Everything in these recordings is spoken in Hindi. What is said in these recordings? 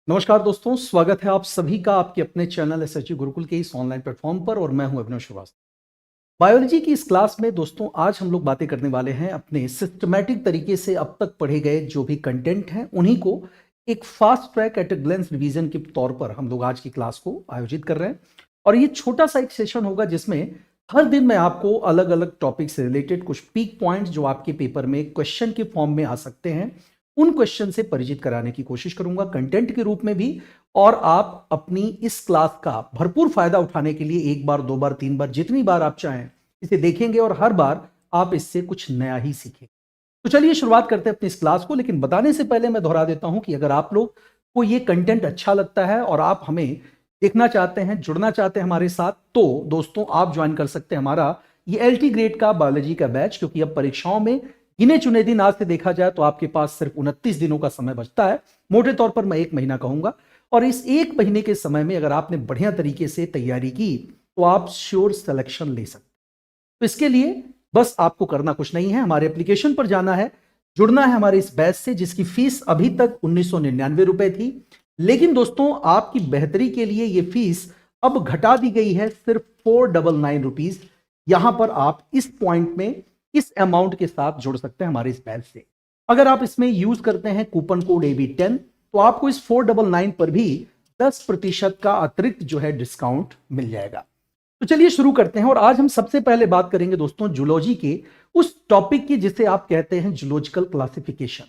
नमस्कार दोस्तों, स्वागत है आप सभी का आपके अपने चैनल एसएचजी गुरुकुल के इस ऑनलाइन प्लेटफॉर्म पर और मैं हूं अभिनव श्रीवास्तव। बायोलॉजी की इस क्लास में दोस्तों आज हम लोग बातें करने वाले हैं अपने सिस्टमैटिक तरीके से अब तक पढ़े गए जो भी कंटेंट हैं उन्हीं को एक fast track at a glens revision के तौर पर हम लोग आज की क्लास को आयोजित कर रहे हैं। और ये छोटा सा एक सेशन होगा जिसमें हर दिन मैं आपको अलग अलग टॉपिक से रिलेटेड कुछ पीक पॉइंट्स जो आपके पेपर में क्वेश्चन के फॉर्म में आ सकते हैं उन क्वेश्चन से परिचित कराने की कोशिश करूंगा कंटेंट के रूप में भी। और आप अपनी इस क्लास का भरपूर फायदा उठाने के लिए एक बार, दो बार, तीन बार, जितनी बार आप चाहें इसे देखेंगे और हर बार आप इससे कुछ नया ही सीखेंगे। तो चलिए शुरुआत करते हैं अपनी इस क्लास को। लेकिन बताने से पहले मैं दोहरा देता हूं कि अगर आप लोग को ये कंटेंट अच्छा लगता है और आप हमें देखना चाहते हैं, जुड़ना चाहते हैं हमारे साथ, तो दोस्तों आप ज्वाइन कर सकते हैं हमारा ये एलटी ग्रेड का बायोलॉजी का बैच। क्योंकि अब परीक्षाओं में गिने चुने दिन आज से देखा जाए तो आपके पास सिर्फ 29 दिनों का समय बचता है। मोटे तौर पर मैं 1 महीना कहूंगा। और इस 1 महीने के समय में अगर आपने बढ़िया तरीके से तैयारी की तो आप श्योर सिलेक्शन ले सकते हैं। तो इसके लिए बस आपको करना कुछ नहीं है, हमारे एप्लीकेशन पर जाना है, जुड़ना है हमारे इस बैच से जिसकी फीस अभी तक 1999 रुपए थी। लेकिन दोस्तों आपकी बेहतरी के लिए यह फीस अब घटा दी गई है सिर्फ 499 रुपीज। यहां पर आप इस पॉइंट में इस अमाउंट के साथ जुड़ सकते हैं हमारे इस बैच से। अगर आप इसमें यूज करते हैं कूपन कोड AB10 तो आपको इस 499 पर भी 10% का अतिरिक्त जो है डिस्काउंट मिल जाएगा। तो चलिए शुरू करते हैं। और आज हम सबसे पहले बात करेंगे दोस्तों जूलॉजी के उस टॉपिक की जिसे आप कहते हैं जूलॉजिकल क्लासिफिकेशन।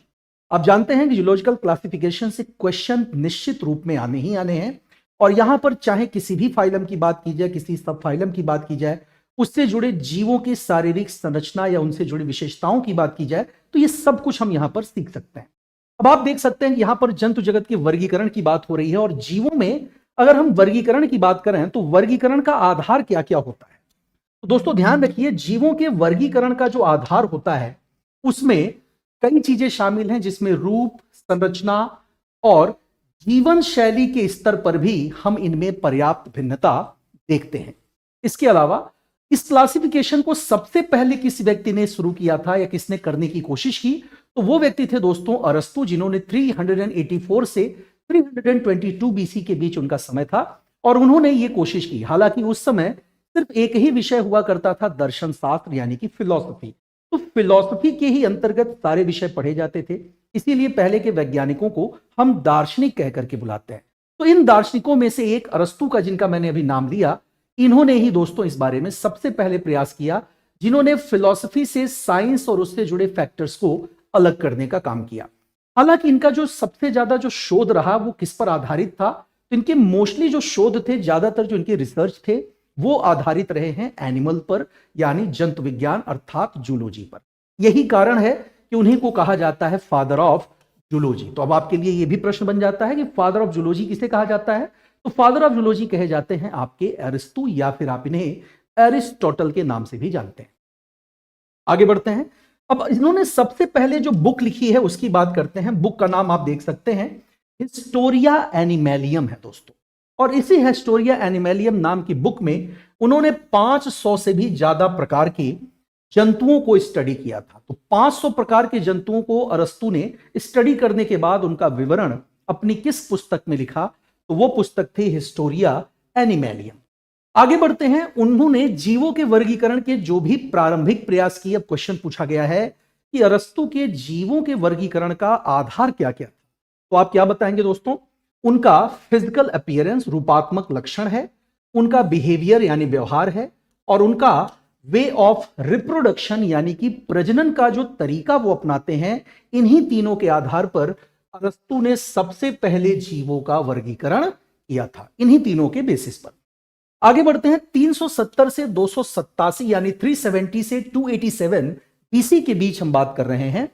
आप जानते हैं कि जूलॉजिकल क्लासिफिकेशन से क्वेश्चन निश्चित रूप में आने ही आने हैं। और यहां पर चाहे किसी भी फाइलम की बात की जाए, किसी सब फाइलम की बात की जाए, उससे जुड़े जीवों की शारीरिक संरचना या उनसे जुड़ी विशेषताओं की बात की जाए, तो ये सब कुछ हम यहां पर सीख सकते हैं। अब आप देख सकते हैं यहां पर जंतु जगत के वर्गीकरण की बात हो रही है। और जीवों में अगर हम वर्गीकरण की बात करें तो वर्गीकरण का आधार क्या क्या होता है। तो दोस्तों ध्यान रखिए, जीवों के वर्गीकरण का जो आधार होता है उसमें कई चीजें शामिल हैं, जिसमें रूप, संरचना और जीवन शैली के स्तर पर भी हम इनमें पर्याप्त भिन्नता देखते हैं। इसके अलावा इस क्लासिफिकेशन को सबसे पहले किस व्यक्ति ने शुरू किया था या किसने करने की कोशिश की, तो वो व्यक्ति थे दोस्तों अरस्तु, जिन्होंने 384 से 322 बीसी के बीच उनका समय था। और उन्होंने ये कोशिश की, हालांकि उस समय सिर्फ एक ही विषय हुआ करता था, दर्शन शास्त्र यानी कि फिलॉसफी। तो फिलॉसफी के ही अंतर्गत सारे विषय पढ़े जाते थे, इसीलिए पहले के वैज्ञानिकों को हम दार्शनिक कह करके बुलाते हैं। तो इन दार्शनिकों में से एक अरस्तु का, जिनका मैंने अभी नाम लिया, इन्होंने ही दोस्तों इस बारे में सबसे पहले प्रयास किया, जिन्होंने फिलॉसफी से साइंस और उससे जुड़े फैक्टर्स को अलग करने का काम किया। हालांकि इनका जो सबसे ज्यादा जो शोध रहा वो किस पर आधारित था, तो इनके मोस्टली जो शोध थे, ज्यादातर जो इनके रिसर्च थे वो आधारित रहे हैं एनिमल पर, यानी जंतु विज्ञान अर्थात जूलॉजी पर। यही कारण है कि उन्हीं को कहा जाता है फादर ऑफ जूलॉजी। तो अब आपके लिए यह भी प्रश्न बन जाता है कि फादर ऑफ जूलॉजी किसे कहा जाता है। तो फादर ऑफ जूलॉजी कहे जाते हैं आपके अरिस्तु, या फिर आप इन्हें एरिस्टोटल के नाम से भी जानते हैं। आगे बढ़ते हैं। अब इन्होंने सबसे पहले जो बुक लिखी है उसकी बात करते हैं। बुक का नाम आप देख सकते हैं, हिस्टोरिया एनिमेलियम है दोस्तों। और इसी हिस्टोरिया एनिमेलियम नाम की बुक में उन्होंने 500 से भी ज्यादा प्रकार के जंतुओं को स्टडी किया था। तो 500 प्रकार के जंतुओं को अरस्तु ने स्टडी करने के बाद उनका विवरण अपनी किस पुस्तक में लिखा, तो वो पुस्तक थी हिस्टोरिया एनिमेलियम। आगे बढ़ते हैं। उन्होंने जीवों के वर्गीकरण के जो भी प्रारंभिक प्रयास किए। अब क्वेश्चन पूछा गया है कि अरस्तु के जीवों के वर्गीकरण का आधार क्या क्या था, तो आप क्या बताएंगे दोस्तों। उनका फिजिकल अपीयरेंस, रूपात्मक लक्षण है, उनका बिहेवियर यानी व्यवहार है, और उनका वे ऑफ रिप्रोडक्शन यानी कि प्रजनन का जो तरीका वो अपनाते हैं। इन्हीं तीनों के आधार पर अरस्तु ने सबसे पहले जीवों का वर्गीकरण किया था, इन्हीं तीनों के बेसिस पर। आगे बढ़ते हैं। 370 से 287 यानी 370 से 287 बीसी के बीच हम बात कर रहे हैं।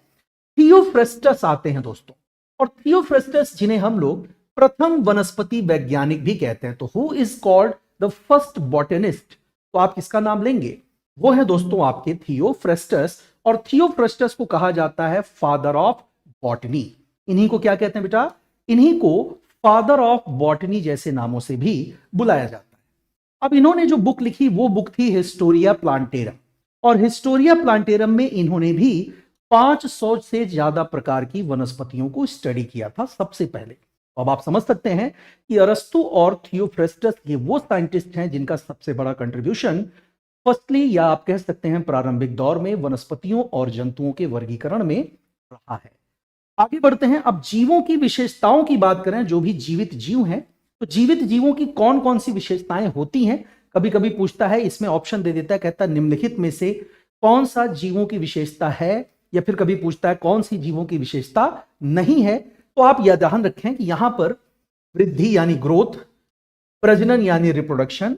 थियोफ्रेस्टस आते हैं दोस्तों। और थियोफ्रेस्टस, जिन्हें हम लोग प्रथम वनस्पति वैज्ञानिक भी कहते हैं, तो who is called the first botanist, तो आप किसका नाम लेंगे, वो है दोस्तों आपके थियोफ्रेस्टस। और थियोफ्रेस्टस को कहा जाता है फादर ऑफ बॉटनी। इन्हीं को क्या कहते हैं बेटा, इन्हीं को फादर ऑफ बॉटनी जैसे नामों से भी बुलाया जाता है। अब इन्होंने जो बुक लिखी वो बुक थी हिस्टोरिया प्लांटेरम। और हिस्टोरिया प्लांटेरम में इन्होंने भी 500 से ज्यादा प्रकार की वनस्पतियों को स्टडी किया था सबसे पहले। अब आप समझ सकते हैं कि अरस्तु और थियोफ्रेस्टस ये वो साइंटिस्ट हैं जिनका सबसे बड़ा कंट्रीब्यूशन फर्स्टली या आप कह सकते हैं प्रारंभिक दौर में वनस्पतियों और जंतुओं के वर्गीकरण में रहा है। आगे बढ़ते हैं। अब जीवों की विशेषताओं की बात करें, जो भी जीवित जीव हैं, तो जीवित जीवों की कौन कौन सी विशेषताएं होती हैं। कभी कभी पूछता है, इसमें ऑप्शन दे देता है, कहता है निम्नलिखित में से कौन सा जीवों की विशेषता है, या फिर कभी पूछता है कौन सी जीवों की विशेषता नहीं है। तो आप यह ध्यान रखें कि यहां पर वृद्धि यानी ग्रोथ, प्रजनन यानी रिप्रोडक्शन,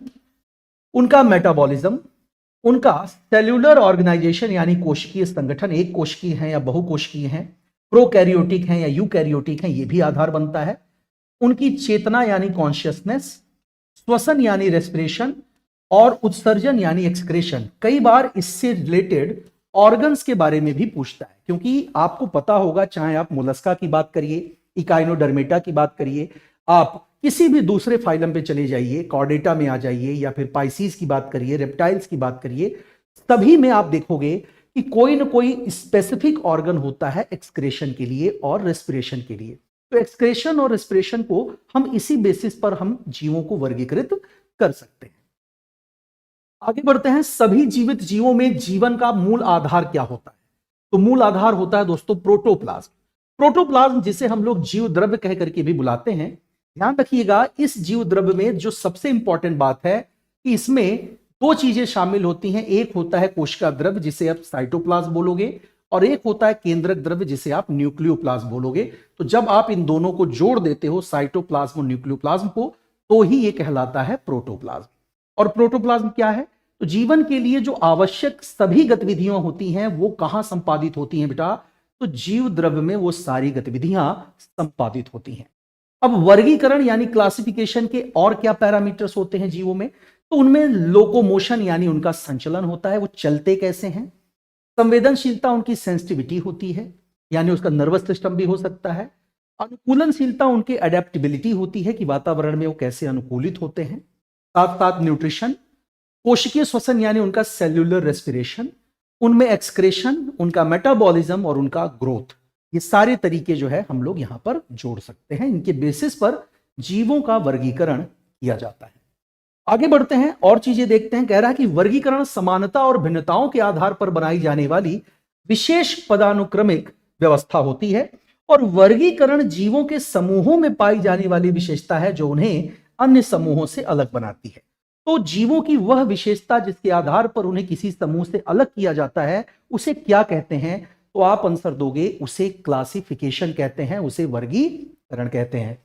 उनका मेटाबॉलिज्म, उनका सेल्यूलर ऑर्गेनाइजेशन यानी कोशिकीय संगठन, एक कोशिकीय है या बहुकोशिकीय हैं, प्रोकैरियोटिक हैं या यूकैरियोटिक हैं, ये भी आधार बनता है। उनकी चेतना यानी कॉन्शियसनेस, श्वसन यानी रेस्पिरेशन, और उत्सर्जन यानी एक्सक्रेशन। कई बार इससे रिलेटेड ऑर्गन्स के बारे में भी पूछता है, क्योंकि आपको पता होगा, चाहे आप मोलस्का की बात करिए, इकाइनोडर्मेटा की बात करिए, आप किसी भी दूसरे फाइलम पे चले जाइए, कॉर्डेटा में आ जाइए, या फिर पाइसीज की बात करिए, रेप्टाइल्स की बात करिए, सभी में आप देखोगे कि कोई ना कोई स्पेसिफिक ऑर्गन होता है एक्सक्रेशन के लिए और रेस्पिरेशन के लिए। तो एक्सक्रेशन और रेस्पिरेशन को हम इसी बेसिस पर हम जीवों को वर्गीकृत कर सकते हैं। आगे बढ़ते हैं। सभी जीवित जीवों में जीवन का मूल आधार क्या होता है? तो मूल आधार होता है दोस्तों प्रोटोप्लाज्म। प्रोटोप्लाज्म जिसे हम लोग जीव द्रव्य कह करके भी बुलाते हैं। ध्यान रखिएगा, इस जीव द्रव्य में जो सबसे इंपॉर्टेंट बात है कि इसमें दो चीजें शामिल होती हैं। एक होता है कोशिका द्रव्य जिसे आप साइटोप्लाज्म बोलोगे, और एक होता है केंद्रक द्रव्य जिसे आप न्यूक्लियोप्लाज्म बोलोगे। तो जब आप इन दोनों को जोड़ देते हो, साइटोप्लाज्म और न्यूक्लियोप्लाज्म को, तो ही ये कहलाता है प्रोटोप्लाज्म। और प्रोटोप्लाज्म क्या है? तो जीवन के लिए जो आवश्यक सभी गतिविधियां होती हैं वो कहां संपादित होती हैं बेटा? तो जीव द्रव्य में वो सारी गतिविधियां संपादित होती हैं। अब वर्गीकरण यानी क्लासिफिकेशन के और क्या पैरामीटर्स होते हैं जीवों में? तो उनमें लोकोमोशन यानी उनका संचलन होता है, वो चलते कैसे हैं। संवेदनशीलता उनकी सेंसिटिविटी होती है, यानी उसका नर्वस सिस्टम भी हो सकता है। अनुकूलनशीलता उनकी अडेप्टेबिलिटी होती है कि वातावरण में वो कैसे अनुकूलित होते हैं। साथ साथ न्यूट्रिशन, कोशिकीय श्वसन यानी उनका सेल्यूलर रेस्पिरेशन, उनमें एक्सक्रेशन, उनका मेटाबॉलिज्म और उनका ग्रोथ, ये सारे तरीके जो है हम लोग यहां पर जोड़ सकते हैं। इनके बेसिस पर जीवों का वर्गीकरण किया जाता है। आगे बढ़ते हैं और चीजें देखते हैं। कह रहा है कि वर्गीकरण समानता और भिन्नताओं के आधार पर बनाई जाने वाली विशेष पदानुक्रमिक व्यवस्था होती है, और वर्गीकरण जीवों के समूहों में पाई जाने वाली विशेषता है जो उन्हें अन्य समूहों से अलग बनाती है। तो जीवों की वह विशेषता जिसके आधार पर उन्हें किसी समूह से अलग किया जाता है, उसे क्या कहते हैं? तो आप आंसर दोगे, उसे क्लासिफिकेशन कहते हैं, उसे वर्गीकरण कहते हैं।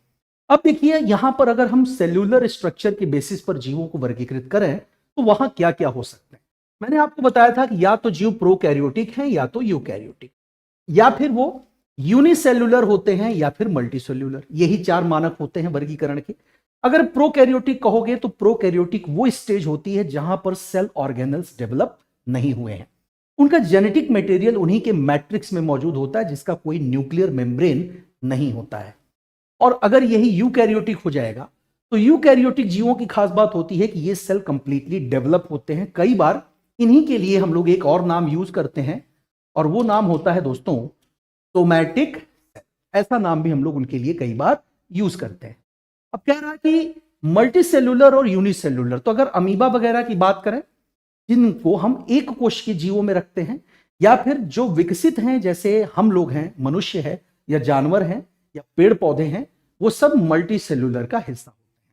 अब देखिए यहां पर अगर हम सेल्यूलर स्ट्रक्चर के बेसिस पर जीवों को वर्गीकृत करें तो वहां क्या क्या हो सकते हैं। मैंने आपको बताया था कि या तो जीव प्रोकैरियोटिक हैं या तो यूकैरियोटिक, या फिर वो यूनिसेल्युलर होते हैं या फिर मल्टीसेल्युलर। यही चार मानक होते हैं वर्गीकरण के। अगर प्रोकैरियोटिक कहोगे तो प्रोकैरियोटिक वो स्टेज होती है जहां पर सेल ऑर्गेनल्स डेवलप नहीं हुए हैं, उनका जेनेटिक मटेरियल उन्हीं के मैट्रिक्स में मौजूद होता है जिसका कोई न्यूक्लियर मेम्ब्रेन नहीं होता है। और अगर यही यूकैरियोटिक हो जाएगा तो यूकैरियोटिक जीवों की खास बात होती है कि ये सेल कंप्लीटली डेवलप होते हैं। कई बार इन्हीं के लिए हम लोग एक और नाम यूज करते हैं, और वो नाम होता है दोस्तों सोमैटिक सेल। ऐसा नाम भी हम लोग उनके लिए कई बार यूज करते हैं। अब कह रहा है कि मल्टी सेल्यूलर और यूनिसेल्यूलर, तो अगर अमीबा वगैरह की बात करें जिनको हम एक कोश के जीवों में रखते हैं, या फिर जो विकसित हैं जैसे हम लोग हैं, मनुष्य है या जानवर हैं या पेड़ पौधे हैं, वो सब मल्टी सेल्यूलर का हिस्सा होते हैं।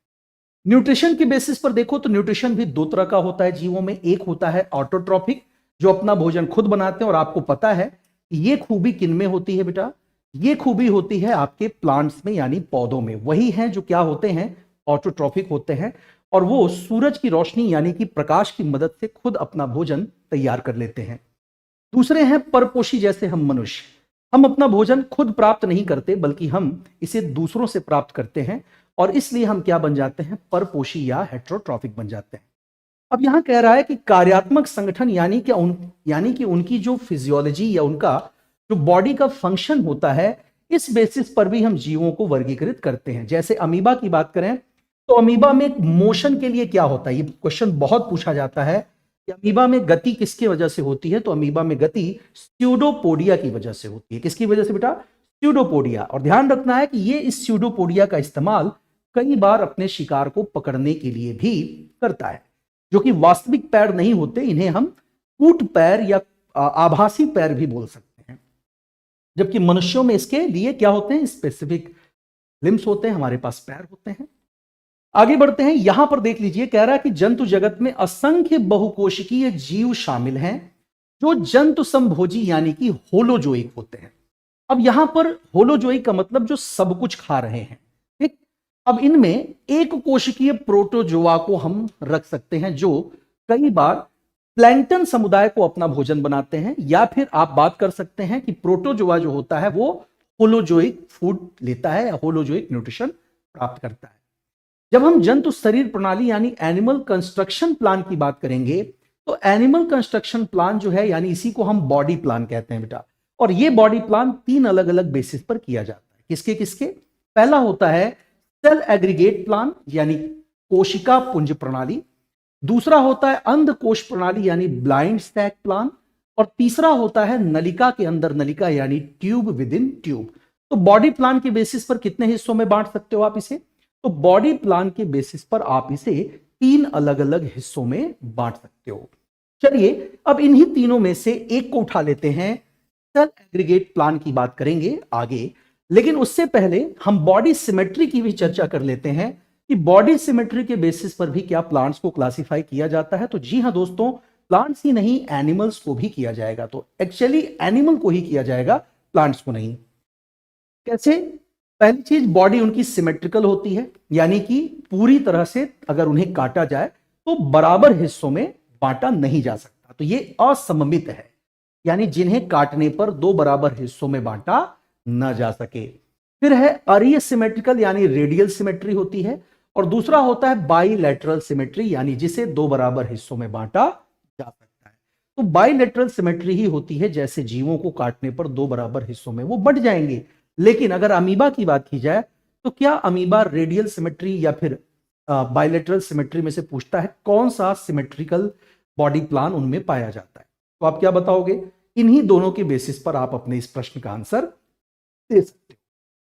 न्यूट्रिशन के बेसिस पर देखो तो न्यूट्रिशन भी दो तरह का होता है जीवों में। एक होता है ऑटोट्रॉफिक, जो अपना भोजन खुद बनाते हैं, और आपको पता है ये खूबी किन में होती है बेटा? ये खूबी होती है आपके प्लांट्स में यानी पौधों में। वही हैं जो क्या होते हैं? ऑटोट्रॉफिक होते हैं, और वो सूरज की रोशनी यानी कि प्रकाश की मदद से खुद अपना भोजन तैयार कर लेते हैं। दूसरे हैं परपोषी, जैसे हम मनुष्य, हम अपना भोजन खुद प्राप्त नहीं करते बल्कि हम इसे दूसरों से प्राप्त करते हैं, और इसलिए हम क्या बन जाते हैं? परपोषी या हेटेरोट्रॉफिक बन जाते हैं। अब यहां कह रहा है कि कार्यात्मक संगठन यानी कि उनकी जो फिजियोलॉजी या उनका जो बॉडी का फंक्शन होता है, इस बेसिस पर भी हम जीवों को वर्गीकृत करते हैं। जैसे अमीबा की बात करें तो अमीबा में मोशन के लिए क्या होता है? ये क्वेश्चन बहुत पूछा जाता है कि अमीबा में गति किसकी वजह से होती है? तो अमीबा में गति स्यूडोपोडिया की वजह से होती है। किसकी वजह से बेटा? स्यूडोपोडिया। और ध्यान रखना है कि ये इस स्यूडोपोडिया का इस्तेमाल कई बार अपने शिकार को पकड़ने के लिए भी करता है, जो कि वास्तविक पैर नहीं होते। इन्हें हम कूट पैर या आभासी पैर भी बोल सकते हैं, जबकि मनुष्यों में इसके लिए क्या होते हैं, स्पेसिफिक लिम्स होते हैं, हमारे पास पैर होते हैं। आगे बढ़ते हैं, यहां पर देख लीजिए, कह रहा है कि जंतु जगत में असंख्य बहुकोशिकीय जीव शामिल हैं जो जंतु संभोजी यानी कि होलोजोइक होते हैं। अब यहां पर होलोजोइक का मतलब जो सब कुछ खा रहे हैं, ठीक। अब इनमें एक कोशिकीय प्रोटोजोआ को हम रख सकते हैं जो कई बार प्लैंकटन समुदाय को अपना भोजन बनाते हैं, या फिर आप बात कर सकते हैं कि प्रोटोजोआ जो होता है वो होलोजोइक फूड लेता है या होलोजोइक न्यूट्रिशन प्राप्त करता है। जब हम जंतु शरीर प्रणाली यानी एनिमल कंस्ट्रक्शन प्लान की बात करेंगे, तो एनिमल कंस्ट्रक्शन प्लान जो है, यानी इसी को हम बॉडी प्लान कहते हैं बेटा। और ये बॉडी प्लान 3 अलग अलग बेसिस पर किया जाता है। किसके किसके? पहला होता है सेल एग्रीगेट प्लान यानी कोशिका पुंज प्रणाली, दूसरा होता है अंध कोश प्रणाली यानी ब्लाइंड स्टैक प्लान, और तीसरा होता है नलिका के अंदर नलिका यानी ट्यूब विद इन ट्यूब। तो बॉडी प्लान के बेसिस पर कितने हिस्सों में बांट सकते हो आप इसे? तो बॉडी प्लान के बेसिस पर आप इसे 3 अलग अलग हिस्सों में बांट सकते हो। चलिए अब इन्हीं तीनों में से एक को उठा लेते हैं, सेल एग्रीगेट प्लान की बात करेंगे आगे। लेकिन उससे पहले हम बॉडी सिमेट्री की भी चर्चा कर लेते हैं कि बॉडी सिमेट्री के बेसिस पर भी क्या प्लांट्स को क्लासिफाई किया जाता है। तो जी हां दोस्तों, प्लांट्स ही नहीं एनिमल्स को भी किया जाएगा। तो एक्चुअली एनिमल को ही किया जाएगा, प्लांट्स को नहीं। कैसे? पहली चीज, बॉडी उनकी सिमेट्रिकल होती है, यानी कि पूरी तरह से अगर उन्हें काटा जाए तो बराबर हिस्सों में बांटा नहीं जा सकता। तो ये असममित है, यानी जिन्हें काटने पर 2 बराबर हिस्सों में बांटा न जा सके। फिर है अरियसिमेट्रिकल यानी रेडियल सिमेट्री होती है, और दूसरा होता है बाइलेटरल सिमेट्री यानी जिसे 2 बराबर हिस्सों में बांटा जा सकता है। तो बाइलेटरल सिमेट्री ही होती है जैसे जीवों को काटने पर 2 बराबर हिस्सों में वो बंट जाएंगे। लेकिन अगर अमीबा की बात की जाए तो क्या अमीबा रेडियल सिमेट्री या फिर बाइलेटरल सिमेट्री में से पूछता है कौन सा सिमेट्रिकल बॉडी प्लान उनमें पाया जाता है? तो आप क्या बताओगे? इन्हीं दोनों के बेसिस पर आप अपने इस प्रश्न का आंसर दे सकते हो।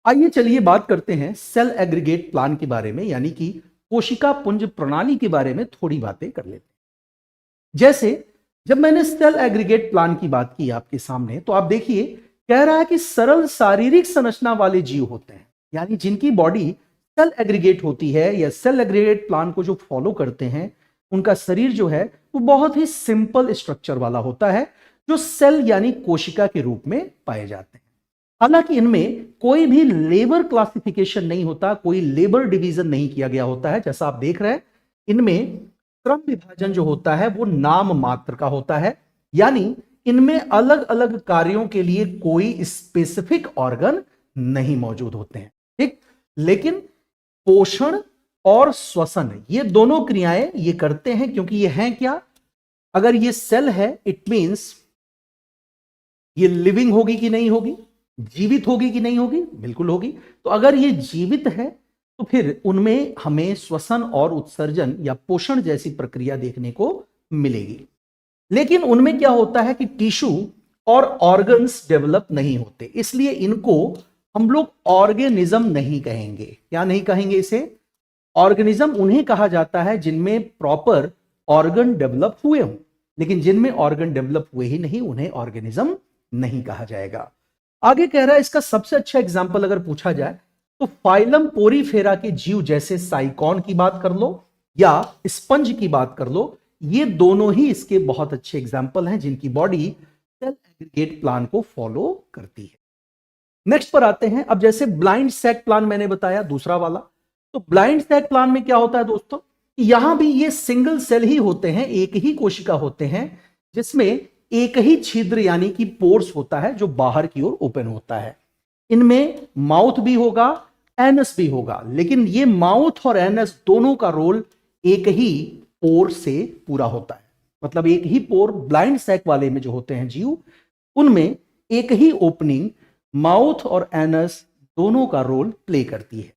आइए चलिए बात करते हैं सेल एग्रीगेट प्लान के बारे में, यानी कि कोशिका पुंज प्रणाली के बारे में थोड़ी बातें कर लेते हैं। जैसे जब मैंने सेल एग्रीगेट प्लान की बात की आपके सामने, तो आप देखिए कह रहा है कि सरल शारीरिक संरचना वाले जीव होते हैं, यानी जिनकी बॉडी सेल एग्रीगेट होती है या सेल एग्रीगेट प्लान को जो फॉलो करते हैं, उनका शरीर जो है वो बहुत ही सिंपल स्ट्रक्चर वाला होता है, जो सेल यानी कोशिका के रूप में पाए जाते हैं। हालांकि इनमें कोई भी लेबर क्लासिफिकेशन नहीं होता, कोई लेबर डिवीजन नहीं किया गया होता है। जैसा आप देख रहे हैं, इनमें क्रम विभाजन जो होता है वो नाम मात्र का होता है, यानी इनमें अलग अलग कार्यों के लिए कोई स्पेसिफिक ऑर्गन नहीं मौजूद होते हैं, ठीक। लेकिन पोषण और श्वसन ये दोनों क्रियाएं ये करते हैं, क्योंकि ये हैं क्या? अगर ये सेल है, इट मींस ये लिविंग होगी कि नहीं होगी, जीवित होगी कि नहीं होगी? बिल्कुल होगी। तो अगर ये जीवित है तो फिर उनमें हमें श्वसन और उत्सर्जन या पोषण जैसी प्रक्रिया देखने को मिलेगी। लेकिन उनमें क्या होता है कि टिश्यू और ऑर्गन्स डेवलप नहीं होते, इसलिए इनको हम लोग ऑर्गेनिज्म नहीं कहेंगे। क्या नहीं कहेंगे इसे? ऑर्गेनिज्म उन्हें कहा जाता है जिनमें प्रॉपर ऑर्गन डेवलप हुए हों, लेकिन जिनमें ऑर्गन डेवलप हुए ही नहीं उन्हें ऑर्गेनिज्म नहीं कहा जाएगा। आगे कह रहा है इसका सबसे अच्छा एग्जाम्पल अगर पूछा जाए तो फाइलम पोरीफेरा के जीव जैसे साइकॉन की बात कर लो या स्पंज की बात कर लो, ये दोनों ही इसके बहुत अच्छे एग्जाम्पल हैं जिनकी बॉडी सेल एग्रीगेट प्लान को फॉलो करती है। नेक्स्ट पर आते हैं। अब जैसे ब्लाइंड सैक प्लान मैंने बताया दूसरा वाला, तो ब्लाइंड सैक प्लान में क्या होता है दोस्तों? यहां भी ये सिंगल सेल ही होते हैं, एक ही कोशिका होते हैं जिसमें एक ही छिद्र यानी कि पोर्स होता है जो बाहर की ओर ओपन होता है। इनमें माउथ भी होगा, एनस भी होगा, लेकिन ये माउथ और एनस दोनों का रोल एक ही पोर से पूरा होता है। मतलब एक ही पोर ब्लाइंड सैक वाले में जो होते हैं जीव, उनमें एक ही ओपनिंग माउथ और एनस दोनों का रोल प्ले करती है।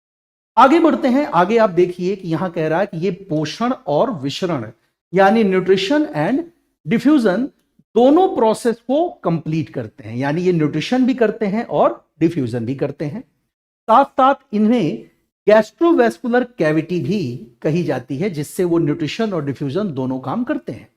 आगे बढ़ते हैं। आगे आप देखिए कि यहां कह रहा है कि ये पोषण और विसरण यानी न्यूट्रिशन एंड डिफ्यूजन दोनों प्रोसेस को कंप्लीट करते हैं, यानी ये न्यूट्रिशन भी करते हैं और डिफ्यूजन भी करते हैं। साथ साथ इन्हें गैस्ट्रोवेस्कुलर कैविटी भी कही जाती है, जिससे वो न्यूट्रिशन और डिफ्यूजन दोनों काम करते हैं।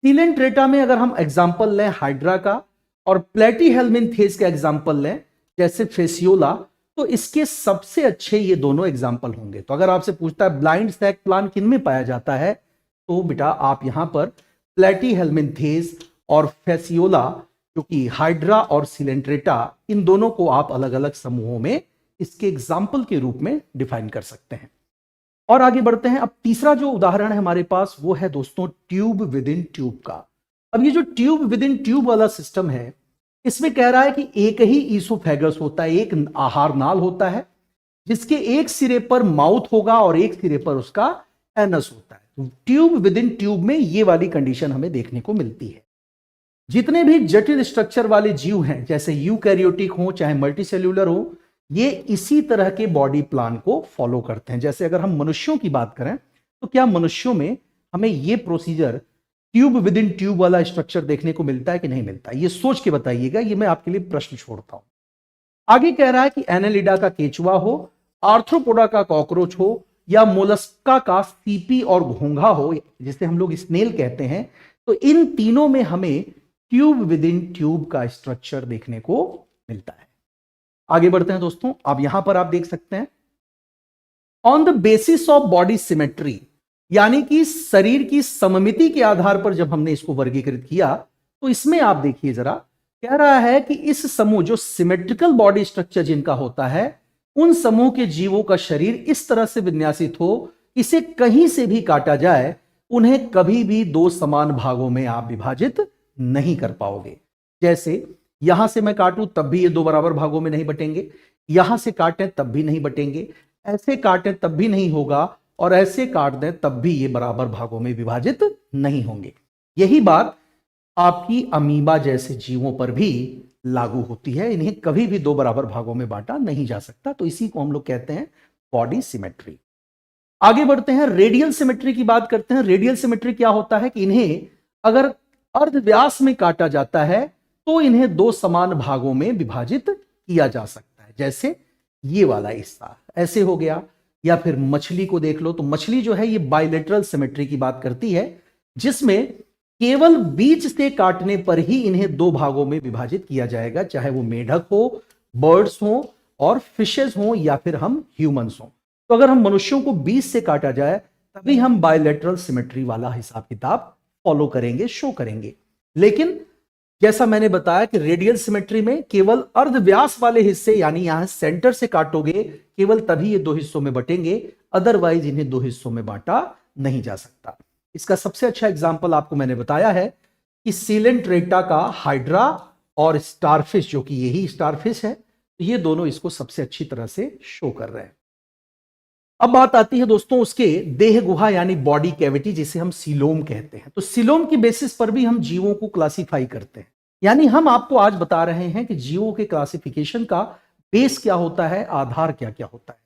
सीलेंट्रेटा में अगर हम एग्जाम्पल लें हाइड्रा का, और प्लेटीहेल्मिन्थेस का एग्जाम्पल लें जैसे फेसियोला, तो इसके सबसे अच्छे ये दोनों एग्जाम्पल होंगे। तो अगर आपसे पूछता है ब्लाइंड सैक प्लांट किन में पाया जाता है, तो बेटा आप यहां पर प्लेटीहेल्मिन्थेस और फेसियोला, जो कि हाइड्रा और सिलेंट्रेटा, इन दोनों को आप अलग अलग समूहों में इसके एग्जाम्पल के रूप में डिफाइन कर सकते हैं। और आगे बढ़ते हैं। अब तीसरा जो उदाहरण है हमारे पास वो है दोस्तों ट्यूब विद इन ट्यूब का। अब ये जो ट्यूब विद इन ट्यूब वाला सिस्टम है, इसमें कह रहा है कि एक ही ईसोफेगस होता है, एक आहार नाल होता है, जिसके एक सिरे पर माउथ होगा और एक सिरे पर उसका एनस होता है। तो ट्यूब विद इन ट्यूब में ये वाली कंडीशन हमें देखने को मिलती है। जितने भी जटिल स्ट्रक्चर वाले जीव हैं, जैसे यूकैरियोटिक हो चाहे मल्टीसेल्यूलर हो, ये इसी तरह के बॉडी प्लान को फॉलो करते हैं। जैसे अगर हम मनुष्यों की बात करें, तो क्या मनुष्यों में हमें ये procedure tube with in tube वाला स्ट्रक्चर देखने को मिलता है कि नहीं मिलता? ये सोच के बताइएगा, ये मैं आपके लिए प्रश्न छोड़ता हूं। आगे कह रहा है कि एनालिडा का केचुआ हो, आर्थ्रोपोडा का कॉकरोच हो, या मोलस्का का सीपी और घोंघा हो, जिसे हम लोग स्नेल कहते हैं, तो इन तीनों में हमें ट्यूब विद इन ट्यूब का स्ट्रक्चर देखने को मिलता है। आगे बढ़ते हैं दोस्तों। अब यहां पर आप देख सकते हैं on the basis of body symmetry, यानी कि शरीर की सममिति के आधार पर जब हमने इसको वर्गीकृत किया, तो इसमें आप देखिए जरा, कह रहा है कि इस समूह जो सिमेट्रिकल बॉडी स्ट्रक्चर जिनका होता है, उन समूह के जीवों का शरीर इस तरह से विन्यासित हो, इसे कहीं से भी काटा जाए, उन्हें कभी भी दो समान भागों में आप विभाजित नहीं कर पाओगे। जैसे यहां से मैं काटूं तब भी ये दो बराबर भागों में नहीं बटेंगे, यहां से काटें तब भी नहीं बटेंगे, ऐसे काटें तब भी नहीं होगा, और ऐसे काट दें तब भी ये बराबर भागों में विभाजित नहीं होंगे। यही बात आपकी अमीबा जैसे जीवों पर भी लागू होती है। इन्हें कभी भी दो बराबर भागों में बांटा नहीं जा सकता। तो इसी को हम लोग कहते हैं बॉडी सिमेट्री। आगे बढ़ते हैं, रेडियल सिमेट्री की बात करते हैं। रेडियल सिमेट्री क्या होता है कि इन्हें अगर अर्धव्यास में काटा जाता है, तो इन्हें दो समान भागों में विभाजित किया जा सकता है। जैसे ये वाला हिस्सा ऐसे हो गया, या फिर मछली को देख लो, तो मछली जो है ये बाइलेटरल सिमेट्री की बात करती है, जिसमें केवल बीच से काटने पर ही इन्हें दो भागों में विभाजित किया जाएगा, चाहे वो मेढक हो, बर्ड्स हो, और फिशेस हो, या फिर हम ह्यूमंस हो। तो अगर हम मनुष्यों को बीच से काटा जाए, तभी हम बाइलेटरल सिमेट्री वाला हिसाब किताब फॉलो करेंगे, शो करेंगे। लेकिन जैसा मैंने बताया कि रेडियल सिमेट्री में केवल अर्धव्यास वाले हिस्से, यानी यहां सेंटर से काटोगे, केवल तभी ये दो हिस्सों में बटेंगे, अदरवाइज इन्हें दो हिस्सों में बांटा नहीं जा सकता। इसका सबसे अच्छा एग्जाम्पल आपको मैंने बताया है कि सीलेंट्रेटा का हाइड्रा और स्टारफिश, जो कि यही स्टारफिश है, ये दोनों इसको सबसे अच्छी तरह से शो कर रहे हैं। अब बात आती है दोस्तों उसके देह गुहा यानी बॉडी कैविटी, जिसे हम सीलोम कहते हैं। तो सीलोम की बेसिस पर भी हम जीवों को क्लासिफाई करते हैं। यानी हम आपको आज बता रहे हैं कि जीवों के क्लासिफिकेशन का बेस क्या होता है, आधार क्या क्या होता है।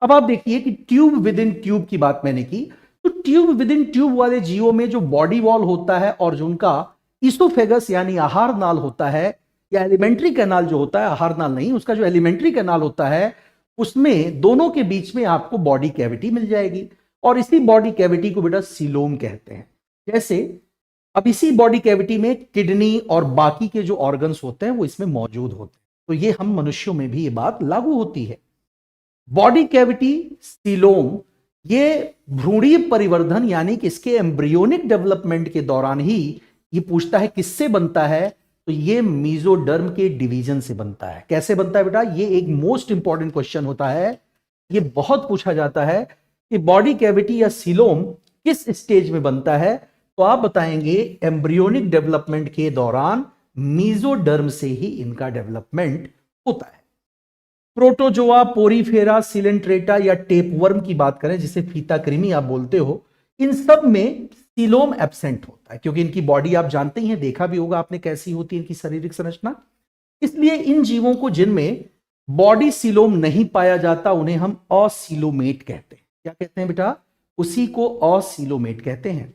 अब आप देखिए कि ट्यूब विद इन ट्यूब की बात मैंने की, तो ट्यूब विद इन ट्यूब वाले जीवों में जो बॉडी वॉल होता है और जो उनका ईसोफेगस यानी आहार नाल होता है, या एलिमेंट्री कैनाल जो होता है, आहार नाल नहीं, उसका जो एलिमेंट्री कैनाल होता है, उसमें दोनों के बीच में आपको बॉडी कैविटी मिल जाएगी, और इसी बॉडी कैविटी को बेटा सीलोम कहते हैं। जैसे अब इसी बॉडी कैविटी में किडनी और बाकी के जो ऑर्गन्स होते हैं वो इसमें मौजूद होते हैं। तो ये हम मनुष्यों में भी ये बात लागू होती है। बॉडी कैविटी सीलोम ये भ्रूणीय परिवर्धन यानी कि इसके एम्ब्रियोनिक डेवलपमेंट के दौरान ही ये पूछता है किससे बनता है, तो ये मीजोडर्म के डिवीजन से बनता है। कैसे बनता है बेटा, ये एक मोस्ट इंपॉर्टेंट क्वेश्चन होता है, ये बहुत पूछा जाता है कि बॉडी कैविटी या सीलोम किस स्टेज में बनता है, तो आप बताएंगे एम्ब्रियोनिक डेवलपमेंट के दौरान मीजोडर्म से ही इनका डेवलपमेंट होता है। प्रोटोजोआ, पोरीफेरा, सिलेंट्रेटा या टेपवर्म की बात करें, जिसे फीता कृमि आप बोलते हो, इन सब में सीलोम एब्सेंट होता है, क्योंकि इनकी बॉडी आप जानते ही हैं, देखा भी होगा आपने कैसी होती है इनकी शारीरिक संरचना। इसलिए इन जीवों को जिनमें बॉडी सीलोम नहीं पाया जाता, उन्हें हम असीलोमेट कहते हैं। क्या कहते हैं बेटा, उसी को असीलोमेट कहते हैं।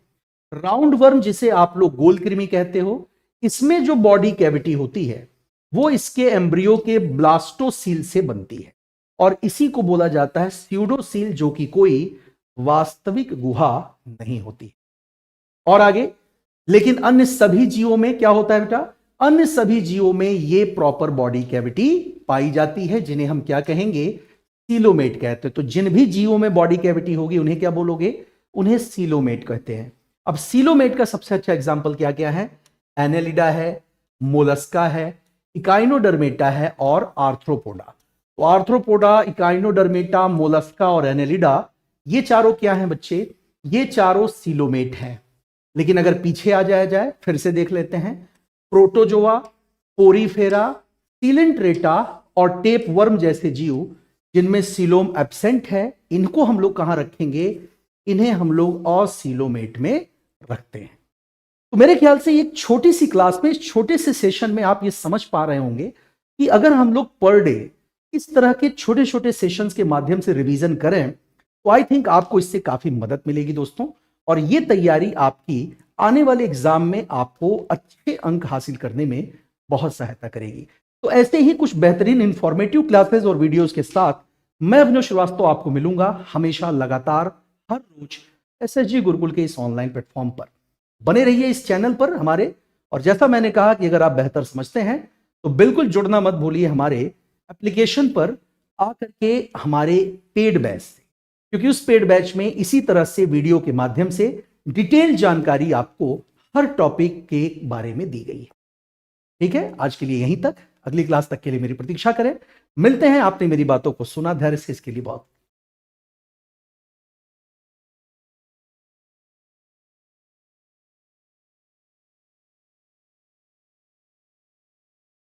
राउंड वर्म जिसे आप लोग गोल कृमि कहते हो, इसमें जो बॉडी कैविटी होती है वो इसके एम्ब्रियो के ब्लास्टोसील से बनती है और इसी को बोला जाता है स्यूडोसील, जो कि कोई वास्तविक गुहा नहीं होती। और आगे, लेकिन अन्य सभी जीवों में क्या होता है बेटा? अन्य सभी जीवों में ये प्रॉपर बॉडी कैविटी पाई जाती है, जिन्हें हम क्या कहेंगे? सीलोमेट कहते हैं। तो जिन भी जीवों में बॉडी कैविटी होगी उन्हें क्या बोलोगे? उन्हें सीलोमेट कहते हैं। अब सीलोमेट का सबसे अच्छा एग्जाम्पल क्या क्या है? एनेलिडा है, मोलस्का है, इकाइनोडर्मेटा है और आर्थ्रोपोडा। तो आर्थ्रोपोडा, इकाइनोडर्मेटा, मोलस्का और एनेलिडा, ये चारों क्या हैं बच्चे? ये चारों सीलोमेट हैं। लेकिन अगर पीछे आ जाए फिर से देख लेते हैं, प्रोटोजोआ, पोरीफेरा, सीलेंट्रेटा और टेप वर्म जैसे जीव जिनमें सीलोम एब्सेंट है, इनको हम लोग कहां रखेंगे? इन्हें हम लोग ऑसीलोमेट में रखते हैं। तो मेरे ख्याल से एक छोटी सी क्लास में, इस छोटे से सेशन में आप ये समझ पा रहे होंगे कि अगर हम लोग पर डे इस तरह के छोटे छोटे सेशंस के माध्यम से रिवीजन करें तो आई थिंक आपको इससे काफी मदद मिलेगी दोस्तों, और ये तैयारी आपकी आने वाले एग्जाम में आपको अच्छे अंक हासिल करने में बहुत सहायता करेगी। तो ऐसे ही कुछ बेहतरीन इंफॉर्मेटिव क्लासेस और वीडियोस के साथ मैं अभिनव श्रीवास्तव आपको मिलूंगा हमेशा, लगातार, हर रोज एसएसजी गुरुकुल के इस ऑनलाइन प्लेटफॉर्म पर। बने रहिए इस चैनल पर हमारे, और जैसा मैंने कहा कि अगर आप बेहतर समझते हैं तो बिल्कुल जुड़ना मत भूलिए हमारे एप्लीकेशन पर आकर के हमारे पेड बैच से, क्योंकि उस पेड बैच में इसी तरह से वीडियो के माध्यम से डिटेल जानकारी आपको हर टॉपिक के बारे में दी गई है। ठीक है, आज के लिए यहीं तक। अगली क्लास तक के लिए मेरी प्रतीक्षा करें। मिलते हैं। आपने मेरी बातों को सुना धैर्य से, इसके लिए बहुत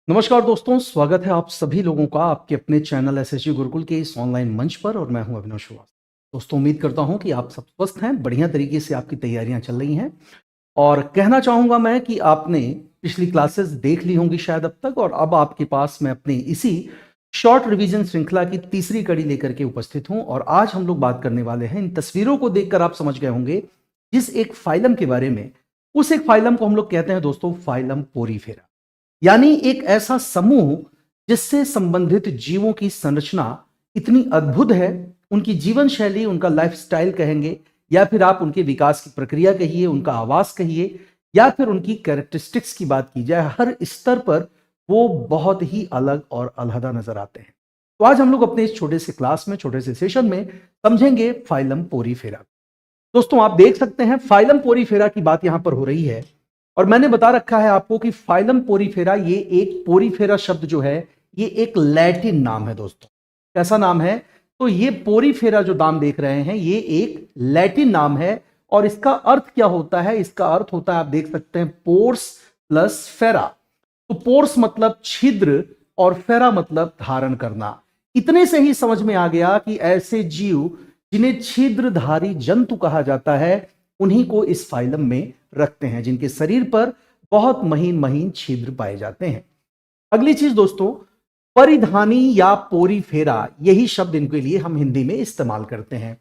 नमस्कार दोस्तों, स्वागत है आप सभी लोगों का आपके अपने चैनल एसएसजी गुरुकुल के इस ऑनलाइन मंच पर, और मैं हूं अभिनव श्रीवास्तव। दोस्तों, उम्मीद करता हूं कि आप सब स्वस्थ हैं, बढ़िया तरीके से आपकी तैयारियां चल रही हैं, और कहना चाहूंगा मैं कि आपने पिछली क्लासेस देख ली होंगी शायद अब तक, और अब आपके पास मैं अपनी इसी शॉर्ट रिवीजन श्रृंखला की तीसरी कड़ी लेकर के उपस्थित हूं। और आज हम लोग बात करने वाले हैं, इन तस्वीरों को देखकर आप समझ गए होंगे जिस एक फाइलम के बारे में, उस एक फाइलम को हम लोग कहते हैं दोस्तों फाइलम पोरीफेरा, यानी एक ऐसा समूह जिससे संबंधित जीवों की संरचना इतनी अद्भुत है, उनकी जीवन शैली, उनका लाइफस्टाइल कहेंगे, या फिर आप उनके विकास की प्रक्रिया कहिए, उनका आवास कहिए, या फिर उनकी कैरेक्टरिस्टिक्स की बात की जाए, हर स्तर पर वो बहुत ही अलग और अलहदा नजर आते हैं। तो आज हम लोग अपने इस छोटे से क्लास में, छोटे से सेशन में समझेंगे फाइलम पोरीफेरा। दोस्तों, आप देख सकते हैं फाइलम पोरीफेरा की बात यहां पर हो रही है, और मैंने बता रखा है आपको कि फाइलम पोरीफेरा, ये एक पोरीफेरा शब्द जो है ये एक लैटिन नाम है दोस्तों। कैसा नाम है? तो ये पोरीफेरा जो नाम देख रहे हैं ये एक लैटिन नाम है, और इसका अर्थ क्या होता है? इसका अर्थ होता है, आप देख सकते हैं, पोर्स प्लस फेरा। तो पोर्स मतलब छिद्र और फेरा मतलब धारण करना। इतने से ही समझ में आ गया कि ऐसे जीव जिन्हें छिद्रधारी जंतु कहा जाता है उन्हीं को इस फाइलम में रखते हैं, जिनके शरीर पर बहुत महीन महीन छिद्र पाए जाते हैं। अगली चीज दोस्तों, परिधानी या पोरीफेरा, यही शब्द इनके लिए हम हिंदी में इस्तेमाल करते हैं।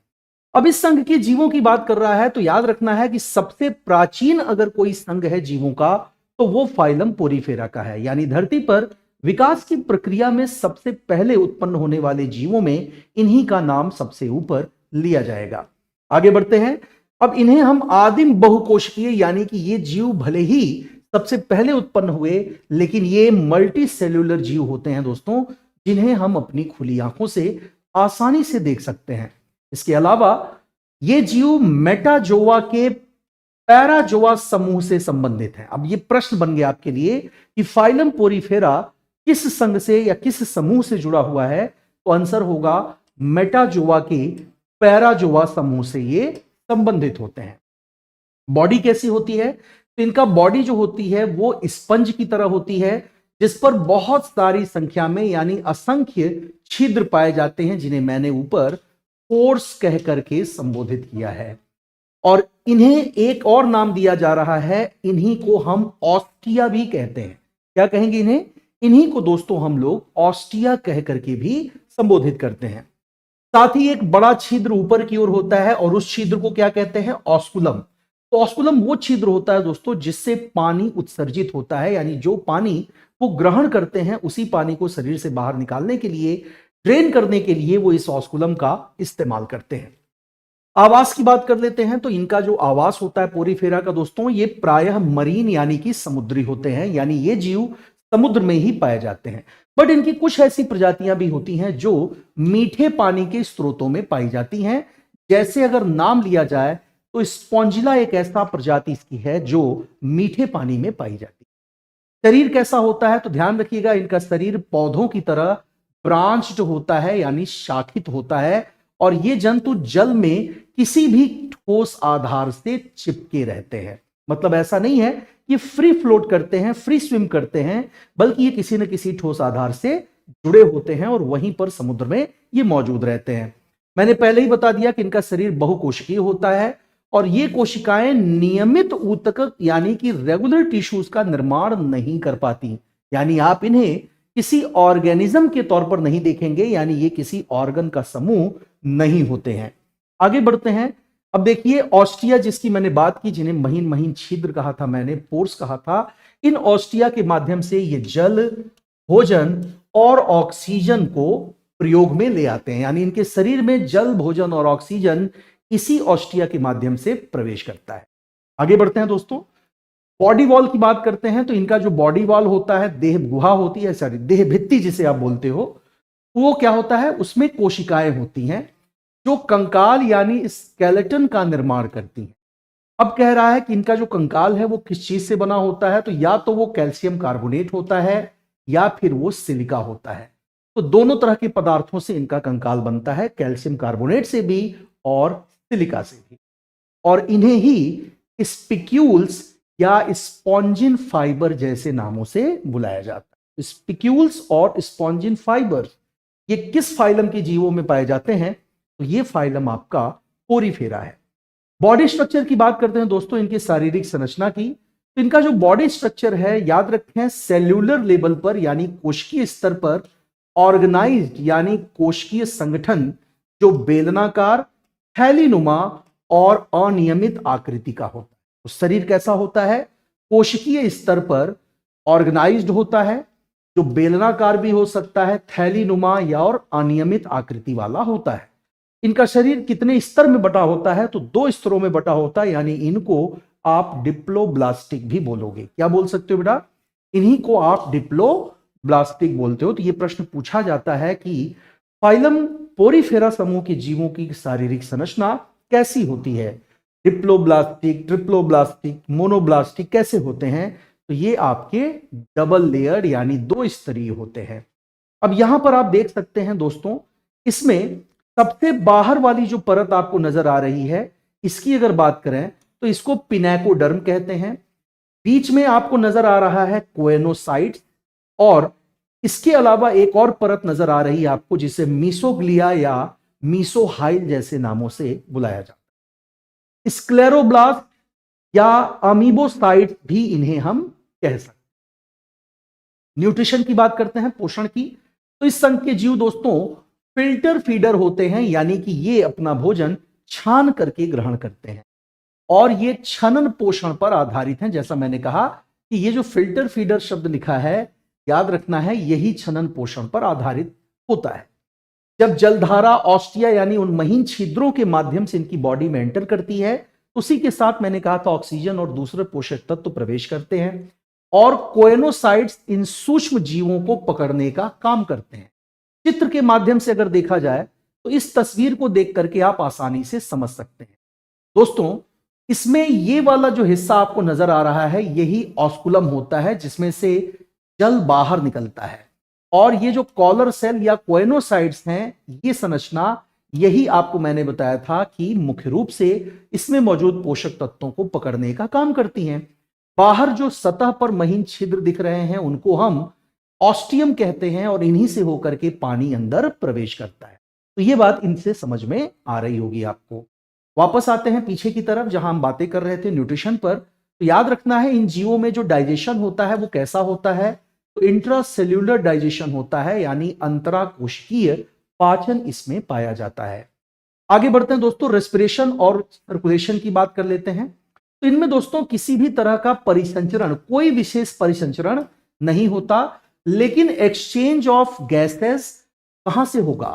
अब इस संघ के जीवों की बात कर रहा है तो याद रखना है कि सबसे प्राचीन अगर कोई संघ है जीवों का तो वो फाइलम पोरीफेरा का है, यानी धरती पर विकास की प्रक्रिया में सबसे पहले उत्पन्न होने वाले जीवों में इन्हीं का नाम सबसे ऊपर लिया जाएगा। आगे बढ़ते हैं। अब इन्हें हम आदिम बहुकोशिकीय, यानी कि ये जीव भले ही सबसे पहले उत्पन्न हुए लेकिन ये मल्टी सेल्यूलर जीव होते हैं दोस्तों, जिन्हें हम अपनी खुली आंखों से आसानी से देख सकते हैं। इसके अलावा ये जीव मेटाजोआ के पैराजोआ समूह से संबंधित है। अब ये प्रश्न बन गया आपके लिए कि फाइलम पोरीफेरा किस संघ से या किस समूह से जुड़ा हुआ है? तो आंसर होगा मेटाजोआ के पैराजोआ समूह से ये संबंधित होते हैं। बॉडी कैसी होती है? तो इनका बॉडी जो होती है वो स्पंज की तरह होती है, जिस पर बहुत सारी संख्या में यानी असंख्य छिद्र पाए जाते हैं, जिन्हें मैंने ऊपर पोर्स कह करके संबोधित किया है। और इन्हें एक और नाम दिया जा रहा है, इन्हीं को हम ऑस्टिया भी कहते हैं। क्या कहेंगे इन्हें? इन्हीं को दोस्तों हम लोग ऑस्टिया कह करके भी संबोधित करते हैं। साथ ही एक बड़ा छिद्र ऊपर की ओर होता है और उस छिद्र को क्या कहते हैं? ऑस्कुलम। तो ऑस्कुलम वो छिद्र होता है दोस्तों जिससे पानी उत्सर्जित होता है, यानी जो पानी वो ग्रहण करते हैं उसी पानी को शरीर से बाहर निकालने के लिए, ड्रेन करने के लिए वो इस ऑस्कुलम का इस्तेमाल करते हैं। आवास की बात कर लेते हैं तो इनका जो आवास होता है पोरीफेरा का दोस्तों, ये प्रायः मरीन यानी कि समुद्री होते हैं, यानी ये जीव समुद्र में ही पाए जाते हैं। बट इनकी कुछ ऐसी प्रजातियां भी होती हैं जो मीठे पानी के स्रोतों में पाई जाती हैं। जैसे अगर नाम लिया जाए तो स्पॉन्जिला एक ऐसा प्रजाति इसकी है जो मीठे पानी में पाई जाती है। शरीर कैसा होता है तो ध्यान रखिएगा, इनका शरीर पौधों की तरह ब्रांच्ड होता है, यानी शाखित होता है, और ये जंतु जल में किसी भी ठोस आधार से चिपके रहते हैं। मतलब ऐसा नहीं है कि फ्री फ्लोट करते हैं, फ्री स्विम करते हैं, बल्कि ये किसी न किसी ठोस आधार से जुड़े होते हैं और वहीं पर समुद्र में ये मौजूद रहते हैं। मैंने पहले ही बता दिया कि इनका शरीर बहुकोशिकीय होता है और ये कोशिकाएं नियमित ऊतक यानी कि रेगुलर टिश्यूज का निर्माण नहीं कर पाती, यानी आप इन्हें किसी ऑर्गेनिज्म के तौर पर नहीं देखेंगे, यानी ये किसी ऑर्गन का समूह नहीं होते हैं। आगे बढ़ते हैं। अब देखिए ऑस्टिया जिसकी मैंने बात की, जिन्हें महीन महीन छिद्र कहा था मैंने, पोर्स कहा था, इन ऑस्टिया के माध्यम से ये जल, भोजन और ऑक्सीजन को प्रयोग में ले आते हैं, यानी इनके शरीर में जल, भोजन और ऑक्सीजन इसी ऑस्टिया के माध्यम से प्रवेश करता है। आगे बढ़ते हैं दोस्तों। बॉडी वॉल की बात करते हैं तो इनका जो बॉडी वॉल होता है, देह गुहा होती है, सॉरी देह भित्ति जिसे आप बोलते हो, वो क्या होता है, उसमें कोशिकाएं होती हैं जो कंकाल यानी स्केलेटन का निर्माण करती हैं। अब कह रहा है कि इनका जो कंकाल है वो किस चीज से बना होता है, तो या तो वो कैल्शियम कार्बोनेट होता है या फिर वो सिलिका होता है। तो दोनों तरह के पदार्थों से इनका कंकाल बनता है, कैल्शियम कार्बोनेट से भी और सिलिका से भी। और इन्हें ही स्पिक्यूल्स या स्पॉन्जिन फाइबर जैसे नामों से बुलाया जाता है। स्पिक्यूल्स और स्पॉन्जिन फाइबर ये किस फाइलम के जीवों में पाए जाते हैं, तो ये फाइलम आपका पोरीफेरा है। बॉडी स्ट्रक्चर की बात करते हैं दोस्तों, इनकी शारीरिक संरचना की, तो इनका जो बॉडी स्ट्रक्चर है याद रखें सेल्यूलर लेवल पर यानी कोशिकीय स्तर पर ऑर्गेनाइज्ड यानी कोशिकीय संगठन जो बेलनाकार, थैलीनुमा और अनियमित आकृति का होता है। तो शरीर कैसा होता है, कोशिकीय स्तर पर ऑर्गेनाइज्ड होता है, जो बेलनाकार भी हो सकता है, थैलीनुमा या और अनियमित आकृति वाला होता है। इनका शरीर कितने स्तर में बटा होता है, तो 2 स्तरों में बटा होता है, यानी इनको आप डिप्लोब्लास्टिक भी बोलोगे। क्या बोल सकते हो बेटा, इन्हीं को आप डिप्लोब्लास्टिक बोलते हो। तो यह प्रश्न पूछा जाता है कि फाइलम पोरीफेरा समूह के जीवों की शारीरिक संरचना कैसी होती है, डिप्लोब्लास्टिक, ट्रिप्लोब्लास्टिक, मोनोब्लास्टिक कैसे होते हैं, तो ये आपके डबल लेयर्ड यानी 2 स्तरीय होते हैं। अब यहां पर आप देख सकते हैं दोस्तों, इसमें सबसे बाहर वाली जो परत आपको नजर आ रही है, इसकी अगर बात करें तो इसको पिनेकोडर्म कहते हैं। बीच में आपको नजर आ रहा है कोएनोसाइट्स, और इसके अलावा एक और परत नजर आ रही है आपको जिसे मीसोग्लिया या मीसोहाइल जैसे नामों से बुलाया जाता है। स्क्लेरोब्लास्ट या अमीबोसाइट भी इन्हें हम कह सकते हैं। न्यूट्रिशन की बात करते हैं, पोषण की, तो इस संघ के जीव दोस्तों फिल्टर फीडर होते हैं, यानी कि ये अपना भोजन छान करके ग्रहण करते हैं और ये छनन पोषण पर आधारित हैं। जैसा मैंने कहा कि ये जो फिल्टर फीडर शब्द लिखा है, याद रखना है यही छनन पोषण पर आधारित होता है। जब जलधारा ऑस्टिया यानी उन महीन छिद्रों के माध्यम से इनकी बॉडी में एंटर करती है, उसी के साथ मैंने कहा था ऑक्सीजन और दूसरे पोषक तत्व प्रवेश करते हैं और कोएनोसाइट्स इन सूक्ष्म जीवों को पकड़ने का काम करते हैं। चित्र के माध्यम से अगर देखा जाए तो इस तस्वीर को देख करके आप आसानी से समझ सकते हैं। दोस्तों इसमें ये वाला जो हिस्सा आपको नजर आ रहा है यही ऑस्कुलम होता है, जिसमें से जल बाहर निकलता है, और ये जो कॉलर सेल या कोएनोसाइट्स हैं, ये संरचना यही आपको मैंने बताया था कि मुख्य रूप से इसमें मौजूद पोषक तत्वों को पकड़ने का काम करती हैं। बाहर जो सतह पर महीन छिद्र दिख रहे हैं उनको हम ऑस्टियम कहते हैं और इन्हीं से होकर के पानी अंदर प्रवेश करता है। तो ये बात इनसे समझ में आ रही होगी आपको। वापस आते हैं पीछे की तरफ जहां हम बातें कर रहे थे न्यूट्रिशन पर। तो याद रखना है इन जीवों में जो डाइजेशन होता है वो कैसा होता है, तो इंट्रासेल्यूलर डाइजेशन होता है, यानी अंतराकोशिकीय पाचन इसमें पाया जाता है। आगे बढ़ते हैं दोस्तों, रेस्पिरेशन और सर्कुलेशन की बात कर लेते हैं। तो इनमें दोस्तों किसी भी तरह का परिसंचरण, कोई विशेष परिसंचरण नहीं होता, लेकिन एक्सचेंज ऑफ गैसेस कहां से होगा?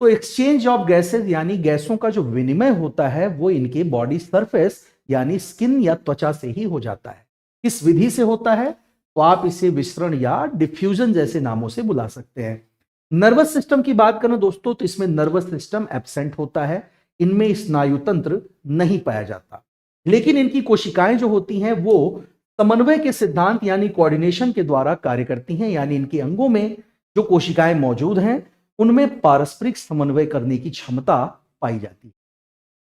तो एक्सचेंज ऑफ गैसेस यानी गैसों का जो विनिमय होता है वो इनके बॉडी सरफेस यानी स्किन या त्वचा से ही हो जाता है। किस विधि से होता है? तो आप इसे विसरण या डिफ्यूजन जैसे नामों से बुला सकते हैं। नर्वस सिस्टम की बात करें दोस्तों तो इसमें नर्वस सिस्टम एब्सेंट होता है, इनमें स्नायु तंत्र नहीं पाया जाता, लेकिन इनकी कोशिकाएं जो होती हैं वो समन्वय के सिद्धांत यानी कोऑर्डिनेशन के द्वारा कार्य करती हैं, यानी इनके अंगों में जो कोशिकाएं मौजूद हैं उनमें पारस्परिक समन्वय करने की क्षमता पाई जाती है।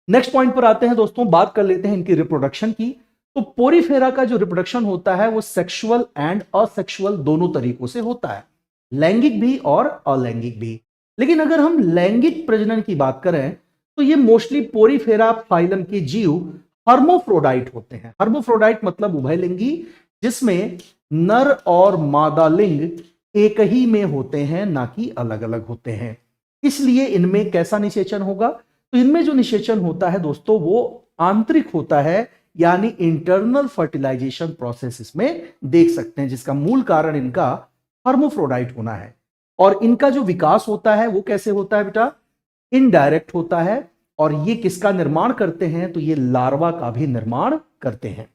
नेक्स्ट पॉइंट पर आते हैं दोस्तों, बात कर लेते हैं इनकी रिप्रोडक्शन की। तो पोरीफेरा का जो रिप्रोडक्शन होता है वो सेक्सुअल एंड असेक्सुअल दोनों तरीकों से होता है, लैंगिक भी और अलैंगिक भी। लेकिन अगर हम लैंगिक प्रजनन की बात करें तो ये मोस्टली पोरीफेरा फाइलम के जीव हर्मोफ्रोडाइट होते हैं। हर्मोफ्रोडाइट मतलब उभयलिंगी, जिसमें नर और मादा लिंग एक ही में होते हैं, ना कि अलग अलग होते हैं। इसलिए इनमें कैसा निषेचन होगा? तो इनमें जो निषेचन होता है दोस्तों वो आंतरिक होता है, यानी इंटरनल फर्टिलाइजेशन प्रोसेस इसमें देख सकते हैं, जिसका मूल कारण इनका हर्मोफ्रोडाइट होना है। और इनका जो विकास होता है वो कैसे होता है बेटा? इनडायरेक्ट होता है। और ये किसका निर्माण करते हैं? तो ये लार्वा का भी निर्माण करते हैं।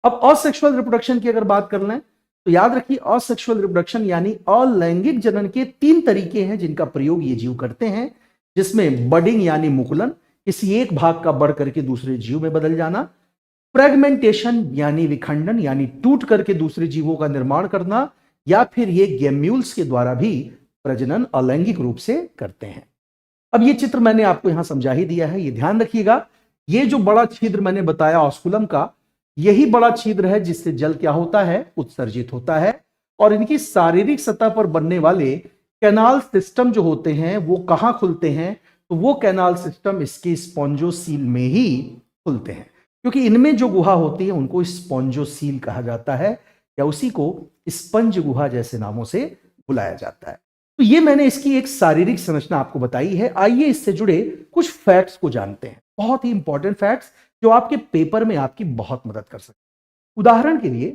अब असेक्सुअल रिप्रोडक्शन की अगर बात कर लें तो याद रखिए, असेक्सुअल रिप्रोडक्शन यानी अलैंगिक जनन के 3 तरीके हैं जिनका प्रयोग ये जीव करते हैं, जिसमें बडिंग यानी मुकुलन, किसी एक भाग का बढ़ करके दूसरे जीव में बदल जाना, फ्रेगमेंटेशन यानी विखंडन यानी टूट करके दूसरे जीवों का निर्माण करना, या फिर ये गेम्यूल्स के द्वारा भी प्रजनन अलैंगिक रूप से करते हैं। अब ये चित्र मैंने आपको यहां समझा ही दिया है, ये ध्यान रखिएगा। ये जो बड़ा छिद्र मैंने बताया ऑस्कुलम का, यही बड़ा छिद्र है जिससे जल क्या होता है? उत्सर्जित होता है। और इनकी शारीरिक सतह पर बनने वाले कैनाल सिस्टम जो होते हैं वो कहां खुलते हैं? तो वो कैनाल सिस्टम इसके स्पॉन्जोसील में ही खुलते हैं, क्योंकि इनमें जो गुहा होती है उनको स्पॉन्जोसील कहा जाता है, या उसी को स्पंज गुहा जैसे नामों से बुलाया जाता है। तो ये मैंने इसकी एक शारीरिक संरचना आपको बताई है। आइए इससे जुड़े कुछ फैक्ट्स को जानते हैं, बहुत ही इंपॉर्टेंट फैक्ट्स जो आपके पेपर में आपकी बहुत मदद कर सकते हैं। उदाहरण के लिए,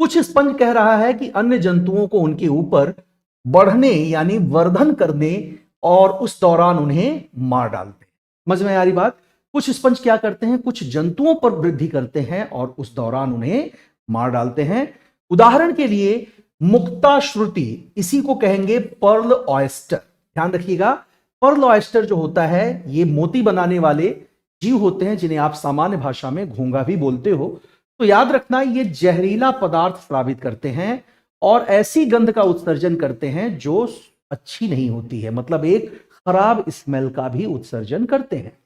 कुछ स्पंज कह रहा है कि अन्य जंतुओं को उनके ऊपर बढ़ने यानी वर्धन करने और उस दौरान उन्हें मार डालते हैं। समझ में आ रही बात? कुछ स्पंज क्या करते हैं? कुछ जंतुओं पर वृद्धि करते हैं और उस दौरान उन्हें मार डालते हैं। उदाहरण के लिए मुक्ता श्रुति, इसी को कहेंगे पर्ल ऑयस्टर। ध्यान रखिएगा, पर्ल ऑयस्टर जो होता है ये मोती बनाने वाले जीव होते हैं, जिन्हें आप सामान्य भाषा में घोंगा भी बोलते हो। तो याद रखना, ये जहरीला पदार्थ स्रावित करते हैं और ऐसी गंध का उत्सर्जन करते हैं जो अच्छी नहीं होती है, मतलब एक खराब स्मेल का भी उत्सर्जन करते हैं।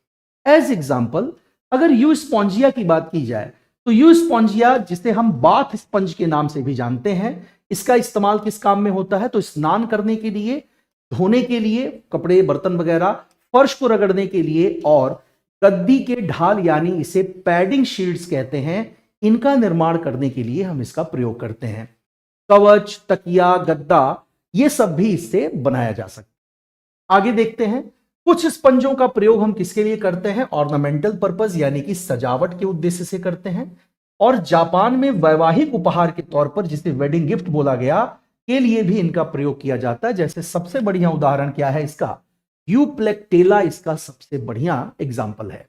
एज एग्जाम्पल, अगर यू स्पॉन्जिया की बात की जाए तो यू स्पॉन्जिया, जिसे हम बाथ स्पंज के नाम से भी जानते हैं, इसका इस्तेमाल किस काम में होता है? तो स्नान करने के लिए, धोने के लिए, कपड़े बर्तन वगैरह, फर्श को रगड़ने के लिए, और गद्दी के ढाल यानी इसे पैडिंग शीट्स कहते हैं, इनका निर्माण करने के लिए हम इसका प्रयोग करते हैं। कवच, तकिया, गद्दा, ये सब भी इससे बनाया जा सकता है। आगे देखते हैं, कुछ स्पंजों का प्रयोग हम किसके लिए करते हैं? ऑर्नामेंटल पर्पस यानी कि सजावट के उद्देश्य से करते हैं। और जापान में वैवाहिक उपहार के तौर पर, जिसे वेडिंग गिफ्ट बोला गया, के लिए भी इनका प्रयोग किया जाता है। जैसे सबसे बढ़िया उदाहरण क्या है इसका? यूप्लेक्टेला इसका सबसे बढ़िया एग्जाम्पल है।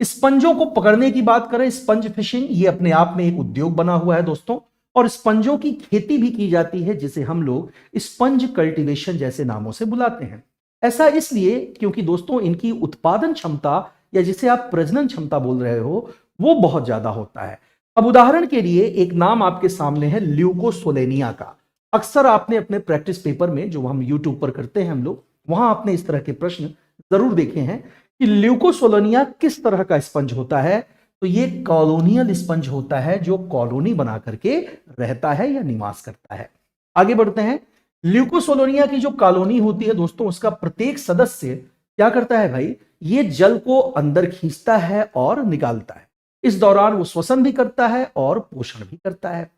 स्पंजों को पकड़ने की बात करें, स्पंज फिशिंग, ये अपने आप में एक उद्योग बना हुआ है दोस्तों, और स्पंजों की खेती भी की जाती है, जिसे हम लोग स्पंज कल्टीवेशन जैसे नामों से बुलाते हैं। ऐसा इसलिए क्योंकि दोस्तों इनकी उत्पादन क्षमता, या जिसे आप प्रजनन क्षमता बोल रहे हो, वो बहुत ज्यादा होता है। अब उदाहरण के लिए एक नाम आपके सामने है ल्यूकोसोलेनिया का। अक्सर आपने अपने प्रैक्टिस पेपर में, जो हम यूट्यूब पर करते हैं हम लोग, वहां आपने इस तरह के प्रश्न जरूर देखे हैं कि ल्यूकोसोलेनिया किस तरह का स्पंज होता है। तो ये कॉलोनियल स्पंज होता है, जो कॉलोनी बना करके रहता है या निवास करता है। आगे बढ़ते हैं, ल्यूकोसोलेनिया की जो कॉलोनी होती है दोस्तों, उसका प्रत्येक सदस्य क्या करता है भाई? ये जल को अंदर खींचता है और निकालता है। इस दौरान वो श्वसन भी करता है और पोषण भी करता है।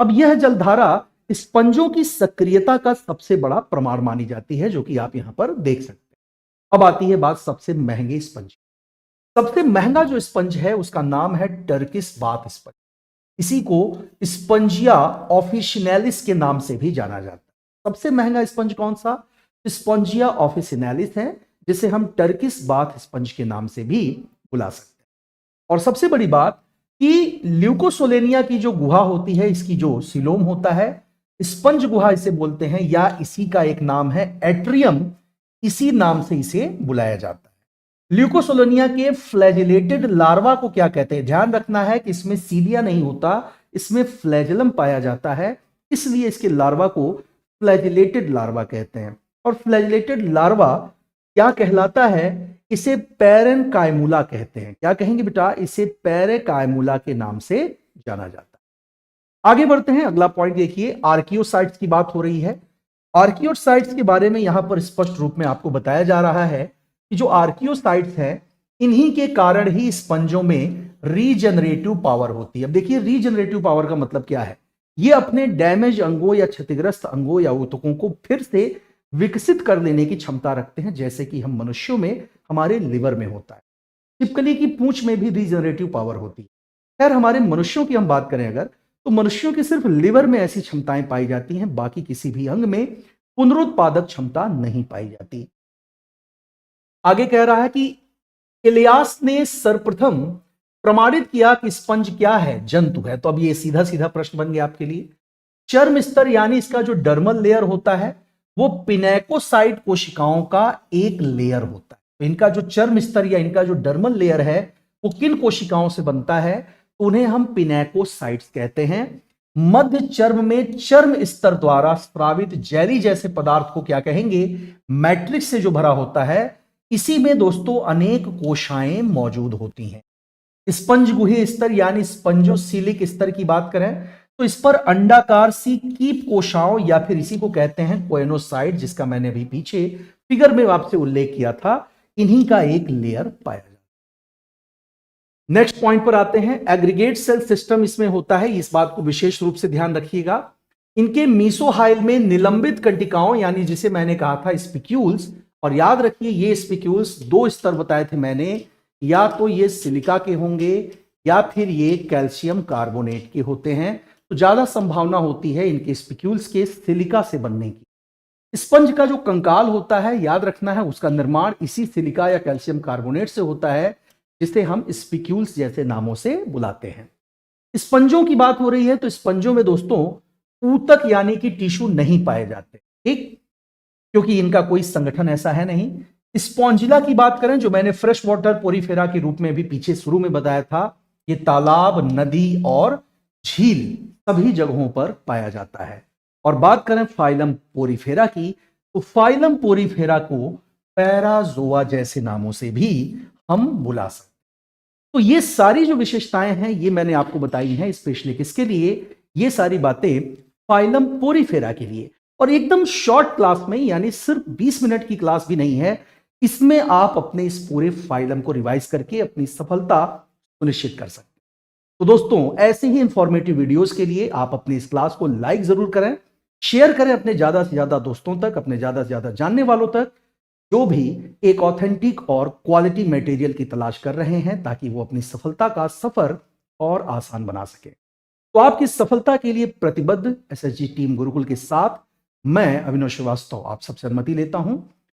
अब यह जलधारा स्पंजों की सक्रियता का सबसे बड़ा प्रमाण मानी जाती है, जो कि आप यहां पर देख सकते हैं। अब आती है बात सबसे महंगे स्पंज। सबसे महंगा जो स्पंज है उसका नाम है टर्किश बाथ स्पंज। इसी को स्पंजिया ऑफिशिनैलिस के नाम से भी जाना जाता है। सबसे महंगा स्पंज कौन सा? स्पंजिया ऑफिशिनैलिस है, जिसे हम टर्किश बाथ स्पंज के नाम से भी बुला सकते हैं। और सबसे बड़ी बात कि ल्यूकोसोलेनिया की जो गुहा होती है, इसकी जो सिलोम होता है, स्पंज गुहा इसे बोलते हैं, या इसी का एक नाम है एट्रियम, इसी नाम से इसे बुलाया जाता है। ल्यूकोसोलेनिया के फ्लैजिलेटेड लार्वा को क्या कहते हैं? ध्यान रखना है कि इसमें सीलिया नहीं होता, इसमें फ्लैजिलम पाया जाता है, इसलिए इसके लार्वा को फ्लैजिलेटेड लार्वा कहते हैं। और फ्लैजिलेटेड लार्वा क्या कहलाता है? इसे पैरेनकाइमुला कहते हैं। क्या कहेंगे बेटा? इसे पैरेकाइमुला के नाम से जाना जाता है। आगे बढ़ते हैं, अगला पॉइंट देखिए, आर्कियोसाइट्स की बात हो रही है। आर्कियोसाइट्स के बारे में यहां पर स्पष्ट रूप में आपको बताया जा रहा है कि जो आर्कियोसाइट्स हैं, इन्हीं के कारण ही स्पंजों में रीजनरेटिव पावर होती है। अब देखिए, रीजनरेटिव पावर का मतलब क्या है? ये अपने डैमेज अंगों या क्षतिग्रस्त अंगों या ऊतकों को फिर से विकसित कर लेने की क्षमता रखते हैं, जैसे कि हम मनुष्यों में हमारे लिवर में होता है। छिपकली की पूंछ में भी रीजनरेटिव पावर होती है। खैर, हमारे मनुष्यों की हम बात करें अगर, तो मनुष्यों के सिर्फ लिवर में ऐसी क्षमताएं पाई जाती हैं, बाकी किसी भी अंग में पुनरुत्पादक क्षमता नहीं पाई जाती। आगे कह रहा है कि इलियास ने सर्वप्रथम प्रमाणित किया कि स्पंज क्या है? जंतु है। तो अब ये सीधा सीधा प्रश्न बन गया आपके लिए। चर्म स्तर यानी इसका जो डर्मल लेयर होता है, वो पिनेकोसाइट कोशिकाओं का एक लेयर होता है। तो इनका जो चर्म स्तर या इनका जो डर्मल लेयर है, वो किन कोशिकाओं से बनता है? तो उन्हें हम पिनेकोसाइट्स कहते हैं। मध्य चर्म में चर्म स्तर द्वारा स्रावित जेली जैसे पदार्थ को क्या कहेंगे? मैट्रिक्स से जो भरा होता है, इसी में दोस्तों अनेक कोशाएं मौजूद होती हैं। स्पंज गुहे स्तर यानी स्पंजोसिलिक स्तर की बात करें तो इस पर अंडाकार सी कीप कोशाओं या फिर इसी को कहते हैं कोएनोसाइट, जिसका मैंने अभी पीछे फिगर में आपसे उल्लेख किया था, इन्हीं का एक लेयर पाया जाता है। नेक्स्ट पॉइंट पर आते हैं, एग्रीगेट सेल सिस्टम इसमें होता है। इस बात को विशेष रूप से ध्यान रखिएगा। इनके मीसोहाइल में निलंबित कंटिकाओं यानी जिसे मैंने कहा था स्पिक्यूल्स, और याद रखिए ये स्पिक्यूल्स दो स्तर बताए थे मैंने, या तो ये सिलिका के होंगे या फिर ये कैल्शियम कार्बोनेट के होते हैं। तो ज्यादा संभावना होती है इनके स्पिक्यूल्स के सिलिका से बनने की। स्पंज का जो कंकाल होता है, याद रखना है, उसका निर्माण इसी सिलिका या कैल्शियम कार्बोनेट से होता है, जिसे हम स्पिक्यूल्स जैसे नामों से बुलाते हैं। स्पंजों की बात हो रही है तो स्पंजों में दोस्तों ऊतक यानी कि टिश्यू नहीं पाए जाते, ठीक, क्योंकि इनका कोई संगठन ऐसा है नहीं। स्पॉन्जिला की बात करें, जो मैंने फ्रेश वाटर पोरीफेरा के रूप में भी पीछे शुरू में बताया था, ये तालाब, नदी और झील सभी जगहों पर पाया जाता है। और बात करें फाइलम पोरीफेरा की, तो फाइलम पोरीफेरा को पैराजोआ जैसे नामों से भी हम बुला सकते हैं। तो ये सारी जो विशेषताएं हैं ये मैंने आपको बताई हैं, स्पेशली किसके लिए? ये सारी बातें फाइलम पोरीफेरा के लिए। और एकदम शॉर्ट क्लास में, यानी सिर्फ 20 मिनट की क्लास भी नहीं है, इसमें आप अपने इस पूरे फाइलम को रिवाइज करके अपनी सफलता सुनिश्चित कर सकते हैं। तो दोस्तों, ऐसे ही इंफॉर्मेटिव वीडियोस के लिए आप अपनी इस क्लास को लाइक जरूर करें, शेयर करें अपने ज्यादा से ज्यादा दोस्तों तक, अपने ज्यादा से ज्यादा जानने वालों तक, जो भी एक ऑथेंटिक और क्वालिटी मटेरियल की तलाश कर रहे हैं, ताकि वो अपनी सफलता का सफर और आसान बना सके। तो आपकी सफलता के लिए प्रतिबद्ध एसएसजी टीम गुरुकुल के साथ मैं अभिनव श्रीवास्तव आप सबसे अनुमति लेता हूं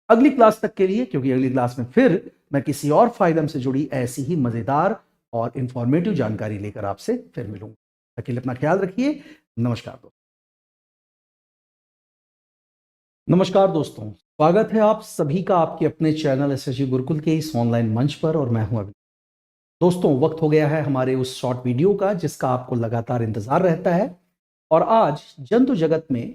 अगली क्लास तक के लिए, क्योंकि अगली क्लास में फिर मैं किसी और फाइलम से जुड़ी ऐसी ही मजेदार और इंफॉर्मेटिव जानकारी लेकर आपसे फिर मिलूंगा। तब तक के लिए अपना ख्याल रखिए। नमस्कार दोस्तों। नमस्कार दोस्तों, स्वागत है आप सभी का आपके अपने चैनल एसएसजी गुरुकुल के इस ऑनलाइन मंच पर, और मैं हूं अभिनव। दोस्तों, वक्त हो गया है हमारे उस शॉर्ट वीडियो का जिसका आपको लगातार इंतजार रहता है। और आज जंतु जगत में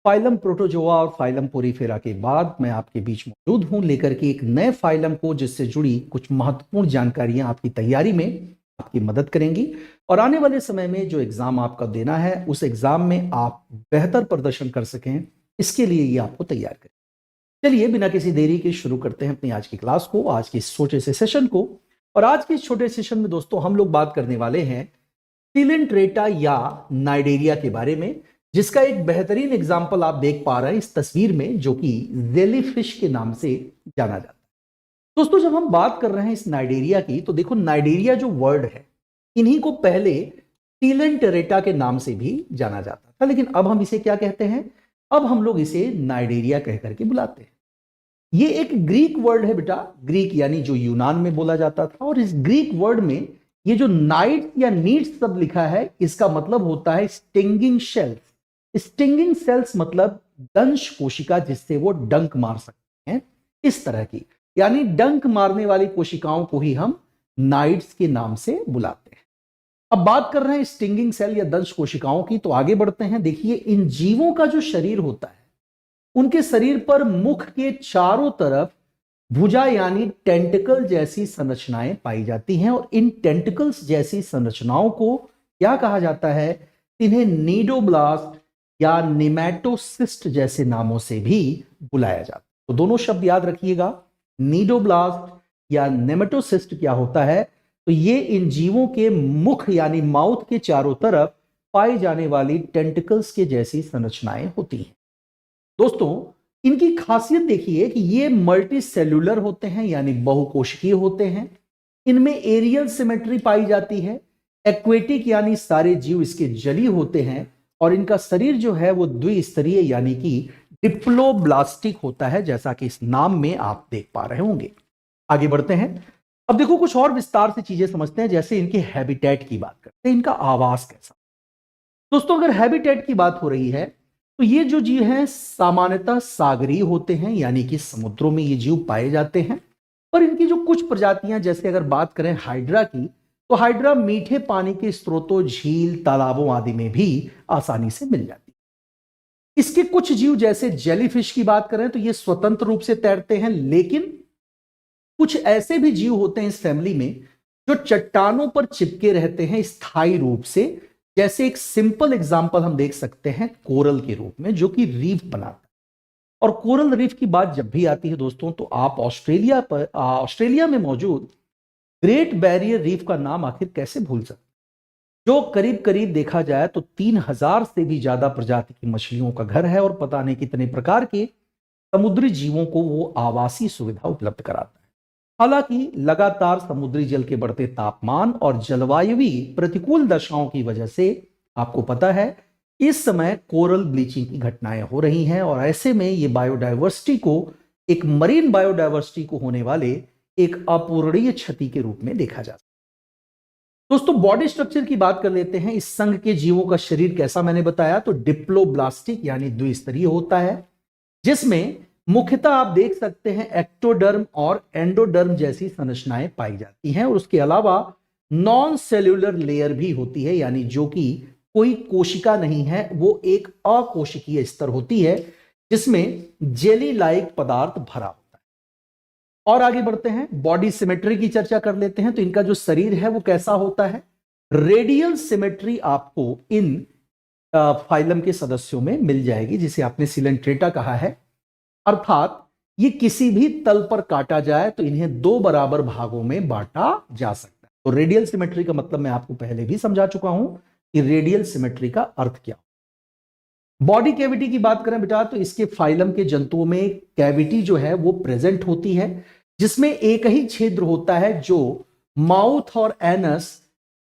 फाइलम प्रोटोजोआ और फाइलम पोरीफेरा के बाद मैं आपके बीच मौजूद हूं, लेकर के एक नए फाइलम को, जिससे जुड़ी कुछ महत्वपूर्ण जानकारियां आपकी तैयारी में आपकी मदद करेंगी, और आने वाले समय में जो एग्जाम आपका देना है, उस एग्जाम में आप बेहतर प्रदर्शन कर सकें, इसके लिए ये आपको तैयार करें। चलिए बिना किसी देरी के शुरू करते हैं अपनी आज की क्लास को, आज के इस छोटे से सेशन को। और आज के इस छोटे सेशन में दोस्तों हम लोग बात करने वाले हैं सिलेंट्रेटा या नाइडेरिया के बारे में, जिसका एक बेहतरीन एग्जाम्पल आप देख पा रहे हैं इस तस्वीर में, जो कि जेलीफिश के नाम से जाना जाता है। दोस्तों जब हम बात कर रहे हैं इस नाइडेरिया की, तो देखो नाइडेरिया जो वर्ड है, इन्हीं को पहले टीलेंटेरेटा के नाम से भी जाना जाता था, लेकिन अब हम इसे क्या कहते हैं? अब हम लोग इसे नाइडेरिया कह करके बुलाते हैं। ये एक ग्रीक वर्ड है बेटा, ग्रीक यानी जो यूनान में बोला जाता था, और इस ग्रीक वर्ड में ये जो नाइट या नीड्स सब लिखा है, इसका मतलब होता है स्टिंगिंग सेल्स। स्टिंगिंग सेल्स मतलब दंश कोशिका, जिससे वो डंक मार सकते हैं, इस तरह की, यानी डंक मारने वाली कोशिकाओं को ही हम नाइट्स के नाम से बुलाते हैं। अब बात कर रहे हैं स्टिंगिंग सेल या दंश कोशिकाओं की, तो आगे बढ़ते हैं। देखिए इन जीवों का जो शरीर होता है, उनके शरीर पर मुख के चारों तरफ भुजा यानी टेंटिकल जैसी संरचनाएं पाई जाती हैं, और इन टेंटिकल्स जैसी संरचनाओं को क्या कहा जाता है? इन्हें नीडोब्लास्ट या निमेटोसिस्ट जैसे नामों से भी बुलाया जाता है। तो दोनों शब्द याद रखिएगा, नीडोब्लास्ट या नेमेटोसिस्ट क्या होता है? तो ये इन जीवों के मुख यानी माउथ के चारों तरफ पाई जाने वाली टेंटिकल्स के जैसी संरचनाएं होती हैं। दोस्तों इनकी खासियत देखिए कि ये मल्टी सेल्यूलर होते हैं, यानी बहुकोशिकीय होते हैं। इनमें एरियल सिमेट्री पाई जाती है। एक्वेटिक यानी सारे जीव इसके जलीय होते हैं, और इनका शरीर जो है वो द्विस्तरीय यानी कि डिप्लोब्लास्टिक होता है, जैसा कि इस नाम में आप देख पा रहे होंगे। आगे बढ़ते हैं। अब देखो कुछ और विस्तार से चीजें समझते हैं, जैसे इनके हैबिटेट की बात करते हैं, इनका आवास कैसा। दोस्तों अगर हैबिटेट की बात हो रही है, तो ये जो जीव हैं सामान्यतः सागरीय होते हैं, यानी कि समुद्रों में ये जीव पाए जाते हैं। पर इनकी जो कुछ प्रजातियां, जैसे अगर बात करें हाइड्रा की, तो हाइड्रा मीठे पानी के स्रोतों, झील, तालाबों आदि में भी आसानी से मिल जाती है। इसके कुछ जीव जैसे जेलीफिश की बात करें तो ये स्वतंत्र रूप से तैरते हैं, लेकिन कुछ ऐसे भी जीव होते हैं इस फैमिली में जो चट्टानों पर चिपके रहते हैं स्थायी रूप से। जैसे एक सिंपल एग्जांपल हम देख सकते हैं कोरल के रूप में, जो कि रीफ बनाता है। और कोरल रीफ की बात जब भी आती है दोस्तों, तो आप ऑस्ट्रेलिया में मौजूद ग्रेट बैरियर रीफ का नाम आखिर कैसे भूल सकते, जो करीब करीब देखा जाए तो 3000 से भी ज्यादा प्रजाति की मछलियों का घर है, और पता नहीं कितने प्रकार के समुद्री जीवों को वो आवासीय सुविधा उपलब्ध कराता है। हालांकि लगातार समुद्री जल के बढ़ते तापमान और जलवायुवी प्रतिकूल दशाओं की वजह से आपको पता है इस समय कोरल ब्लीचिंग की घटनाएं हो रही हैं, और ऐसे में ये बायोडायवर्सिटी को, एक मरीन बायोडायवर्सिटी को होने वाले एक अपूरणीय क्षति के रूप में देखा जा सकता है। दोस्तों बॉडी स्ट्रक्चर की बात कर लेते हैं। इस संघ के जीवों का शरीर कैसा मैंने बताया, तो डिप्लोब्लास्टिक यानी द्विस्तरीय होता है, जिसमें मुख्यतः आप देख सकते हैं एक्टोडर्म और एंडोडर्म जैसी संरचनाएं पाई जाती हैं, और उसके अलावा नॉन सेल्यूलर लेयर भी होती है, यानी जो कि कोई कोशिका नहीं है, वो एक अकोशिकीय स्तर होती है, जिसमें जेली लाइक पदार्थ भरा होता है। और आगे बढ़ते हैं, बॉडी सिमेट्री की चर्चा कर लेते हैं। तो इनका जो शरीर है वो कैसा होता है? रेडियल सिमेट्री आपको इन फाइलम के सदस्यों में मिल जाएगी, जिसे आपने सिलेंट्रेटा कहा है। अर्थात ये किसी भी तल पर काटा जाए तो इन्हें दो बराबर भागों में बांटा जा सकता है। तो रेडियल सिमेट्री का मतलब मैं आपको पहले भी समझा चुका हूं कि रेडियल सिमेट्री का अर्थ क्या। बॉडी कैविटी की बात करें बेटा, तो इसके फाइलम के जंतुओं में कैविटी जो है वो प्रेजेंट होती है, जिसमें एक ही छिद्र होता है जो माउथ और एनस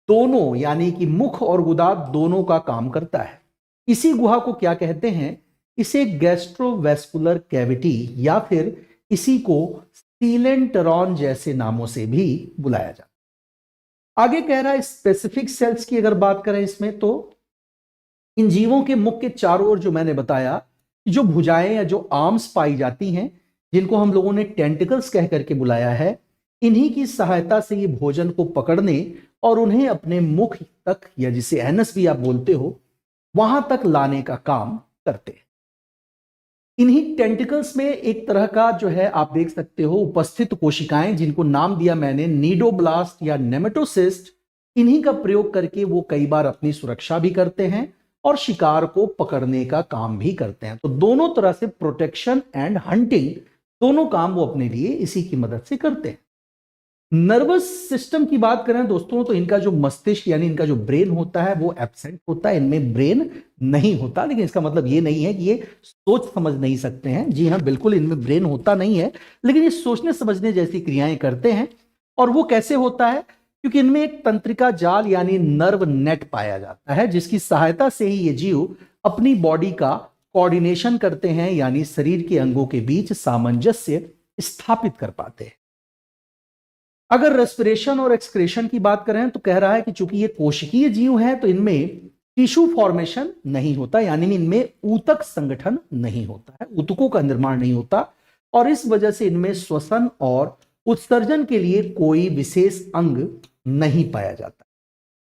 दोनों, यानी कि मुख और गुदा दोनों का काम करता है। इसी गुहा को क्या कहते हैं? इसे गैस्ट्रोवेस्कुलर कैविटी या फिर इसी को सीलेंटरॉन जैसे नामों से भी बुलाया जाता है। आगे कह रहा है स्पेसिफिक सेल्स की अगर बात करें इसमें, तो इन जीवों के मुख के चारों ओर जो मैंने बताया, जो भुजाएं या जो आर्म्स पाई जाती हैं, जिनको हम लोगों ने टेंटिकल्स कह करके बुलाया है, इन्हीं की सहायता से ये भोजन को पकड़ने और उन्हें अपने मुख तक, या जिसे एनस भी आप बोलते हो, वहां तक लाने का काम करते हैं। इन्हीं टेंटिकल्स में एक तरह का जो है आप देख सकते हो उपस्थित कोशिकाएं, जिनको नाम दिया मैंने नीडोब्लास्ट या नेमेटोसिस्ट, इन्हीं का प्रयोग करके वो कई बार अपनी सुरक्षा भी करते हैं और शिकार को पकड़ने का काम भी करते हैं। तो दोनों तरह से प्रोटेक्शन एंड हंटिंग, दोनों काम वो अपने लिए इसी की मदद से करते हैं। नर्वस सिस्टम की बात करें दोस्तों तो इनका जो मस्तिष्क यानी इनका जो ब्रेन होता है वो एब्सेंट होता है, इनमें ब्रेन नहीं होता। लेकिन इसका मतलब ये नहीं है कि ये सोच समझ नहीं सकते हैं। जी हाँ, बिल्कुल इनमें ब्रेन होता नहीं है, लेकिन ये सोचने समझने जैसी क्रियाएं करते हैं। और वो कैसे होता है? क्योंकि इनमें एक तंत्रिका जाल यानी नर्व नेट पाया जाता है, जिसकी सहायता से ही ये जीव अपनी बॉडी का कोऑर्डिनेशन करते हैं, यानी शरीर के अंगों के बीच सामंजस्य स्थापित कर पाते हैं। अगर रेस्पिरेशन और एक्सक्रेशन की बात करें तो कह रहा है कि चूंकि ये कोशिकीय जीव है तो इनमें टिश्यू फॉर्मेशन नहीं होता, यानी इनमें ऊतक संगठन नहीं होता है, ऊतकों का निर्माण नहीं होता, और इस वजह से इनमें श्वसन और उत्सर्जन के लिए कोई विशेष अंग नहीं पाया जाता।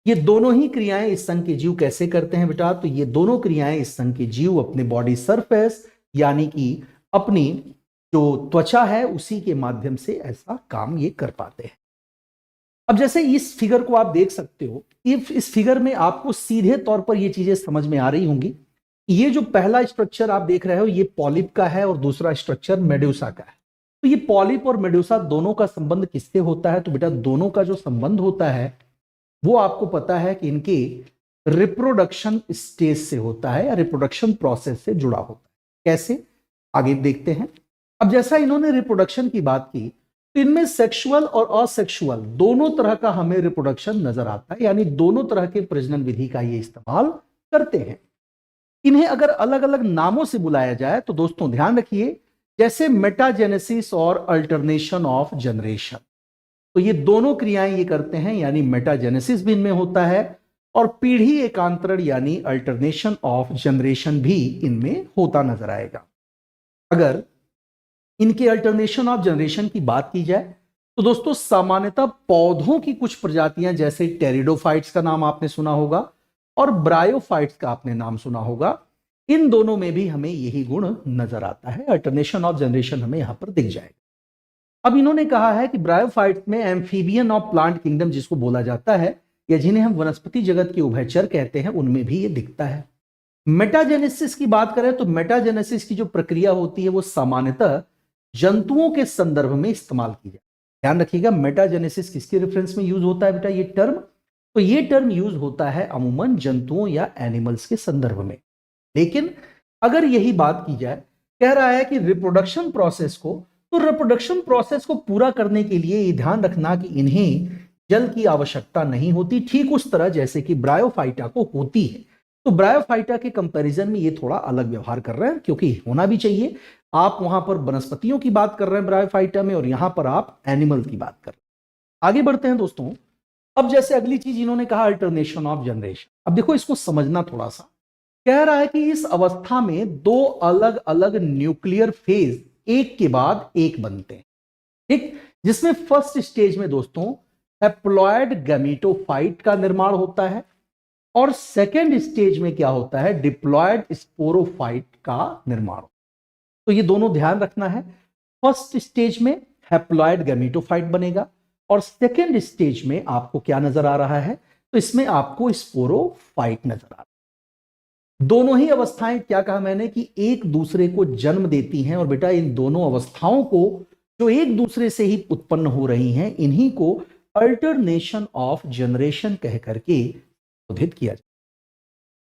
ये दोनों ही क्रियाएं इस संघ के जीव कैसे करते हैं बेटा? तो ये दोनों क्रियाएं इस संघ के जीव अपने बॉडी सरफेस यानी कि अपनी जो त्वचा है उसी के माध्यम से ऐसा काम ये कर पाते हैं। अब जैसे इस फिगर को आप देख सकते हो, इस फिगर में आपको सीधे तौर पर ये चीजें समझ में आ रही होंगी। ये जो पहला स्ट्रक्चर आप देख रहे हो ये पॉलिप का है और दूसरा स्ट्रक्चर मेडुसा का है। तो ये पॉलिप और मेडुसा दोनों का संबंध किससे होता है? तो बेटा दोनों का जो संबंध होता है वो आपको पता है कि इनके रिप्रोडक्शन स्टेज से होता है या रिप्रोडक्शन प्रोसेस से जुड़ा होता है। कैसे? आगे देखते हैं। अब जैसा इन्होंने रिप्रोडक्शन की बात की तो इनमें सेक्सुअल और असेक्सुअल दोनों तरह का हमें रिप्रोडक्शन नजर आता है, यानी दोनों तरह के प्रजनन विधि का ये इस्तेमाल करते हैं। इन्हें अगर अलग अलग नामों से बुलाया जाए तो दोस्तों ध्यान रखिए, जैसे मेटाजेनेसिस और अल्टरनेशन ऑफ जनरेशन, तो ये दोनों क्रियाएं ये करते हैं, यानी मेटाजेनेसिस भी इनमें होता है और पीढ़ी एकांतरण यानी अल्टरनेशन ऑफ जनरेशन भी इनमें होता नजर आएगा। अगर इनके अल्टरनेशन ऑफ जनरेशन की बात की जाए तो दोस्तों सामान्यतः पौधों की कुछ प्रजातियां जैसे टेरिडोफाइट्स का नाम आपने सुना होगा और ब्रायोफाइट्स का आपने नाम सुना होगा, इन दोनों में भी हमें यही गुण नजर आता है। अल्टरनेशन ऑफ जनरेशन हमें यहां पर दिख जाएगा। अब इन्होंने कहा है कि ब्रायोफाइट्स में एम्फीबियन ऑफ प्लांट किंगडम जिसको बोला जाता है या जिन्हें हम वनस्पति जगत के उभयचर कहते हैं, उनमें भी ये दिखता है। मेटाजेनेसिस की बात करें तो मेटाजेनेसिस की जो प्रक्रिया होती है वो सामान्यतः जंतुओं के संदर्भ में इस्तेमाल की जाए। ध्यान रखिएगा, मेटाजेनेसिस किसके रेफरेंस में यूज होता है बेटा ये टर्म? तो ये टर्म यूज होता है अमूमन जंतुओं या एनिमल्स के संदर्भ में। लेकिन अगर यही बात की जाए, कह रहा है कि रिप्रोडक्शन प्रोसेस को, तो रिप्रोडक्शन प्रोसेस को पूरा करने के लिए ये ध्यान रखना कि इन्हें जल की आवश्यकता नहीं होती, ठीक उस तरह जैसे कि ब्रायोफाइटा को होती है। तो ब्रायोफाइटा के कंपैरिजन में ये थोड़ा अलग व्यवहार कर रहे हैं, क्योंकि होना भी चाहिए। आप वहां पर वनस्पतियों की बात कर रहे हैं ब्रायोफाइटा में और यहां पर आप एनिमल की बात कर रहे हैं। आगे बढ़ते हैं दोस्तों। अब जैसे अगली चीज इन्होंने कहा अल्टरनेशन ऑफ जनरेशन। अब देखो इसको समझना थोड़ा सा। कह रहा है कि इस अवस्था में दो अलग अलग न्यूक्लियर फेज एक के बाद एक बनते हैं, ठीक? जिसमें फर्स्ट स्टेज में दोस्तों हैप्लॉयड गैमेटोफाइट का निर्माण होता है और सेकेंड स्टेज में क्या होता है? डिप्लॉयड स्पोरोफाइट का निर्माण। तो ये दोनों ध्यान रखना है। फर्स्ट स्टेज में हैप्लॉयड गैमेटोफाइट बनेगा और सेकेंड स्टेज में आपको क्या नजर आ रहा है? तो इसमें आपको स्पोरोफाइट नजर आ रहा है। दोनों ही अवस्थाएं, क्या कहा मैंने, कि एक दूसरे को जन्म देती हैं। और बेटा इन दोनों अवस्थाओं को जो एक दूसरे से ही उत्पन्न हो रही हैं, इन्हीं को अल्टरनेशन ऑफ जनरेशन कह करके संबोधित किया जाए।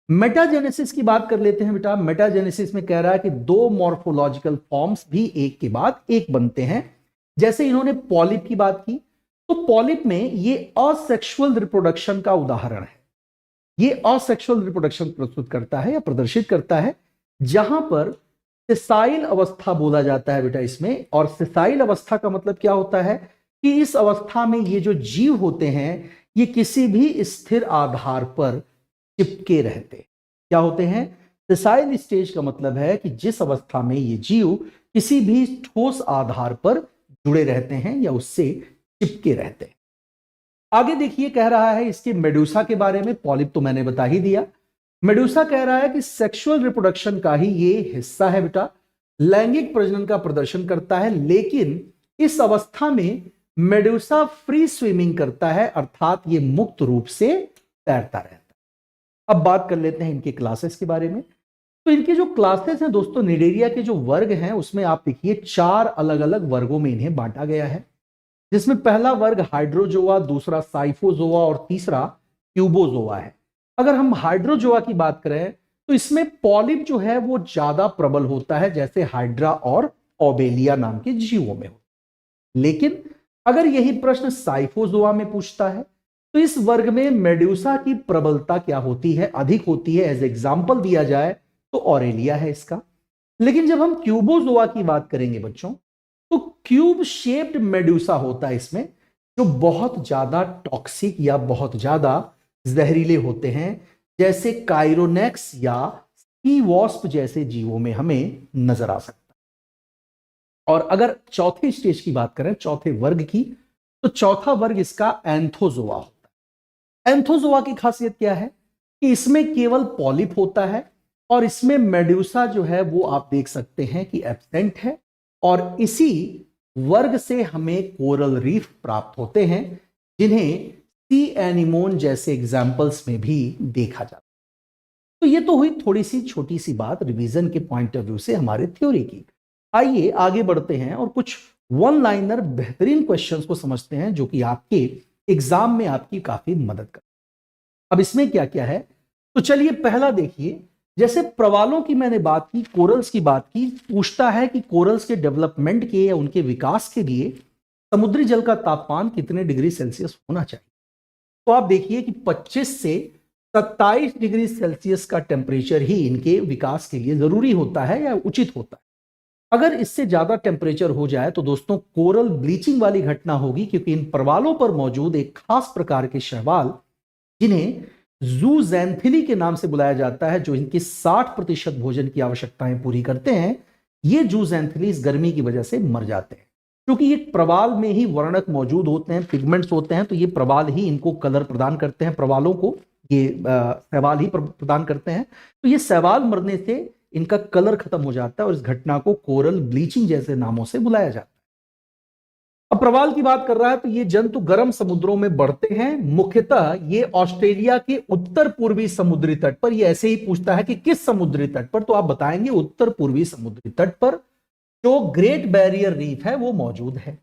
मेटाजेनेसिस की बात कर लेते हैं बेटा। मेटाजेनेसिस में कह रहा है कि दो मॉर्फोलॉजिकल फॉर्म्स भी एक के बाद एक बनते हैं। जैसे इन्होंने पॉलिप की बात की, तो पॉलिप में ये असेक्सुअल रिप्रोडक्शन का उदाहरण है। ये असेक्सुअल रिप्रोडक्शन प्रस्तुत करता है या प्रदर्शित करता है, जहां पर सिसाइल अवस्था बोला जाता है बेटा इसमें। और सिसाइल अवस्था का मतलब क्या होता है कि इस अवस्था में ये जो जीव होते हैं ये किसी भी स्थिर आधार पर चिपके रहते। क्या होते हैं? सिसाइल स्टेज का मतलब है कि जिस अवस्था में ये जीव किसी भी ठोस आधार पर जुड़े रहते हैं या उससे चिपके रहते हैं। आगे देखिए, कह रहा है इसके मेडुसा के बारे में। पॉलिप तो मैंने बता ही दिया। मेडुसा कह रहा है कि सेक्सुअल रिप्रोडक्शन का ही ये हिस्सा है बेटा, लैंगिक प्रजनन का प्रदर्शन करता है। लेकिन इस अवस्था में मेडुसा फ्री स्विमिंग करता है, अर्थात ये मुक्त रूप से तैरता रहता है। अब बात कर लेते हैं इनके क्लासेस के बारे में। तो इनके जो क्लासेस हैं दोस्तों, निडेरिया के जो वर्ग हैं उसमें आप देखिए 4 अलग अलग वर्गों में इन्हें बांटा गया है। जिसमें पहला वर्ग हाइड्रोजोआ, दूसरा साइफोजोआ और तीसरा क्यूबोजोआ है। अगर हम हाइड्रोजोआ की बात करें तो इसमें पॉलिप जो है वो ज्यादा प्रबल होता है, जैसे हाइड्रा और ओबेलिया नाम के जीवों में हो। लेकिन अगर यही प्रश्न साइफोजोआ में पूछता है तो इस वर्ग में मेड्यूसा की प्रबलता क्या होती है, अधिक होती है। एज एग्जाम्पल दिया जाए तो ऑरेलिया है इसका। लेकिन जब हम क्यूबोजोआ की बात करेंगे बच्चों, तो क्यूब शेप्ड मेड्यूसा होता है इसमें, जो बहुत ज्यादा टॉक्सिक या बहुत ज्यादा जहरीले होते हैं, जैसे काइरोनेक्स या सी वॉस्प जैसे जीवों में हमें नजर आ सकता है। और अगर चौथे स्टेज की बात करें, चौथे वर्ग की, तो चौथा वर्ग इसका एंथोजोआ होता है। एंथोजोआ की खासियत क्या है कि इसमें केवल पॉलिप होता है और इसमें मेड्यूसा जो है वो आप देख सकते हैं कि एब्सेंट है। और इसी वर्ग से हमें कोरल रीफ प्राप्त होते हैं, जिन्हें सी एनिमोन जैसे एग्जाम्पल्स में भी देखा जाता है। तो ये तो हुई थोड़ी सी छोटी सी बात रिवीजन के पॉइंट ऑफ व्यू से हमारे थ्योरी की। आइए आगे बढ़ते हैं और कुछ वन लाइनर बेहतरीन क्वेश्चंस को समझते हैं, जो कि आपके एग्जाम में आपकी काफी मदद कर। अब इसमें क्या क्या है, तो चलिए पहला देखिए। जैसे प्रवालों की मैंने बात की, कोरल्स की बात की, पूछता है कि कोरल्स के डेवलपमेंट के या उनके विकास के लिए समुद्री जल का तापमान कितने डिग्री सेल्सियस होना चाहिए। तो आप देखिए कि 25 से 27 डिग्री सेल्सियस का टेम्परेचर ही इनके विकास के लिए जरूरी होता है या उचित होता है। अगर इससे ज्यादा टेम्परेचर हो जाए तो दोस्तों कोरल ब्लीचिंग वाली घटना होगी, क्योंकि इन प्रवालों पर मौजूद एक खास प्रकार के शैवाल, जिन्हें जूजेंथिली के नाम से बुलाया जाता है, जो इनकी 60% भोजन की आवश्यकताएं पूरी करते हैं, ये जूजेंथिली इस गर्मी की वजह से मर जाते हैं। क्योंकि ये प्रवाल में ही वर्णक मौजूद होते हैं, पिगमेंट्स होते हैं, तो ये प्रवाल ही इनको कलर प्रदान करते हैं, प्रवालों को ये शैवाल ही प्रदान करते हैं। तो ये शैवाल मरने से इनका कलर खत्म हो जाता है और इस घटना को कोरल ब्लीचिंग जैसे नामों से बुलाया जाता है। अब प्रवाल की बात कर रहा है तो ये जंतु गर्म समुद्रों में बढ़ते हैं। मुख्यतः ये ऑस्ट्रेलिया के उत्तर पूर्वी समुद्री तट पर, ये ऐसे ही पूछता है कि किस समुद्री तट पर, तो आप बताएंगे उत्तर पूर्वी समुद्री तट पर जो ग्रेट बैरियर रीफ है वो मौजूद है।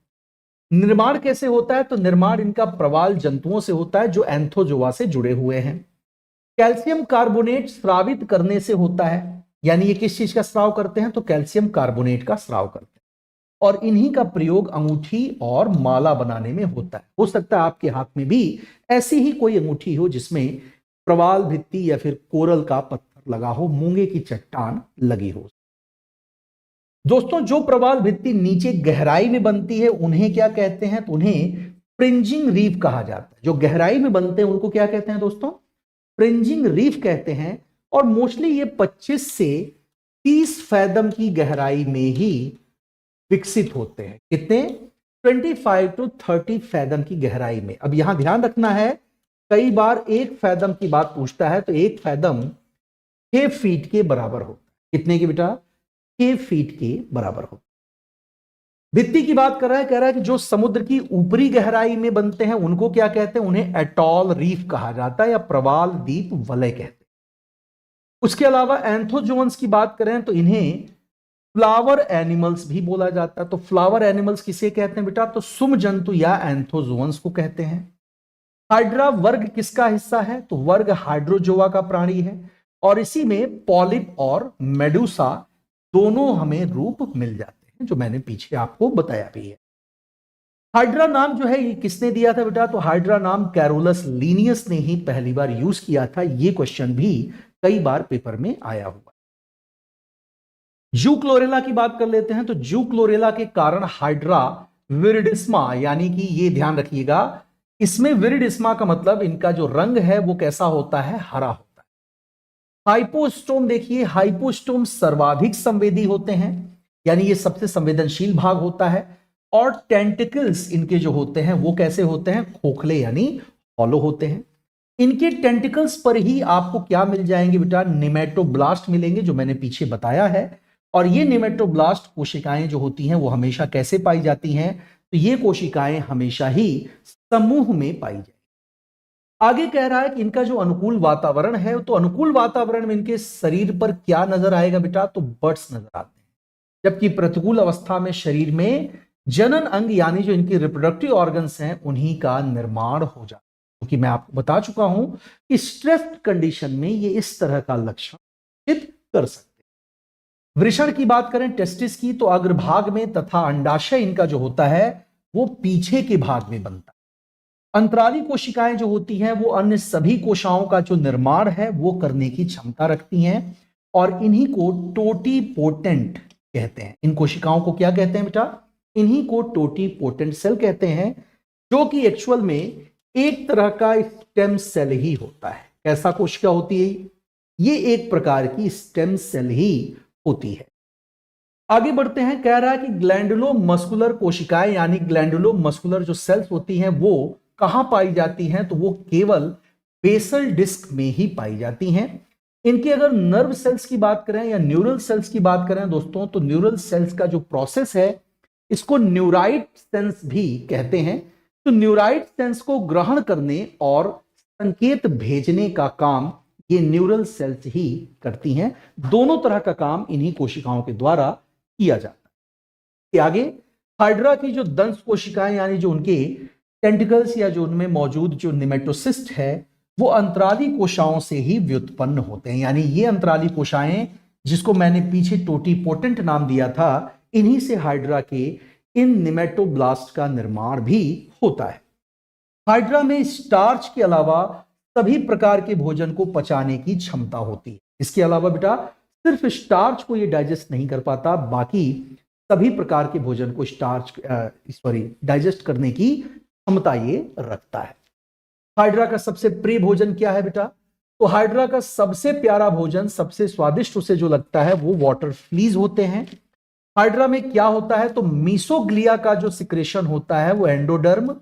निर्माण कैसे होता है, तो निर्माण इनका प्रवाल जंतुओं से होता है जो एंथोजोआ से जुड़े हुए हैं। कैल्शियम कार्बोनेट स्रावित करने से होता है, यानी ये किस चीज का स्राव करते हैं, तो कैल्शियम कार्बोनेट का स्राव करते हैं। और इन्हीं का प्रयोग अंगूठी और माला बनाने में होता है। हो सकता है आपके हाथ में भी ऐसी ही कोई अंगूठी हो जिसमें प्रवाल भित्ति या फिर कोरल का पत्थर लगा हो, मूंगे की चट्टान लगी हो। दोस्तों जो प्रवाल भित्ति नीचे गहराई में बनती है उन्हें क्या कहते हैं, तो उन्हें फ्रिंजिंग रीफ कहा जाता है। जो गहराई में बनते हैं उनको क्या कहते हैं दोस्तों, फ्रिंजिंग रीफ कहते हैं। और मोस्टली ये 25 से 30 फैदम की गहराई में ही विकसित होते हैं। कितने, 25 to 30 फैदम की गहराई में। अब यहां ध्यान रखना है, कई बार 1 फैदम की बात पूछता है, तो 1 फैदम 6 फीट के बराबर होता है। कितने की बेटा, 6 फीट के बराबर होता है। भित्ति की बात कर रहा है, कह रहा है कि जो समुद्र की ऊपरी गहराई में बनते हैं उनको क्या कहते हैं, उन्हें एटॉल रीफ कहा जाता है या प्रवाल द्वीप वलय कहते हैं। उसके अलावा एंथोजोन्स की बात करें तो इन्हें फ्लावर एनिमल्स भी बोला जाता है। तो फ्लावर एनिमल्स किसे कहते हैं बेटा, तो सुम जंतु या एंथोजोन्स को कहते हैं। हाइड्रा वर्ग किसका हिस्सा है, तो वर्ग हाइड्रोजोआ का प्राणी है। और इसी में पॉलिप और मेडुसा दोनों हमें रूप मिल जाते हैं, जो मैंने पीछे आपको बताया भी है। हाइड्रा नाम जो है ये किसने दिया था बेटा, तो हाइड्रा नाम कैरोलस लीनियस ने ही पहली बार यूज किया था। ये क्वेश्चन भी कई बार पेपर में आया हुआ। जूक्लोरेला की बात कर लेते हैं। तो जूक्लोरेला के कारण हाइड्रा विरिडिस्मा, यानी कि ये ध्यान रखिएगा, इसमें विरिडिस्मा का मतलब इनका जो रंग है वो कैसा होता है, हरा होता है। हाइपोस्टोम देखिए, हाइपोस्टोम सर्वाधिक संवेदी होते हैं, यानी ये सबसे संवेदनशील भाग होता है। और टेंटिकल्स इनके जो होते हैं वो कैसे होते हैं, खोखले यानी हॉलो होते हैं। इनके टेंटिकल्स पर ही आपको क्या मिल जाएंगे बेटा, निमेटोब्लास्ट मिलेंगे, जो मैंने पीछे बताया है। और ये निमेटोब्लास्ट कोशिकाएं जो होती हैं वो हमेशा कैसे पाई जाती हैं, तो ये कोशिकाएं हमेशा ही समूह में पाई जाएगी। आगे कह रहा है कि इनका जो अनुकूल वातावरण है, तो अनुकूल वातावरण में इनके शरीर पर क्या नजर आएगा बेटा, तो बर्ड्स नजर आते हैं। जबकि प्रतिकूल अवस्था में शरीर में जनन अंग यानी जो इनकी रिप्रोडक्टिव ऑर्गन्स हैं उन्हीं का निर्माण हो जाता है। क्योंकि मैं आपको बता चुका हूं कि स्ट्रेस्ड कंडीशन में ये इस तरह का लक्षण कर सकते हैं। वृषण की बात करें, टेस्टिस की, तो अग्रभाग में तथा अंडाशय इनका जो होता है वो पीछे के भाग में बनता है। अंतराली कोशिकाएं जो होती हैं वो अन्य सभी कोशिकाओं का जो निर्माण है वो करने की क्षमता रखती हैं और इन्हीं को टोटीपोटेंट कहते हैं। इन कोशिकाओं को क्या कहते हैं बेटा? इन्हीं को टोटीपोटेंट सेल कहते हैं, जो कि एक्चुअल में एक तरह का स्टेम सेल ही होता है। कैसा कोशिका होती है? ये एक प्रकार की स्टेम सेल ही होती है। आगे बढ़ते हैं, कह रहा है कि ग्लैंडुलो मस्कुलर कोशिकाएं यानी ग्लैंडुलो मस्कुलर जो सेल्स होती हैं वो कहां पाई जाती हैं? तो वो केवल बेसल डिस्क में ही पाई जाती हैं। इनके अगर नर्व सेल्स की बात करें या न्यूरल सेल्स की बात करें दोस्तों, तो न्यूरल सेल्स का जो प्रोसेस है इसको न्यूराइट सेंस भी कहते हैं। तो न्यूराइट सेंस को ग्रहण करने और संकेत भेजने का काम ये न्यूरल सेल्स ही करती हैं। दोनों तरह का काम इन्हीं कोशिकाओं के द्वारा किया जाता है। आगे हाइड्रा की जो दंश कोशिकाएं यानी जो उनके टेंटिकल्स या जो उनमें मौजूद जो निमेटोसिस्ट है वो अंतराली कोशिकाओं से ही व्युत्पन्न होते हैं। यानी ये अंतराली कोशिकाएं जिसको मैंने पीछे टोटीपोटेंट नाम दिया था, इन्हीं से हाइड्रा के इन निमेटोब्लास्ट का निर्माण भी होता है। हाइड्रा में स्टार्च के अलावा सभी प्रकार के भोजन को पचाने की क्षमता होती है। इसके अलावा बेटा सिर्फ स्टार्च को ये डाइजेस्ट नहीं कर पाता, बाकी सभी प्रकार के भोजन को डाइजेस्ट करने की क्षमता ये रखता है। हाइड्रा का सबसे प्रिय भोजन क्या है बेटा? तो हाइड्रा का सबसे प्यारा भोजन, सबसे स्वादिष्ट उसे जो लगता है वो वाटर फ्लीज होते हैं। हाइड्रा में क्या होता है? तो मीसोग्लिया का जो सिक्रेशन होता है वो एंडोडर्म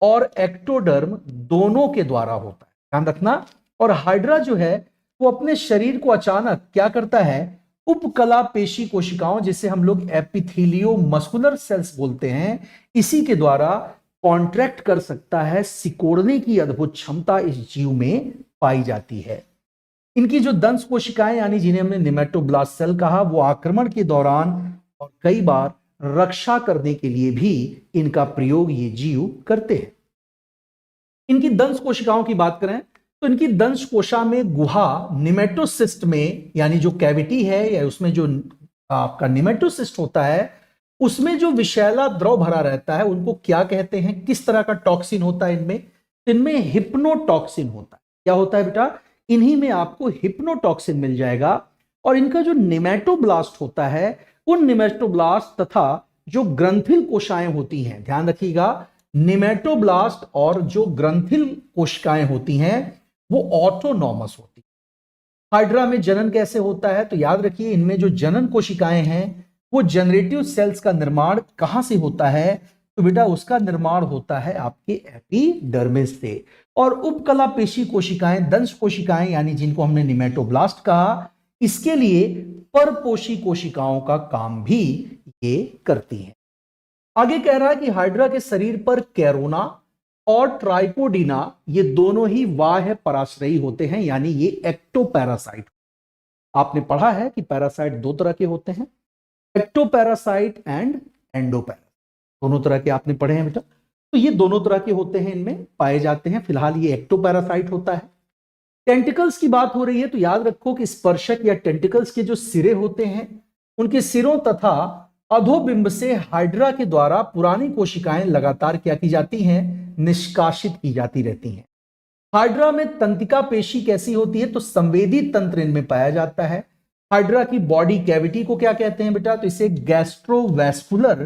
और एक्टोडर्म दोनों के द्वारा होता है, ध्यान रखना। और हाइड्रा जो है वो अपने शरीर को अचानक क्या करता है? उपकला पेशी कोशिकाओं, जिसे हम लोग एपिथेलियो मस्कुलर सेल्स बोलते हैं, इसी के द्वारा कॉन्ट्रैक्ट कर सकता है। सिकोड़ने की अद्भुत क्षमता इस जीव में पाई जाती है। इनकी जो दंश कोशिकाएं यानी जिन्हें हमने निमेटोब्लास्ट सेल कहा, वो आक्रमण के दौरान और कई बार रक्षा करने के लिए भी इनका प्रयोग ये जीव करते हैं। इनकी दंश कोशिकाओं की बात करें तो इनकी दंश कोशा में गुहा निमेटोसिस्ट में यानी जो कैविटी है या उसमें जो आपका निमेटोसिस्ट होता है उसमें जो विषैला द्रव भरा रहता है उनको क्या कहते हैं? किस तरह का टॉक्सिन होता है इनमें? इनमें हिप्नोटॉक्सिन होता है। क्या होता है बेटा? इन्हीं में आपको हिप्नोटॉक्सिन मिल जाएगा। और इनका जो निमेटोब्लास्ट होता है, उन निमेटोब्लास्ट तथा जो ग्रंथिल कोशिकाएं होती हैं, ध्यान रखिएगा, निमेटोब्लास्ट और जो ग्रंथिल कोशिकाएं होती हैं वो ऑटोनॉमस होती है। हाइड्रा में जनन कैसे होता है? तो याद रखिए, इनमें जो जनन कोशिकाएं हैं वो जनरेटिव सेल्स का निर्माण कहां से होता है? तो बेटा उसका निर्माण होता है आपके एपिडर्मिस से। और उपकला पेशी कोशिकाएं, दंश कोशिकाएं यानी जिनको हमने निमेटोब्लास्ट कहा, इसके लिए परपोषी कोशिकाओं का काम भी ये करती हैं। आगे कह रहा है कि हाइड्रा के शरीर पर कैरोना और ट्राइकोडीना ये दोनों ही बाह्य पराश्रयी होते हैं, यानी ये एक्टोपैरासाइट। आपने पढ़ा है कि पैरासाइट दो तरह के होते हैं, एक्टोपैरासाइट एंड एंडोपैरासाइट, दोनों तरह के आपने पढ़े हैं बेटा। तो ये दोनों तरह के होते हैं, इनमें पाए जाते हैं। फिलहाल ये एक्टोपैरासाइट होता है। टेंटिकल्स की बात हो रही है तो याद रखो कि स्पर्शक या टेंटिकल्स के जो सिरे होते हैं उनके सिरों तथा अधोबिंब से हाइड्रा के द्वारा पुरानी कोशिकाएं लगातार क्या की जाती हैं? निष्कासित की जाती रहती हैं। हाइड्रा में तंत्रिका पेशी कैसी होती है? तो संवेदी तंत्र इनमें पाया जाता है। हाइड्रा की बॉडी कैविटी को क्या कहते हैं बेटा? तो इसे गैस्ट्रोवैस्कुलर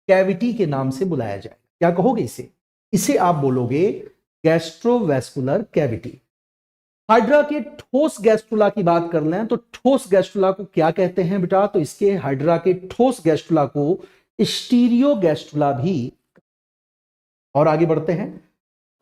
कैविटी के नाम से बुलाया जाएगा। क्या कहोगे इसे? इसे आप बोलोगे गैस्ट्रोवैस्कुलर कैविटी। हाइड्रा के ठोस गैस्ट्रुला की बात कर लें तो ठोस गैस्ट्रुला को क्या कहते हैं बेटा? तो इसके हाइड्रा के ठोस गैस्ट्रुला को स्टीरियो गैस्ट्रुला भी। और आगे बढ़ते हैं,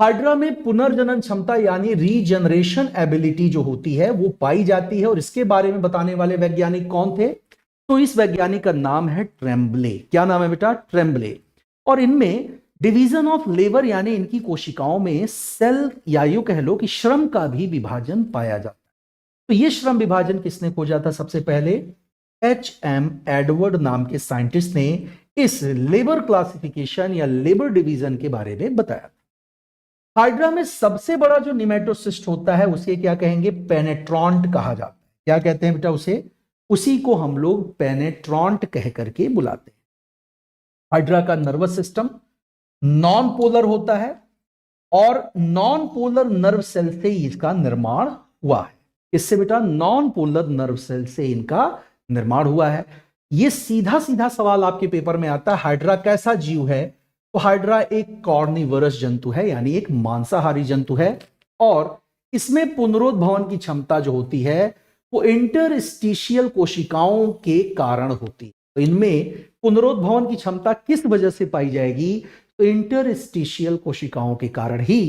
हाइड्रा में पुनर्जनन क्षमता यानी रीजनरेशन एबिलिटी जो होती है वो पाई जाती है। और इसके बारे में बताने वाले वैज्ञानिक कौन थे? तो इस वैज्ञानिक का नाम है ट्रेम्बले। क्या नाम है बेटा? ट्रेम्बले। और इनमें डिवीजन ऑफ लेबर यानी इनकी कोशिकाओं में सेल या यूं कह लो कि श्रम का भी विभाजन पाया जाता है। तो यह श्रम विभाजन किसने खोजा था? सबसे पहले HM एडवर्ड नाम के साइंटिस्ट ने इस लेबर क्लासिफिकेशन या लेबर डिवीजन के बारे में बताया। हाइड्रा में सबसे बड़ा जो निमेटोसिस्ट होता है उसे क्या कहेंगे? पेनेट्रॉन्ट कहा जाता है। क्या कहते हैं बेटा उसे? उसी को हम लोग पेनेट्रॉन्ट कह करके बुलाते हैं। हाइड्रा का नर्वस सिस्टम नॉन पोलर होता है और नॉन पोलर नर्व सेल से इसका निर्माण हुआ है। इससे बेटा नॉन पोलर नर्व सेल से इनका निर्माण हुआ है। यह सीधा सीधा सवाल आपके पेपर में आता है, हाइड्रा कैसा जीव है? तो हाइड्रा एक कॉर्निवरस जंतु है, यानी एक मांसाहारी जंतु है, और इसमें पुनरुद्भवन की क्षमता जो होती है वो इंटरस्टिशियल कोशिकाओं के कारण होती है। तो इनमें पुनरुद्भवन की क्षमता किस वजह से पाई जाएगी? तो इंटरस्टिशियल कोशिकाओं के कारण ही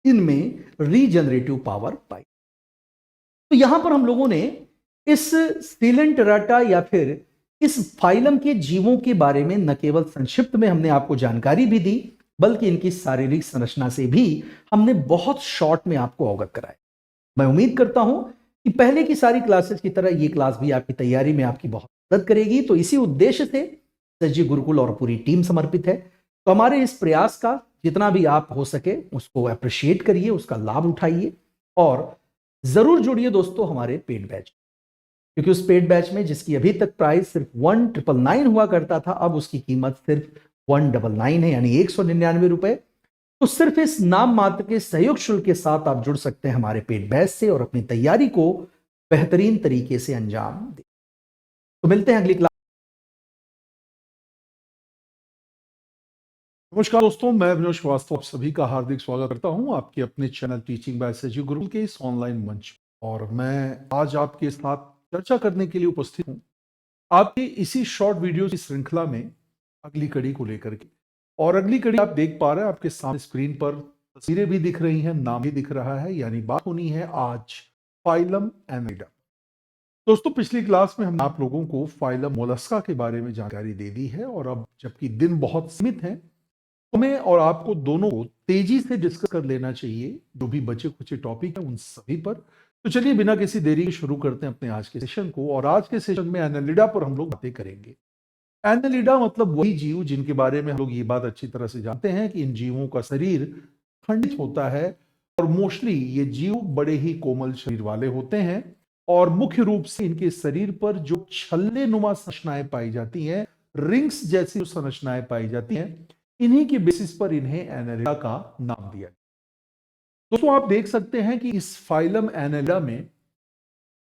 इनमें रीजनरेटिव पावर पाई। तो यहां पर हम लोगों ने इस सीलेंटराटा या फिर इस फाइलम के जीवों के बारे में न केवल संक्षिप्त में हमने आपको जानकारी भी दी, बल्कि इनकी शारीरिक संरचना से भी हमने बहुत शॉर्ट में आपको अवगत कराया। मैं उम्मीद करता हूं कि पहले की सारी क्लासेस की तरह ये क्लास भी आपकी तैयारी में आपकी बहुत मदद करेगी। तो इसी उद्देश्य से एसएचजी गुरुकुल और पूरी टीम समर्पित है। तो हमारे इस प्रयास का जितना भी आप हो सके उसको अप्रिशिएट करिए, उसका लाभ उठाइए और जरूर जुड़िए दोस्तों हमारे पेड बैच, क्योंकि उस पेड बैच में जिसकी अभी तक प्राइस सिर्फ 1999 हुआ करता था, अब उसकी कीमत सिर्फ 199 है, यानी 199 रुपए। तो सिर्फ इस नाम मात्र के सहयोग शुल्क के साथ आप जुड़ सकते हैं हमारे पेड बैच से और अपनी तैयारी को बेहतरीन तरीके से अंजाम दें। तो मिलते हैं अगली क्लास। नमस्कार दोस्तों, मैं अभिनव श्रीवास्तव आप सभी का हार्दिक स्वागत करता हूं आपके अपने channel teaching bye SHG Gurukul के इस ऑनलाइन मंच। और मैं आज आपके साथ चर्चा करने के लिए उपस्थित हूं आपके इसी शॉर्ट वीडियो की श्रृंखला में अगली कड़ी को लेकर के। और अगली कड़ी आप देख पा रहे हैं, आपके सामने स्क्रीन पर तस्वीरें भी दिख रही हैं, नाम भी दिख रहा है, यानी बात होनी है आज फाइलम एनेलिडा। दोस्तों, पिछली क्लास में हमने आप लोगों को फाइलम मोलस्का के बारे में जानकारी दे दी है, और अब जबकि दिन बहुत सीमित है, हमें और आपको दोनों को तेजी से डिस्कस कर लेना चाहिए जो भी बचे कुछ टॉपिक है उन सभी पर। तो चलिए बिना किसी देरी के शुरू करते हैं अपने आज के सेशन को। और आज के सेशन में एनेलिडा पर हम लोग बातें करेंगे। एनेलिडा मतलब वही जीव जिनके बारे में हम लोग ये बात अच्छी तरह से जानते हैं कि इन जीवों का शरीर खंडित होता है, और मोस्टली ये जीव बड़े ही कोमल शरीर वाले होते हैं, और मुख्य रूप से इनके शरीर पर जो छल्ले नुमा संरचनाएं पाई जाती हैं, रिंग्स जैसी संरचनाएं पाई जाती हैं, इन्हीं के बेसिस पर इन्हें एनेलिडा का नाम दिया। दोस्तों, आप देख सकते हैं कि इस फाइलम एनेलिडा में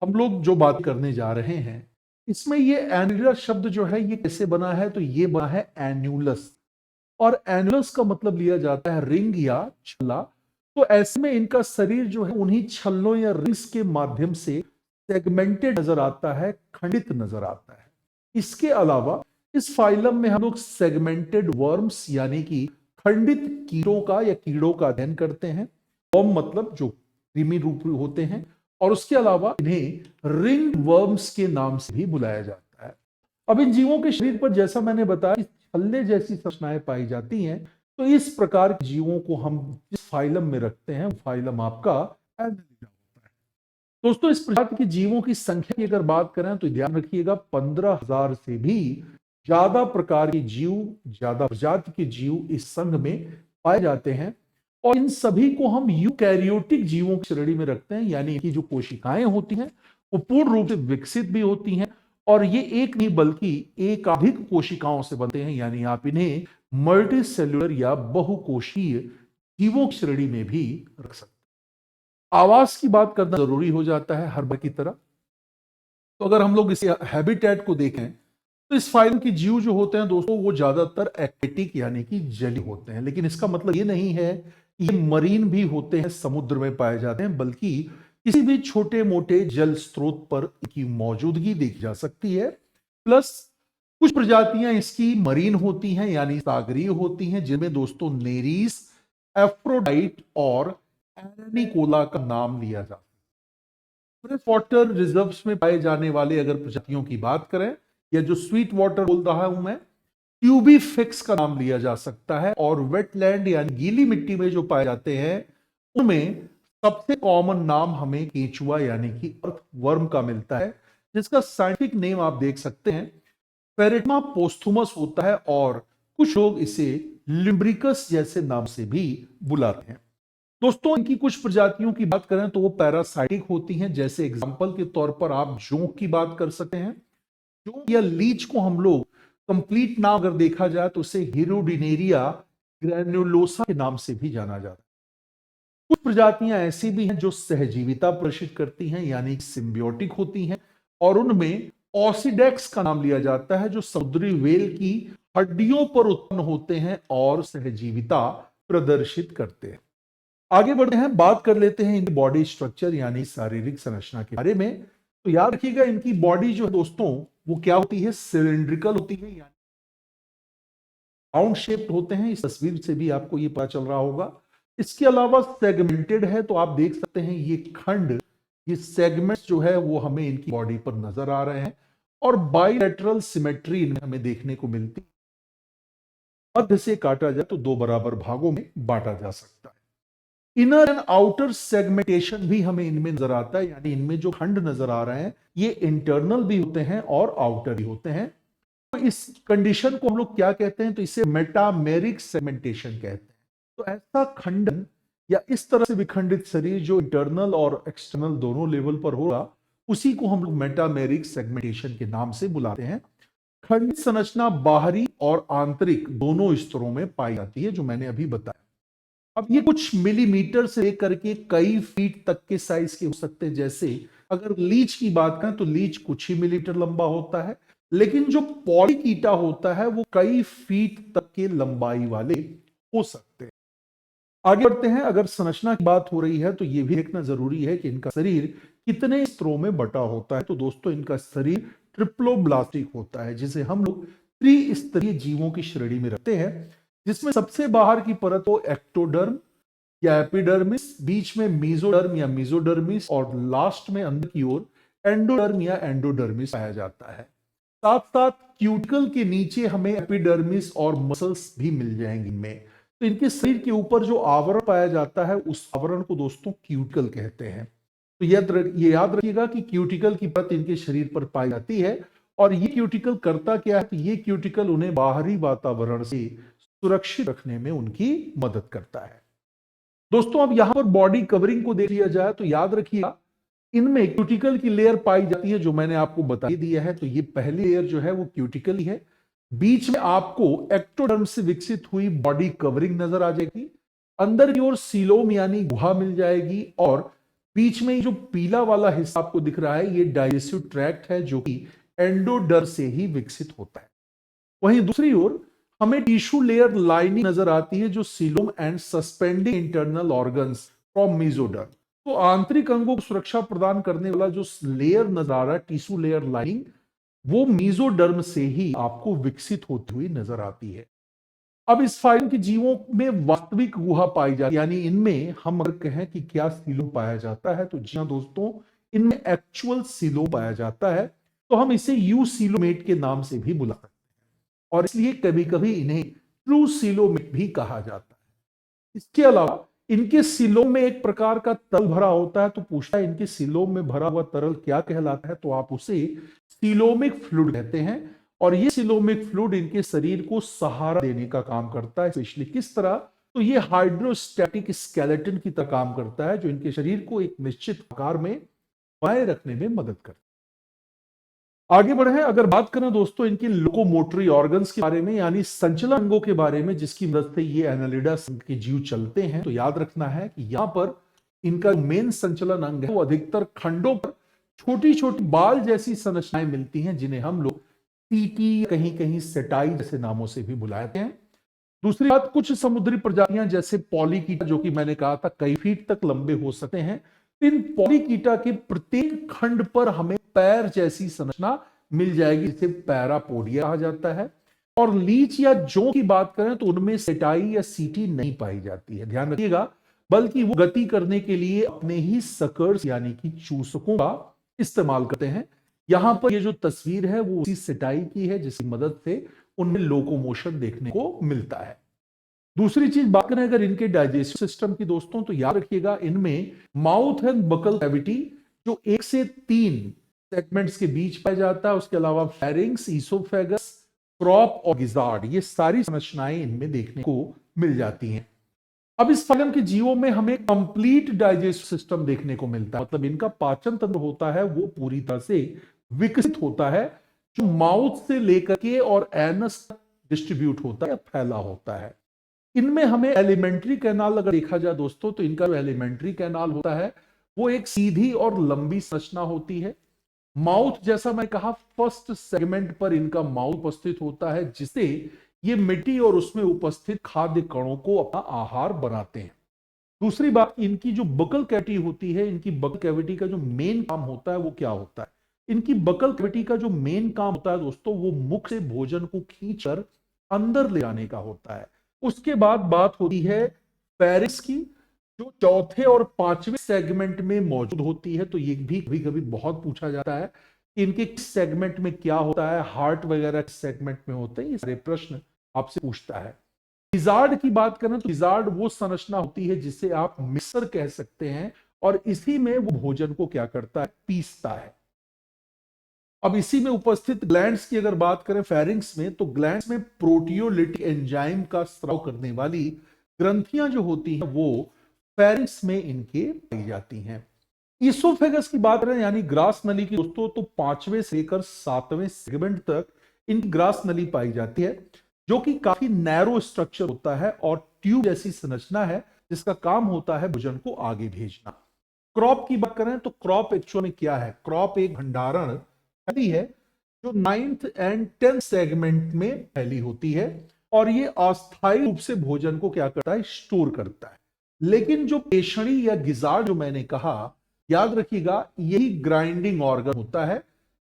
हम लोग जो बात करने जा रहे हैं, इसमें ये एनेलिडा शब्द जो है ये कैसे बना है? तो ये बना है एन्यूलस, और एन्यूलस का मतलब लिया जाता है रिंग या छल्ला। तो ऐसे में इनका शरीर जो है उन्हीं छल्लों या रिंग्स के माध्यम से सेगमेंटेड नजर आता है, खंडित नजर आता है। इसके अलावा इस फाइलम में हम लोग सेगमेंटेड वर्म्स यानी कि खंडित कीड़ों का या कीड़ों का अध्ययन करते हैं। वर्म मतलब जो कृमि रूप होते हैं, और उसके अलावा इन्हें रिंग वर्म्स के नाम से भी बुलाया जाता है। अब इन जीवों के शरीर पर जैसा मैंने बताया छल्ले जैसी संरचनाएं पाई जाती हैं। तो इस प्रकार के जीवों को हम जिस फाइलम में रखते हैं, फाइलम आपका एनेलिडा होता है। दोस्तों, इस प्रजाति के जीवों की संख्या की अगर बात करें तो ध्यान रखिएगा 15,000 से भी ज्यादा प्रकार के जीव, ज्यादा प्रजाति के जीव इस संघ में पाए जाते हैं। और इन सभी को हम यूकैरियोटिक जीवों की श्रेणी में रखते हैं, यानी कि जो कोशिकाएं होती हैं वो पूर्ण रूप से विकसित भी होती हैं, और ये एक नहीं बल्कि एकाधिक कोशिकाओं से बनते हैं, यानी आप इन्हें मल्टी सेल्युलर या बहुकोशीय जीवों की श्रेणी में भी रख सकते हैं। आवास की बात करना जरूरी हो जाता है हर बार की तरह। तो अगर हम लोग इस हैबिटेट को देखें तो इस फाइलम के जीव जो होते हैं दोस्तों वो ज्यादातर एक्वेटिक यानी कि जलीय होते हैं, लेकिन इसका मतलब ये नहीं है ये मरीन भी होते हैं, समुद्र में पाए जाते हैं, बल्कि किसी भी छोटे मोटे जल स्रोत पर इनकी मौजूदगी देखी जा सकती है। प्लस कुछ प्रजातियां इसकी मरीन होती हैं यानी सागरीय होती हैं, जिनमें दोस्तों नेरीस, एफ्रोडाइट और एरेनिकोला का नाम लिया जाता है। फ्रेश वाटर रिजर्व्स में पाए जाने वाले अगर प्रजातियों की बात करें, या जो स्वीट वाटर बोल रहा हूं मैं, ट्यूबीफिक्स का नाम लिया जा सकता है। और वेटलैंड यानी गीली मिट्टी में जो पाए जाते हैं उनमें सबसे कॉमन नाम हमें केंचुआ यानी कि अर्थ वर्म का मिलता है, जिसका साइंटिफिक नेम आप देख सकते हैं पेरिटमा पोस्थुमस होता है और कुछ लोग इसे लिम्ब्रिकस जैसे नाम से भी बुलाते हैं। दोस्तों, इनकी कुछ प्रजातियों की बात करें तो वो पैरासाइटिक होती हैं। जैसे एग्जांपल के तौर पर आप जोंक की बात कर सकते हैं। जोंक या लीच को हम लोग कंप्लीट नाम अगर देखा जाए तो उसे हिरोडिनेरिया ग्रैन्युलोसा के नाम से भी जाना जाता है। कुछ प्रजातियां ऐसी भी हैं जो सहजीविता प्रदर्शित करती हैं, यानी सिम्बियोटिक होती हैं, और उनमें ऑसिडेक्स का नाम लिया जाता है, जो समुद्री व्हेल की हड्डियों पर उत्पन्न होते हैं और सहजीविता प्रदर्शित करते हैं। आगे बढ़ते हैं, बात कर लेते हैं इनकी बॉडी स्ट्रक्चर यानी शारीरिक संरचना के बारे में। तो याद रखिएगा, इनकी बॉडी जो है दोस्तों वो क्या होती है, सिलिंड्रिकल होती है, यानी राउंड शेप्ड होते हैं। इस तस्वीर से भी आपको ये पता चल रहा होगा। इसके अलावा सेगमेंटेड है, तो आप देख सकते हैं ये खंड, ये सेगमेंट्स जो है वो हमें इनकी बॉडी पर नजर आ रहे हैं, और बाइलेटरल सिमेट्री इनमें हमें देखने को मिलती है। मध्य से काटा जाए तो दो बराबर भागों में बांटा जा सकता है। इनर एंड आउटर सेगमेंटेशन भी हमें इनमें नजर आता है, यानी इनमें जो खंड नजर आ रहे हैं ये इंटरनल भी होते हैं और आउटर भी होते हैं। तो इस कंडीशन को हम लोग क्या कहते हैं, तो इसे मेटामेरिक सेगमेंटेशन कहते हैं। तो ऐसा खंडन या इस तरह से विखंडित शरीर जो इंटरनल और एक्सटर्नल दोनों लेवल पर होगा, उसी को हम लोग मेटामेरिक सेगमेंटेशन के नाम से बुलाते हैं। खंडित संरचना बाहरी और आंतरिक दोनों स्तरों में पाई जाती है, जो मैंने अभी बताया। अब ये कुछ मिलीमीटर से लेकर के कई फीट तक के साइज के हो सकते हैं। जैसे अगर लीच की बात करें तो लीच कुछ ही मिलीमीटर लंबा होता है, लेकिन जो पॉलीकीटा होता है वो कई फीट तक के लंबाई वाले हो सकते हैं। आगे बढ़ते हैं, अगर संरचना की बात हो रही है तो यह भी देखना जरूरी है कि इनका शरीर कितने स्तरों में बटा होता है। तो दोस्तों, इनका शरीर ट्रिप्लोब्लास्टिक होता है, जिसे हम लोग त्रिस्तरीय जीवों की श्रेणी में रखते हैं, जिसमें सबसे बाहर की परत हो एक्टोडर्म या एपिडर्मिस, बीच में मीजोडर्म या मीजोडर्मिस, और लास्ट में अंदर की ओर एंडोडर्म या एंडोडर्मिस पाया जाता है। साथ साथ क्यूटिकल के नीचे हमें एपिडर्मिस और मसल्स भी मिल जाएंगे इनमें। तो इनके शरीर के ऊपर जो आवरण पाया जाता है उस आवरण को दोस्तों क्यूटिकल कहते हैं। तो ये याद रखिएगा कि क्यूटिकल की परत इनके शरीर पर पाई जाती है, और ये क्यूटिकल करता क्या है, तो ये क्यूटिकल उन्हें बाहरी वातावरण से सुरक्षित रखने में उनकी मदद करता है। दोस्तों, अब यहां पर बॉडी कवरिंग को देख लिया जाए तो याद रखिएगा, इनमें क्यूटिकल की लेयर पाई जाती है, जो मैंने आपको बता दिया है। तो ये पहली लेयर जो है वो क्यूटिकल ही है। बीच में आपको एक्टोडर्म से विकसित हुई बॉडी कवरिंग नजर आ जाएगी। अंदर की ओर सीलोम यानी गुहा मिल जाएगी, और बीच में जो पीला वाला हिस्सा आपको दिख रहा है ये डाइजेस्टिव ट्रैक्ट है, जो कि एंडोडर्म से ही विकसित होता है। वहीं दूसरी ओर हमें टिश्यू लेयर लाइनिंग नजर आती है, जो coelom and suspending internal organs from mesoderm. तो आंतरिक अंगों को सुरक्षा प्रदान करने वाला जो लेयर नजर आ रहा है, टिश्यू लेयर लाइनिंग, वो मेसोडर्म से ही आपको विकसित होती हुई नजर आती है। अब इस फाइलम के जीवों में वास्तविक गुहा पाई जाती है, यानी इनमें हम अगर कहें कि क्या सीलोम पाया जाता है, तो जी हाँ दोस्तों, इनमें एक्चुअल सीलोम पाया जाता है। तो हम इसे यूसीलोमेट के नाम से भी बुला सकते हैं, और इसलिए कभी कभी इन्हें ट्रू सीलोमेट भी कहा जाता है। इसके अलावा इनके सीलोम में एक प्रकार का तरल भरा होता है। तो पूछता है इनके सीलोम में भरा हुआ तरल क्या कहलाता है, तो आप उसे सीलोमिक फ्लूइड कहते हैं। और ये सीलोमिक फ्लूइड इनके शरीर को सहारा देने का काम करता है। स्पेशली किस तरह, तो ये हाइड्रोस्टैटिक स्केलेटन की तरह काम करता है, जो इनके शरीर को एक निश्चित आकार में बनाए रखने में मदद करता है। आगे बढ़े, अगर बात करें दोस्तों इनके लोकोमोटरी ऑर्गन्स के बारे में, यानी संचलन अंगों के बारे में, जिसकी मदद से ये एनालिडा संघ के जीव चलते हैं, तो याद रखना है कि यहां पर इनका मेन संचलन अंग है वो अधिकतर खंडों पर छोटी छोटी बाल जैसी संरचनाएं मिलती हैं, जिन्हें हम लोग टीटी, कहीं कहीं सेटाई जैसे नामों से भी बुलाते हैं। दूसरी बात, कुछ समुद्री प्रजातियां जैसे पॉलीकीटा, जो कि मैंने कहा था कई फीट तक लंबे हो सकते हैं, इन पॉलीकीटा के प्रत्येक खंड पर हमें पैर जैसी संरचना मिल जाएगी, जिसे पैरापोडिया कहा जाता है। और लीच या जौ की बात करें तो उनमें सेटाई या सीटी नहीं पाई जाती है, ध्यान रखिएगा, बल्कि वो गति करने के लिए अपने ही सकर्स यानी कि चूसकों का इस्तेमाल करते हैं। यहां पर ये जो तस्वीर है वो उसी सेटाई की है, जिसकी मदद से उनमें लोकोमोशन देखने को मिलता है। दूसरी चीज बात करें अगर इनके डाइजेस्टिव सिस्टम की दोस्तों, तो याद रखिएगा इनमें माउथ एंड बकल कैविटी जो 1 से 3 सेगमेंट्स के बीच पाया जाता है। उसके अलावा फेरिंग्स, ईसोफेगस, क्रॉप और गिजार्ड, ये सारी संरचनाएं इनमें देखने को मिल जाती हैं। अब इस फाइलम के जीवों में हमें कंप्लीट डाइजेस्टिव सिस्टम देखने को मिलता है, मतलब इनका पाचन तंत्र होता है वो पूरी तरह से विकसित होता है, जो माउथ से लेकर के और एनस तक डिस्ट्रीब्यूट होता है, फैला होता है। इनमें हमें एलिमेंट्री कैनाल अगर देखा जाए दोस्तों, तो इनका जो एलिमेंट्री कैनाल होता है वो एक सीधी और लंबी संरचना होती है। माउथ, जैसा मैं कहा, फर्स्ट सेगमेंट पर इनका माउथ उपस्थित होता है, जिसे ये मिट्टी और उसमें उपस्थित खाद्य कणों को अपना आहार बनाते हैं। दूसरी बात, इनकी जो बकल कैविटी होती है, इनकी बकल कैविटी का जो मेन काम होता है वो क्या होता है? इनकी बकल कैविटी का जो मेन काम होता है दोस्तों, वो मुख से भोजन को खींचकर अंदर ले जाने का होता है। उसके बाद बात होती है फेरिंक्स की, जो चौथे और पांचवें सेगमेंट में मौजूद होती है। तो ये भी कभी कभी बहुत पूछा जाता है कि इनके किस सेगमेंट में क्या होता है, हार्ट वगैरह किस सेगमेंट में होते हैं, ये सारे प्रश्न आपसे पूछता है। गिजार्ड की बात करें तो गिजार्ड वो संरचना होती है जिसे आप मिक्सर कह सकते हैं, और इसी में वो भोजन को क्या करता है, पीसता है। अब इसी में उपस्थित ग्लैंड्स की अगर बात करें फेरिंग्स में, तो ग्लैंड्स में प्रोटियोलिटिक एंजाइम का स्राव करने वाली ग्रंथियां जो होती हैं वो फेरिंग्स में इनके पाई जाती हैं। ईसोफेगस की बात करें यानी ग्रास नली की दोस्तों, तो पांचवें से लेकर सातवें सेगमेंट तक इनकी ग्रास नली पाई जाती है, जो कि काफी नैरो स्ट्रक्चर होता है और ट्यूब जैसी संरचना है, जिसका काम होता है भोजन को आगे भेजना। क्रॉप की बात करें तो क्रॉप एक्चुअल में क्या है? क्रॉप एक भंडारण थैली है जो 9th एंड 10th सेगमेंट में फैली होती है, और ये अस्थायी रूप से भोजन को क्या करता है, स्टोर करता है। लेकिन जो पेशणी या गिजार्ड जो मैंने कहा, याद रखिएगा, यही ग्राइंडिंग ऑर्गन होता है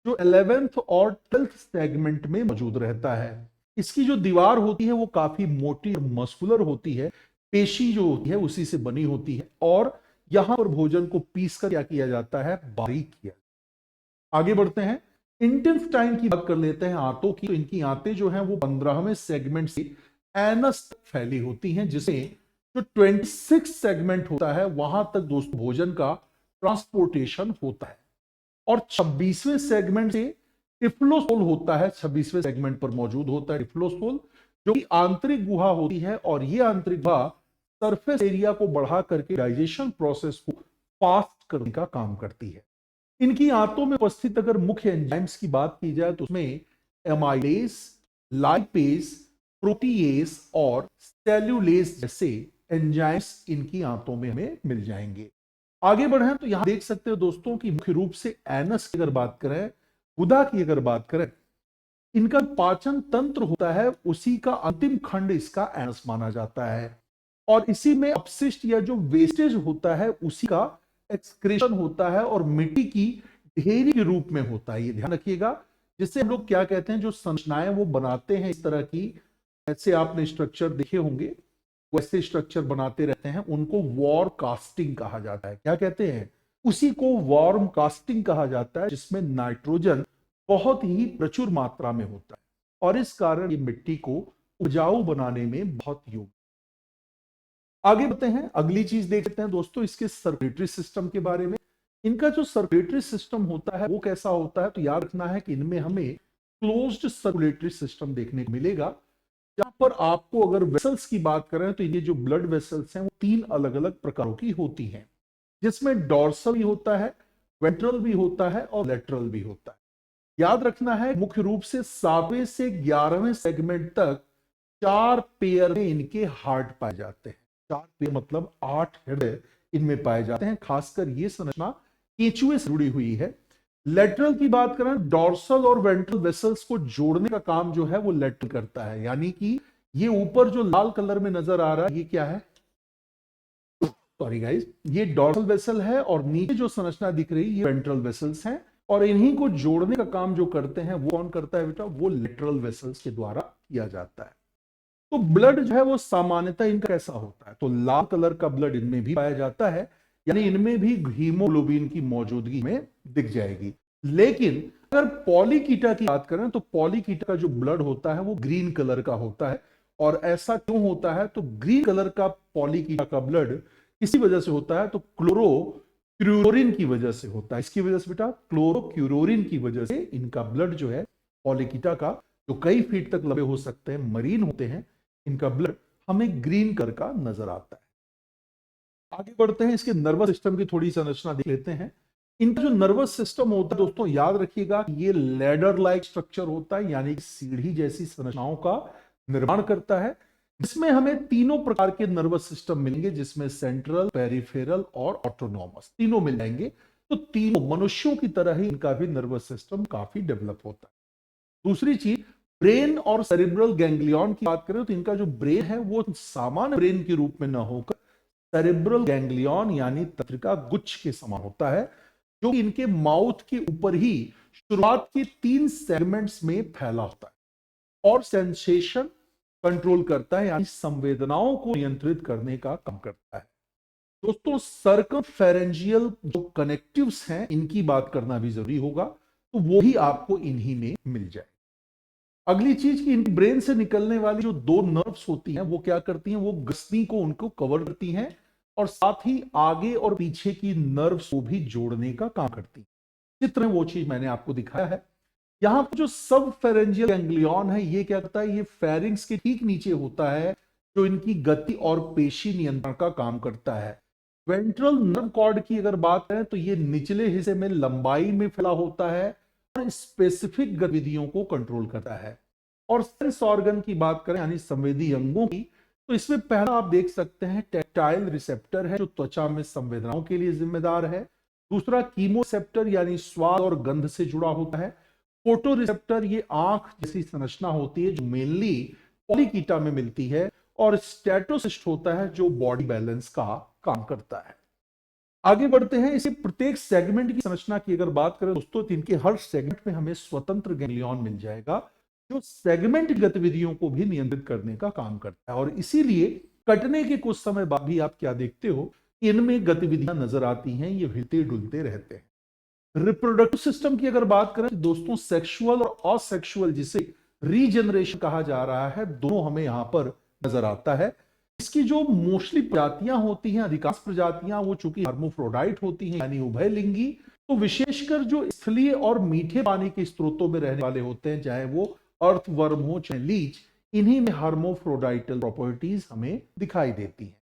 जो 11th और 12th सेगमेंट में मौजूद रहता है। इसकी जो दीवार होती है वो काफी मोटी और मस्कुलर होती है, पेशी जो होती है उसी से बनी होती है, और यहां पर भोजन को पीसकर क्या किया जाता है, बारीक किया। आगे बढ़ते हैं, इंटेस्टाइन की बात कर लेते हैं, आंतों की। तो इनकी आंतें जो हैं वो 15वें सेगमेंट से एनस तक फैली होती हैं, जिसे जो 26 सेगमेंट होता है वहां तक दोस्तों भोजन का ट्रांसपोर्टेशन होता है। और 26वें सेगमेंट से टिफ्लोसोल होता है, 26वें सेगमेंट पर मौजूद होता है टिफ्लोसोल, जो कि आंतरिक गुहा होती है, और ये आंतरिक गुहा सरफेस एरिया को बढ़ा करके डाइजेशन प्रोसेस को फास्ट करने का काम करती है। इनकी आंतों में उपस्थित अगर मुख्य एंजाइम्स की बात की जाए तो उसमें एमाइलेज, लाइपेज, प्रोटीएज और सेल्यूलेज जैसे एंजाइम्स इनकी आंतों में हमें मिल जाएंगे। आगे बढ़े तो यहां देख सकते हो दोस्तों कि मुख्य रूप से एनस की अगर बात करें, गुदा की अगर बात करें, इनका पाचन तंत्र होता है उसी का अंतिम खंड इसका एनस माना जाता है, और इसी में अपशिष्ट या जो वेस्टेज होता है उसी का एक्सक्रेशन होता है, और मिट्टी की ढेरी के रूप में होता है। ये ध्यान रखिएगा, जिससे हम लोग क्या कहते हैं, जो संरचनाएं वो बनाते हैं इस तरह की, ऐसे आपने स्ट्रक्चर देखे होंगे, वैसे स्ट्रक्चर बनाते रहते हैं, उनको वॉर कास्टिंग कहा जाता है। क्या कहते हैं? उसी को वॉर्म कास्टिंग कहा जाता है, जिसमें नाइट्रोजन बहुत ही प्रचुर मात्रा में होता है, और इस कारण ये मिट्टी को उपजाऊ बनाने में बहुत योगदान। आगे बढ़ते हैं, अगली चीज देखते हैं दोस्तों इसके सर्कुलेटरी सिस्टम के बारे में। इनका जो सर्कुलेटरी सिस्टम होता है वो कैसा होता है? तो याद रखना है कि इनमें हमें क्लोज्ड सर्कुलेटरी सिस्टम देखने को मिलेगा, जहां पर आपको अगर वेसल्स की बात करें तो ये जो ब्लड वेसल्स हैं वो 3 अलग अलग प्रकारों की होती हैं, जिसमें डॉर्सल भी होता है, वेंट्रल भी होता है और लेटरल भी होता है। याद रखना है मुख्य रूप से 7वें से 11वें सेगमेंट तक 4 पेयर में इनके हार्ट पाए जाते हैं। 4 पेयर मतलब 8 हृदय इनमें पाए जाते हैं। खासकर ये संरचना केंचुए से जुड़ी हुई है। लेटरल की बात करें, डॉर्सल और वेंट्रल वेसल्स को जोड़ने का काम जो है वो लेटरल करता है, यानी कि ये ऊपर जो लाल कलर में नजर आ रहा है ये क्या है, सॉरी गाइस, ये डॉर्सल वेसल है, और नीचे जो संरचना दिख रही है ये वेंट्रल वेसल्स हैं, और इन्हीं को जोड़ने का काम जो करते हैं वो कौन करता है बेटा? वो लेटरल वेसल्स के द्वारा किया जाता है। तो ब्लड जो है वो सामान्यतः इनका कैसा होता है? तो लाल कलर का ब्लड इनमें भी पाया जाता है, यानी इनमें भी हीमोग्लोबिन की मौजूदगी में दिख जाएगी। लेकिन अगर पॉलीकीटा की बात करें तो पॉलीकीटा का जो ब्लड होता है वो ग्रीन कलर का होता है। और ऐसा क्यों होता है? तो ग्रीन कलर का पॉलीकीटा का ब्लड इसी वजह से होता है, तो क्लोरो क्लोरीन की वजह से होता है। इसकी वजह से बेटा क्लोरोक्यूरोरिन की वजह से इनका ब्लड जो है पॉलीकीटा का, जो कई फीट तक लंबे हो सकते हैं, मरीन होते हैं, इनका ब्लड हमें ग्रीन कलर का नजर आता है। आगे बढ़ते हैं, इसके नर्वस सिस्टम की थोड़ी संरचना देख लेते हैं। इनका जो नर्वस सिस्टम होता है दोस्तों, याद रखिएगा ये लैडर लाइक स्ट्रक्चर होता है, यानी कि सीढ़ी जैसी संरचनाओं का निर्माण करता है, जिसमें हमें तीनों प्रकार के नर्वस सिस्टम मिलेंगे, जिसमें सेंट्रल, पेरिफेरल और ऑटोनॉमस तीनों मिल जाएंगे। तो तीनों मनुष्यों की तरह ही इनका भी नर्वस सिस्टम काफी डेवलप होता है। दूसरी चीज, ब्रेन और सेरिब्रल गैंग्लियन की बात करें तो इनका जो ब्रेन है वो सामान्य ब्रेन के रूप में न होकर सेरिब्रल गैंग्लियन यानी तंत्रिका गुच्छ के समान होता है, जो कि इनके माउथ के ऊपर ही शुरुआत के 3 सेगमेंट्स में फैला होता है और सेंसेशन कंट्रोल करता है, यानी संवेदनाओं को नियंत्रित करने का काम करता है। दोस्तों, सर्कमफेरेंजियल जो कनेक्टिव्स हैं इनकी बात करना भी जरूरी होगा, तो वो भी आपको इन्हीं में मिल जाए। अगली चीज कि इन ब्रेन से निकलने वाली जो 2 नर्व्स होती हैं वो क्या करती हैं, वो ग्रसनी को उनको कवर करती हैं और साथ ही आगे और पीछे की नर्व्स को भी जोड़ने का काम करती हैं। चित्र में वो चीज मैंने आपको दिखाया है। यहां पर जो सब फेरेंजियल गैंग्लियन है ये क्या करता है, ये फेरिंग्स के ठीक नीचे होता है, जो इनकी गति और पेशी नियंत्रण का काम करता है। वेंट्रल नर्व कॉर्ड की अगर बात करें तो ये निचले हिस्से में लंबाई में फैला होता है और स्पेसिफिक गतिविधियों को कंट्रोल करता है। और सेंस ऑर्गन की बात करें यानी संवेदी अंगों की, तो इसमें पहला आप देख सकते हैं टैक्टाइल रिसेप्टर है, जो त्वचा में संवेदनाओं के लिए जिम्मेदार है। दूसरा कीमोसेप्टर यानी स्वाद और गंध से जुड़ा होता है। फोटो रिसेप्टर ये आंख जैसी संरचना होती है जो मेनली पॉलीकीटा में मिलती है। और स्टेटोसिस्ट होता है जो बॉडी बैलेंस का काम करता है। आगे बढ़ते हैं, इसे प्रत्येक सेगमेंट की संरचना की अगर बात करें दोस्तों, तो इनके हर सेगमेंट में हमें स्वतंत्र गैंग्लियन मिल जाएगा, जो सेगमेंट गतिविधियों को भी नियंत्रित करने का काम करता है। और इसीलिए कटने के कुछ समय बाद भी आप क्या देखते हो, इनमें गतिविधियां नजर आती हैं, ये हिलते डुलते रहते हैं। रिप्रोडक्टिव सिस्टम की अगर बात करें दोस्तों, सेक्सुअल और असेक्सुअल, जिसे रीजनरेशन कहा जा रहा है, दोनों हमें यहां पर नजर आता है। इसकी जो मोस्टली प्रजातियां होती हैं, अधिकांश प्रजातियां वो चूंकि हर्मोफ्रोडाइट होती हैं यानी उभयलिंगी, तो विशेषकर जो स्थलीय और मीठे पानी के स्रोतों में रहने वाले होते हैं, चाहे वो अर्थवर्म हो चाहे लीच, इन्हीं में हर्मोफ्रोडाइटल प्रॉपर्टीज हमें दिखाई देती हैं।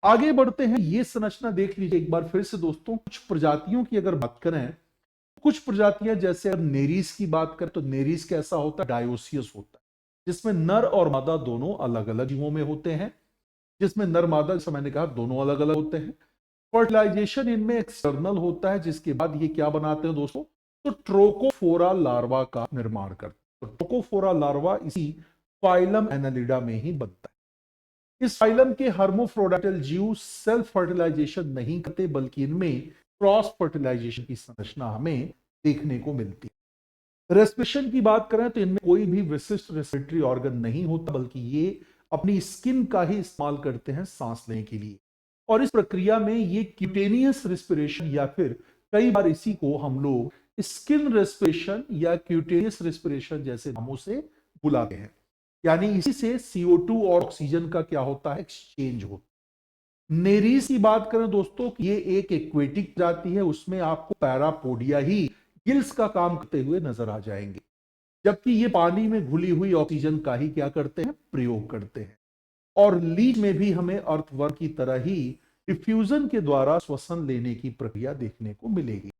आगे बढ़ते हैं, ये संरचना देख लीजिए एक बार फिर से दोस्तों। कुछ प्रजातियों की अगर बात करें, कुछ प्रजातियां जैसे अगर नेरीज की बात करें तो नेरीज कैसा होता है, डायोसियस होता है, जिसमें नर और मादा दोनों अलग अलग जीवों में होते हैं, जिसमें नर मादा जैसे मैंने कहा दोनों अलग अलग होते हैं। फर्टिलाइजेशन इनमें एक्सटर्नल होता है, जिसके बाद ये क्या बनाते हैं दोस्तों, तो ट्रोकोफोरा लार्वा का निर्माण करते हैं। तो ट्रोकोफोरा लार्वा इसी फाइलम एनालिडा में ही बनता है। इस फाइलम के हर्मोफ्रोडाइटल जीव सेल्फ फर्टिलाइजेशन नहीं करते, बल्कि इनमें क्रॉस फर्टिलाइजेशन की संरचना हमें देखने को मिलती है। रेस्पिरेशन की बात करें तो इनमें कोई भी विशिष्ट रेस्पिरेटरी ऑर्गन नहीं होता, बल्कि ये अपनी स्किन का ही इस्तेमाल करते हैं सांस लेने के लिए। और इस प्रक्रिया में ये क्यूटेनियस रेस्पिरेशन, या फिर कई बार इसी को हम लोग स्किन रेस्पिरेशन या क्यूटेनियस रेस्पिरेशन जैसे नामों से बुलाते हैं। यानी इसी से CO2 और ऑक्सीजन का क्या होता है, एक्सचेंज होता है। नेरीज की बात करें दोस्तों, ये एक एक्वेटिक जाति है, उसमें आपको पैरापोडिया ही गिल्स का काम करते हुए नजर आ जाएंगे, जबकि ये पानी में घुली हुई ऑक्सीजन का ही क्या करते हैं, प्रयोग करते हैं। और लीच में भी हमें अर्थवर्म की तरह ही डिफ्यूजन के द्वारा श्वसन लेने की प्रक्रिया देखने को मिलेगी।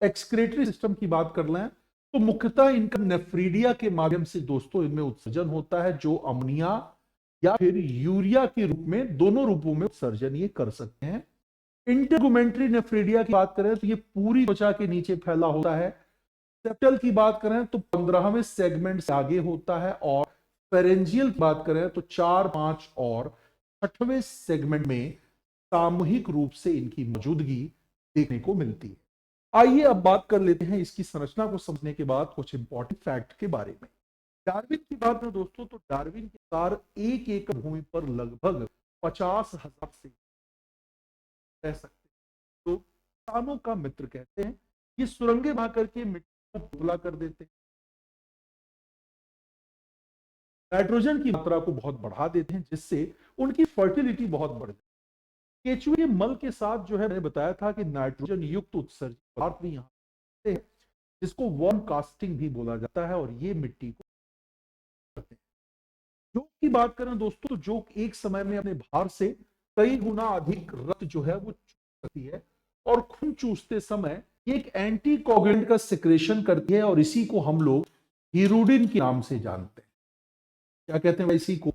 एक्सक्रेटरी सिस्टम की बात कर लें तो मुख्यतः इनका नेफ्रीडिया के माध्यम से दोस्तों इनमें उत्सर्जन होता है, जो अमोनिया या फिर यूरिया के रूप में, दोनों रूपों में उत्सर्जन ये कर सकते हैं। इंटरगुमेंट्री नेफ्रीडिया की बात करें तो ये पूरी त्वचा के नीचे फैला होता है। सेप्टल की बात करें तो 15वें सेगमेंट से आगे होता है। और फेरेंजियल की बात करें तो 4, 5 और 6वें सेगमेंट में सामूहिक रूप से इनकी मौजूदगी देखने को मिलती है। आइए अब बात कर लेते हैं इसकी संरचना को समझने के बाद कुछ इंपॉर्टेंट फैक्ट के बारे में। डार्विन की बात करें दोस्तों, तो डार्विन के अनुसार 1 एकड़ भूमि पर लगभग 50,000 से रह सकते हैं, तो किसानों का मित्र कहते हैं। ये सुरंगें बना करके मिट्टी को पगला कर देते हैं, नाइट्रोजन की मात्रा को बहुत बढ़ा देते हैं, जिससे उनकी फर्टिलिटी बहुत बढ़ जाती है। केचुए के मल के साथ जो है मैंने बताया था कि नाइट्रोजन युक्त उत्सर्जित पदार्थ भी यहाँ से है, जिसको वर्म कास्टिंग भी बोला जाता है, और ये मिट्टी को करते हैं। जोक की बात करें दोस्तों, तो जोक एक समय में अपने भार से कई गुना अधिक रक्त जो है वो चूस सकती है, और खून चूसते समय ये एक एंटी कोगुलेंट का सिक्रेशन करती है, और इसी को हम लोग हीरोडिन के नाम से जानते हैं। क्या कहते हैं इसी को?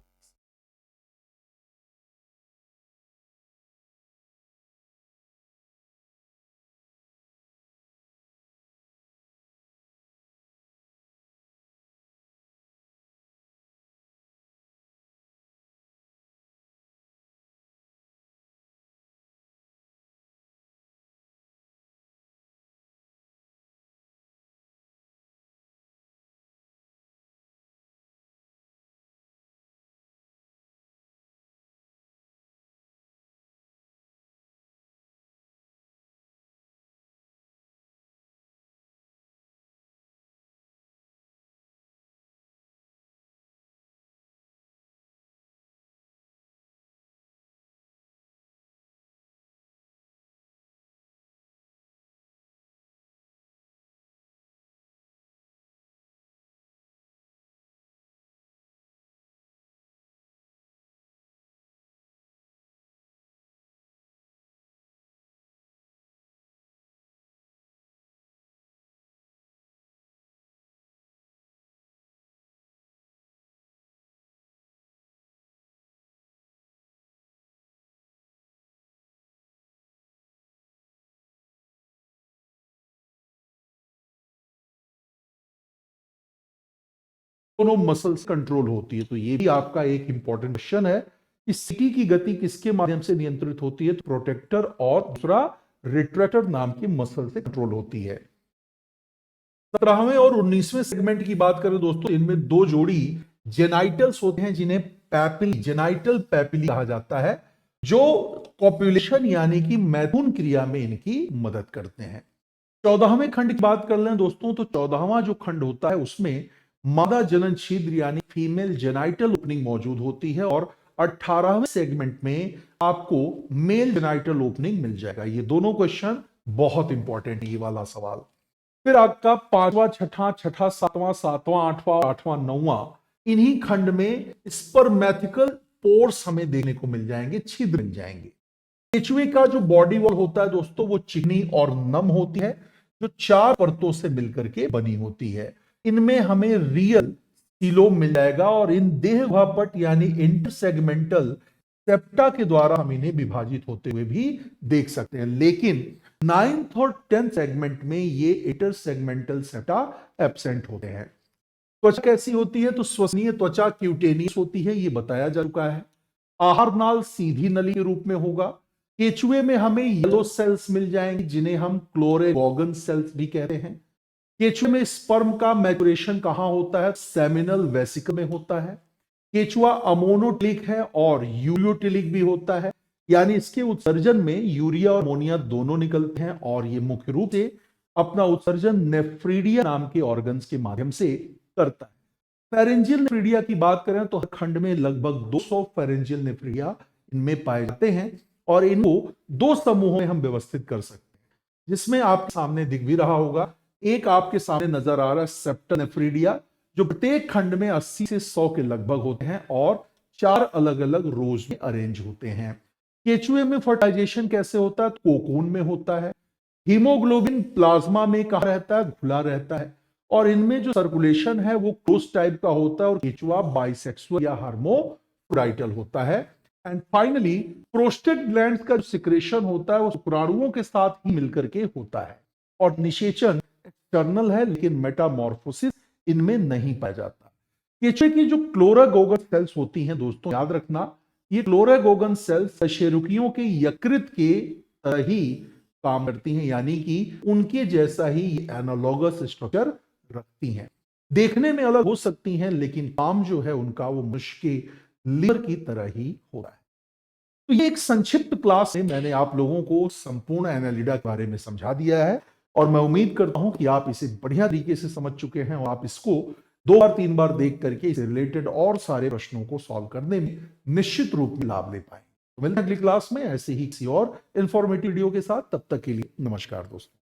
दोनों मसल्स कंट्रोल होती है, तो ये भी आपका एक इंपॉर्टेंट क्वेश्चन है कि सीटी की गति किसके माध्यम से नियंत्रित होती है? तो प्रोटेक्टर और दूसरा रिट्रैक्टर नाम की मसल से कंट्रोल होती है। 17वें और 19वें सेगमेंट की बात करें दोस्तों, इनमें दो जोड़ी जेनाइटल्स होते हैं, जिन्हें पैपिली, जेनाइटल पैपिली कहा जाता है, जो कॉपुलेशन यानी कि मैथुन क्रिया में इनकी मदद करते हैं। 14वें खंड की बात कर लें दोस्तों, तो 14वां जो खंड होता है उसमें मादा जनन छिद्र यानी फीमेल जेनाइटल ओपनिंग मौजूद होती है, और 18वें सेगमेंट में आपको मेल जेनाइटल ओपनिंग मिल जाएगा। ये दोनों क्वेश्चन बहुत इंपॉर्टेंट है, ये वाला सवाल। फिर आपका पांचवा, छठा, छठा, सातवां, सातवां, आठवां, आठवां, नौवां, इन्हीं खंड में स्पर्मेथिकल पोर्स हमें देखने को मिल जाएंगे, छिद्र मिल जाएंगे। केचुए का जो बॉडी वॉल होता है दोस्तों, वो चिकनी और नम होती है, जो 4 परतों से मिलकर के बनी होती है। इनमें हमें रियल सीलोम मिल जाएगा, और इन देह गुहापट यानी इंटरसेगमेंटल सेप्टा के द्वारा हम इन्हें विभाजित होते हुए भी देख सकते हैं। लेकिन 9th और 10th सेगमेंट में ये इंटरसेगमेंटल सेप्टा एब्सेंट होते हैं। त्वचा कैसी होती है? तो श्वसनीय त्वचा क्यूटेनियस होती है, ये बताया जा चुका है। आहार नाल सीधी नली के रूप में होगा। केचुए में हमें येलो सेल्स मिल जाएंगे, जिन्हें हम क्लोरेगोगन सेल्स भी कहते हैं। केचुए में स्पर्म का मैचुरेशन कहां होता है? सेमिनल वेसिकल में होता है। केचुआ अमोनोटिलिक है और यूरियोटिलिक भी होता है, यानी इसके उत्सर्जन में यूरिया और अमोनिया दोनों निकलते हैं, और ये मुख्य रूप से अपना उत्सर्जन नेफ्रीडिया नाम के ऑर्गन्स के माध्यम से करता है। फेरेंजियल नेफ्रीडिया की बात करें तो खंड में लगभग 200 फेरेंजियल नेफ्रीडिया इनमें पाए जाते हैं, और इनको 2 समूहों में हम व्यवस्थित कर सकते हैं, जिसमें आपके सामने दिख भी रहा होगा। एक आपके सामने नजर आ रहा है सेप्टल नेफ्रीडिया, जो प्रत्येक खंड में 80 से 100 के लगभग होते हैं, और 4 अलग अलग रोज में अरेंज होते हैं। केचुए में फर्टिलाइजेशन कैसे होता है? तो कोकून में होता है। हीमोग्लोबिन प्लाज्मा में कहा रहता है? घुला रहता है। और इनमें जो सर्कुलेशन है वो क्लोज टाइप का होता है, और केचुआ बाइसेक्सुअल या हर्मोफ्रोडाइटल होता है। एंड फाइनली प्रोस्टेट ग्लैंड्स का जो सिक्रेशन होता है वो शुक्राणुओं के साथ ही मिलकर के होता है, और निषेचन एक्सटर्नल है, लेकिन मेटामॉर्फोसिस इनमें नहीं पाया जाता। केचुए की जो क्लोरागोगन सेल्स होती हैं दोस्तों, याद रखना, ये क्लोरागोगन सेल्स सशेरुकियों के यकृत के तरह ही काम करती हैं, यानी कि उनके जैसा ही एनालॉगस स्ट्रक्चर रखती हैं। देखने में अलग हो सकती हैं, लेकिन काम जो है उनका वो मनुष्य के लीवर की तरह ही होता है। तो ये एक संक्षिप्त क्लास में मैंने आप लोगों को संपूर्ण एनालिडा के बारे में समझा दिया है, और मैं उम्मीद करता हूं कि आप इसे बढ़िया तरीके से समझ चुके हैं, और आप इसको 2 बार 3 बार देख करके इससे रिलेटेड और सारे प्रश्नों को सॉल्व करने में निश्चित रूप में लाभ ले पाएंगे। तो मिलते हैं अगली क्लास में ऐसे ही किसी और इंफॉर्मेटिव वीडियो के साथ। तब तक के लिए नमस्कार दोस्तों।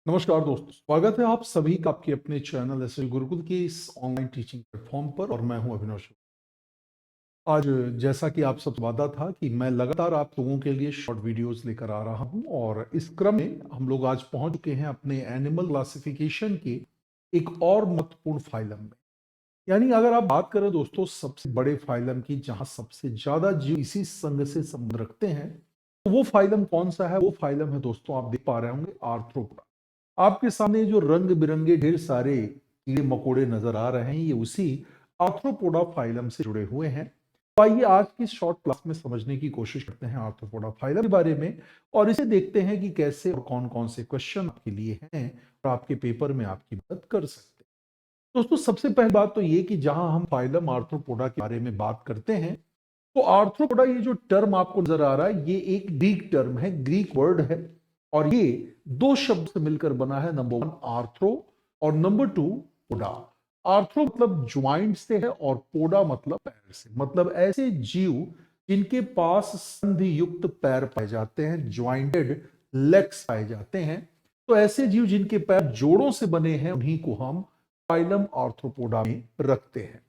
नमस्कार दोस्तों, स्वागत है आप सभी का आपके अपने चैनल एसएल गुरुकुल के इस ऑनलाइन टीचिंग प्लेटफॉर्म पर और मैं हूं अभिनव। आज जैसा कि आप सब वादा था कि मैं लगातार आप लोगों के लिए शॉर्ट वीडियोस लेकर आ रहा हूं और इस क्रम में हम लोग आज पहुंच चुके हैं अपने एनिमल क्लासिफिकेशन के एक और महत्वपूर्ण फाइलम में। यानी अगर आप बात करें दोस्तों सबसे बड़े फाइलम की जहां सबसे ज्यादा जीव इसी संघ से संबंध रखते हैं, तो वो फाइलम कौन सा है? वो फाइलम है दोस्तों, आप देख पा रहे होंगे, आर्थ्रोपोडा। आपके सामने जो रंग बिरंगे ढेर सारे कीड़े मकोड़े नजर आ रहे हैं, ये उसी आर्थ्रोपोडा फाइलम से जुड़े हुए हैं। तो आइए आज की शॉर्ट क्लास में समझने की कोशिश करते हैं आर्थ्रोपोडा फाइलम के बारे में और इसे देखते हैं कि कैसे और कौन कौन से क्वेश्चन आपके लिए हैं और आपके पेपर में आपकी मदद कर सकते हैं। दोस्तों सबसे पहली बात तो ये कि जहां हम फाइलम आर्थ्रोपोडा के बारे में बात करते हैं, तो आर्थ्रोपोडा ये जो टर्म आपको नजर आ रहा है, ये एक ग्रीक टर्म है, ग्रीक वर्ड है और ये दो शब्द से मिलकर बना है। नंबर 1 आर्थ्रो और नंबर 2 पोडा। आर्थ्रो मतलब ज्वाइंट से है और पोडा मतलब पैर से, मतलब ऐसे जीव जिनके पास संधि युक्त पैर पाए जाते हैं, ज्वाइंटेड लेग्स पाए जाते हैं। तो ऐसे जीव जिनके पैर जोड़ों से बने हैं, उन्हीं को हम फाइलम आर्थ्रोपोडा में रखते हैं।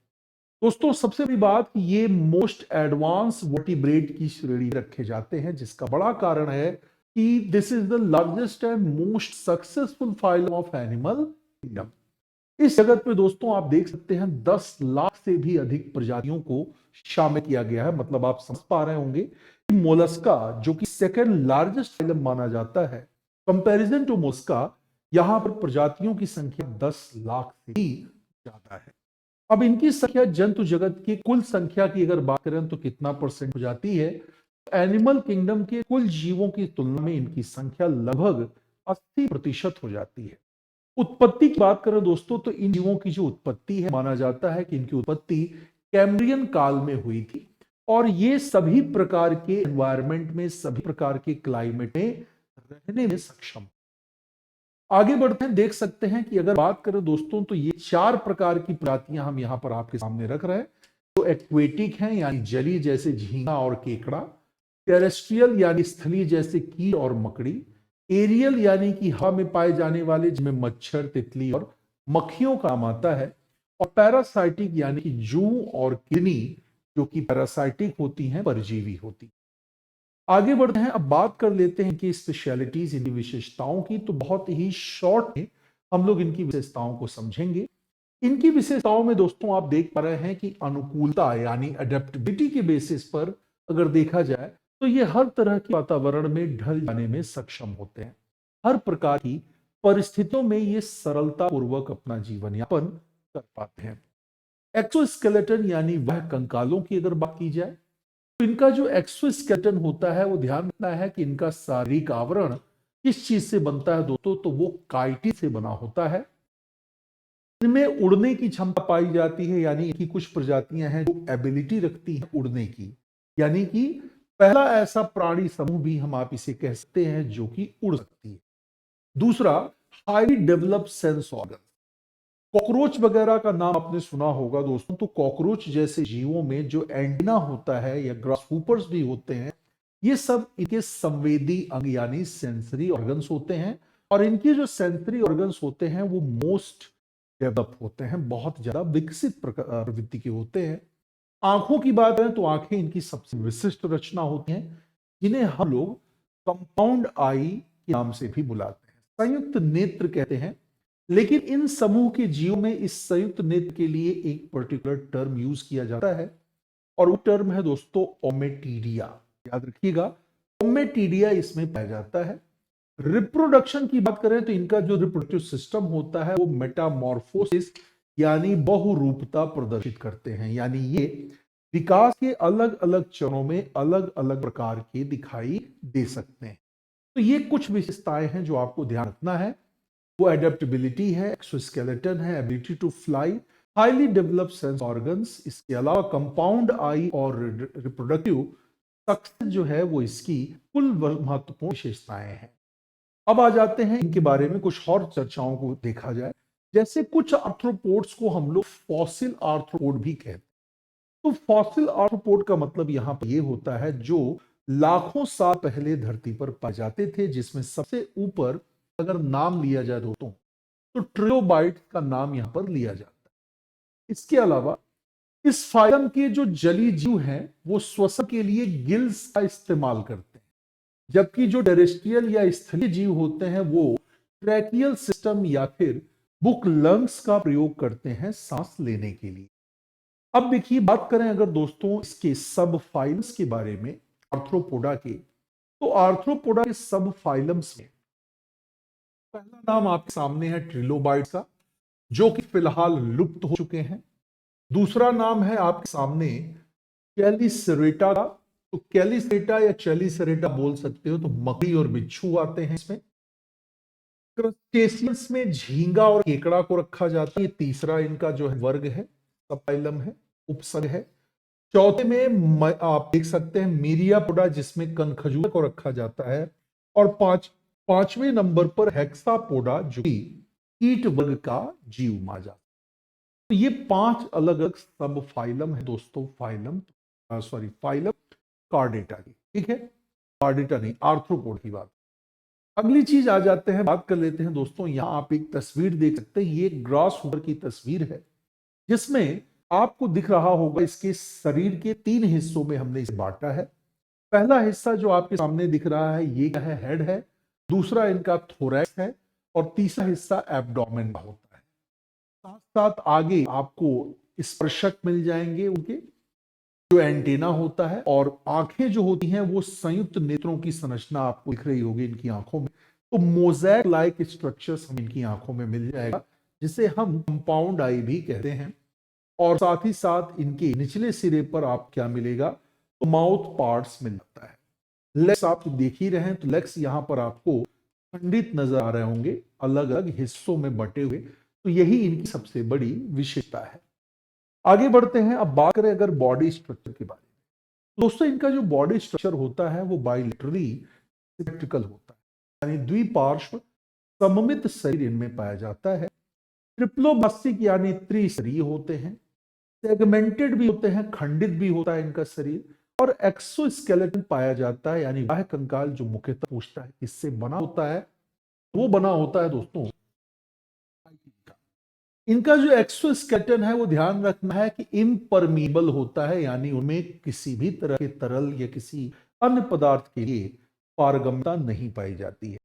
दोस्तों सबसे बड़ी बात कि ये मोस्ट एडवांस वर्टिब्रेट की श्रेणी रखे जाते हैं, जिसका बड़ा कारण है कि this is the largest and most successful phylum of animal kingdom. इस जगत में दोस्तों आप देख सकते हैं 10 लाख से भी अधिक प्रजातियों को शामिल किया गया है। मतलब आप समझ पा रहे होंगे कि मोलस्का जो कि सेकंड लार्जेस्ट फाइलम माना जाता है, कंपैरिजन टू मोलस्का, यहां पर प्रजातियों की संख्या 10 लाख से भी ज्यादा है। अब इनकी संख्या जंतु जगत की कुल संख्या की अगर बात करें तो कितना परसेंट हो जाती है? एनिमल किंगडम के कुल जीवों की तुलना में इनकी संख्या लगभग 80% हो जाती है। उत्पत्ति की बात करें दोस्तों, तो इन जीवों की जो उत्पत्ति है, माना जाता है कि इनकी उत्पत्ति कैम्ब्रियन काल में हुई थी और ये सभी प्रकार के एनवायरमेंट में, सभी प्रकार के क्लाइमेट में रहने में सक्षम। आगे बढ़ते हैं, देख सकते हैं कि अगर बात करें दोस्तों, तो ये 4 प्रकार की प्रजातियां हम यहां पर आपके सामने रख रहे हैं। तो एक्वेटिक हैं यानी जली जैसे झींगा और केकड़ा, टेरेस्ट्रियल यानी स्थलीय जैसे कीट और मकड़ी, एरियल यानी कि हवा में पाए जाने वाले जिनमें मच्छर, तितली और मक्खियों का नाम आता है, और पैरासाइटिक यानी कि जूं और किडनी जो कि पैरासाइटिक होती हैं, परजीवी होती हैं। आगे बढ़ते हैं, अब बात कर लेते हैं कि स्पेशलिटीज, इनकी विशेषताओं की। तो बहुत ही शॉर्ट में हम लोग इनकी विशेषताओं को समझेंगे। इनकी विशेषताओं में दोस्तों आप देख पा रहे हैं कि अनुकूलता यानी अडेप्टेबिलिटी के बेसिस पर अगर देखा जाए तो ये हर तरह के वातावरण में ढल जाने में सक्षम होते हैं। हर प्रकार की परिस्थितियों में ये सरलता पूर्वक अपना जीवन यापन कर पाते हैं। एक्सोस्केलेटन यानी वह कंकालों की अगर बात की जाए, तो इनका जो एक्सोस्केलेटन होता है, वो ध्यान रखना है कि इनका शारीरिक आवरण किस चीज से बनता है दोस्तों, तो वो काइटिन से बना होता है। इनमें उड़ने की क्षमता पाई जाती है, यानी इनकी कुछ प्रजातियां हैं जो एबिलिटी रखती हैं उड़ने की, यानी कि पहला ऐसा प्राणी समूह भी हम आप इसे कह सकते हैं जो कि उड़ सकती है। दूसरा, highly developed sense organ. Cockroach वगैरह का नाम आपने सुना होगा दोस्तों। तो कॉकरोच जैसे जीवों में जो एंटीना होता है या ग्रासहूपर्स भी होते हैं, ये सब इनके संवेदी अंग यानी सेंसरी ऑर्गन्स होते हैं और इनके जो सेंसरी ऑर्गन्स होते हैं वो मोस्ट डेवलप होते हैं, बहुत ज्यादा विकसित प्रवृत्ति के होते हैं। आंखों की बात करें तो आंखें इनकी सबसे विशिष्ट रचना होती हैं, जिन्हें हम लोग कंपाउंड आई के नाम से भी बुलाते हैं, संयुक्त नेत्र कहते हैं। लेकिन इन समूह के जीवों में इस संयुक्त नेत्र के लिए एक पर्टिकुलर टर्म यूज किया जाता है और वो टर्म है दोस्तों ओमेटीडिया। याद रखिएगा, ओमेटीडिया इसमें पाया जाता है। रिप्रोडक्शन की बात करें तो इनका जो रिप्रोडक्टिव सिस्टम होता है वो मेटामॉर्फोसिस यानी बहुरूपता प्रदर्शित करते हैं, यानी ये विकास के अलग अलग चरणों में अलग अलग प्रकार के दिखाई दे सकते हैं। तो ये कुछ विशेषताएं हैं जो आपको ध्यान रखना है। वो एडेप्टेबिलिटी है, एक्सोस्केलेटन है, ability to fly, highly developed sense organs, इसके अलावा कंपाउंड आई और रिप्रोडक्टिव सक्सेस जो है वो इसकी कुल महत्वपूर्ण विशेषताएं हैं। अब आ जाते हैं इनके बारे में कुछ और चर्चाओं को देखा जाए। जैसे कुछ आर्थ्रोपोड्स को हम लोग फॉसिल आर्थ्रोपोड भी कहते हैं। तो फॉसिल आर्थ्रोपोड का मतलब यहां पर यह होता है जो लाखों साल पहले धरती पर पाए जाते थे, जिसमें सबसे ऊपर अगर नाम लिया जाए दोस्तों तो ट्रिलोबाइट का नाम यहां पर लिया जाता है। इसके अलावा इस फाइलम के जो जलीय जीव हैं वो श्वसन के लिए गिल्स का इस्तेमाल करते हैं, जबकि जो टेरेस्ट्रियल या स्थलीय जीव होते हैं वो ट्रैकियल सिस्टम या फिर बुक लंग्स का प्रयोग करते हैं सांस लेने के लिए। अब देखिए, बात करें अगर दोस्तों इसके सब फाइलम्स के बारे में आर्थ्रोपोडा के, तो आर्थ्रोपोडा के सब फाइलम्स में पहला नाम आपके सामने है ट्रिलोबाइट का, जो कि फिलहाल लुप्त हो चुके हैं। दूसरा नाम है आपके सामने कैलिसरेटा का। तो कैलिसरेटा या चैलिसरेटा बोल सकते हो, तो मकड़ी और बिच्छू आते हैं इसमें। क्रस्टेशियंस में झींगा और केकड़ा को रखा जाता है, ये तीसरा इनका जो है वर्ग है, सब फाइलम है, उपसर्ग है। चौथे में आप देख सकते हैं मीरियापोडा, जिसमें कनखजूर को रखा जाता है। और पांचवें नंबर पर हेक्सापोडा, जो कि कीट वर्ग का जीव माना जाता है। तो ये 5 अलग अलग सब फाइलम है दोस्तों, फाइलम कार्डेटा की, ठीक है। कार्डेटा नहीं, आर्थ्रोपोड की बात। अगली चीज आ जाते हैं, बात कर लेते हैं दोस्तों। यहां आप एक तस्वीर देख सकते हैं, ये ग्रास हॉपर की तस्वीर है, जिसमें आपको दिख रहा होगा इसके शरीर के 3 हिस्सों में हमने इसे बांटा है। पहला हिस्सा जो आपके सामने दिख रहा है ये क्या है, हेड है। दूसरा इनका थोरैक्स है और तीसरा हिस्सा एब्डोमेन का होता है। साथ साथ आगे आपको स्पर्शक मिल जाएंगे, उनके जो एंटेना होता है, और आंखें जो होती हैं वो संयुक्त नेत्रों की संरचना आपको दिख रही होगी इनकी आंखों में। तो मोज़ैक लाइक स्ट्रक्चर्स हम इनकी आंखों में मिल जाएगा, जिसे हम कंपाउंड आई भी कहते हैं। और साथ ही साथ इनके निचले सिरे पर आप क्या मिलेगा, तो माउथ पार्ट्स मिल जाता है। लेग्स आप देख ही रहे हैं, तो लेग्स यहां पर आपको खंडित नजर आ रहे होंगे, अलग अलग हिस्सों में बटे हुए। तो यही इनकी सबसे बड़ी विशेषता है। आगे बढ़ते हैं, अब बात करें अगर बॉडी स्ट्रक्चर के बारे में। दोस्तों इनका जो बॉडी स्ट्रक्चर होता है वो बाइलेटरली सिमेट्रिकल होता है, यानी द्विपार्श्व सममित शरीर इनमें पाया जाता है। ट्रिप्लोबास्टिक यानी त्रिशरीय होते हैं, सेगमेंटेड भी होते हैं, खंडित भी होता है इनका शरीर। और एक्सोस्केलेटन पाया जाता है, यानी बाह्य कंकाल जो मुख्यतः पूछता है किससे बना होता है, वो बना होता है दोस्तों का। इनका जो एक्सोस्केलेटन है वो ध्यान रखना है कि इम्परमीबल होता है, यानी उनमें किसी भी तरह के तरल या किसी अन्य पदार्थ के लिए पारगम्यता नहीं पाई जाती है।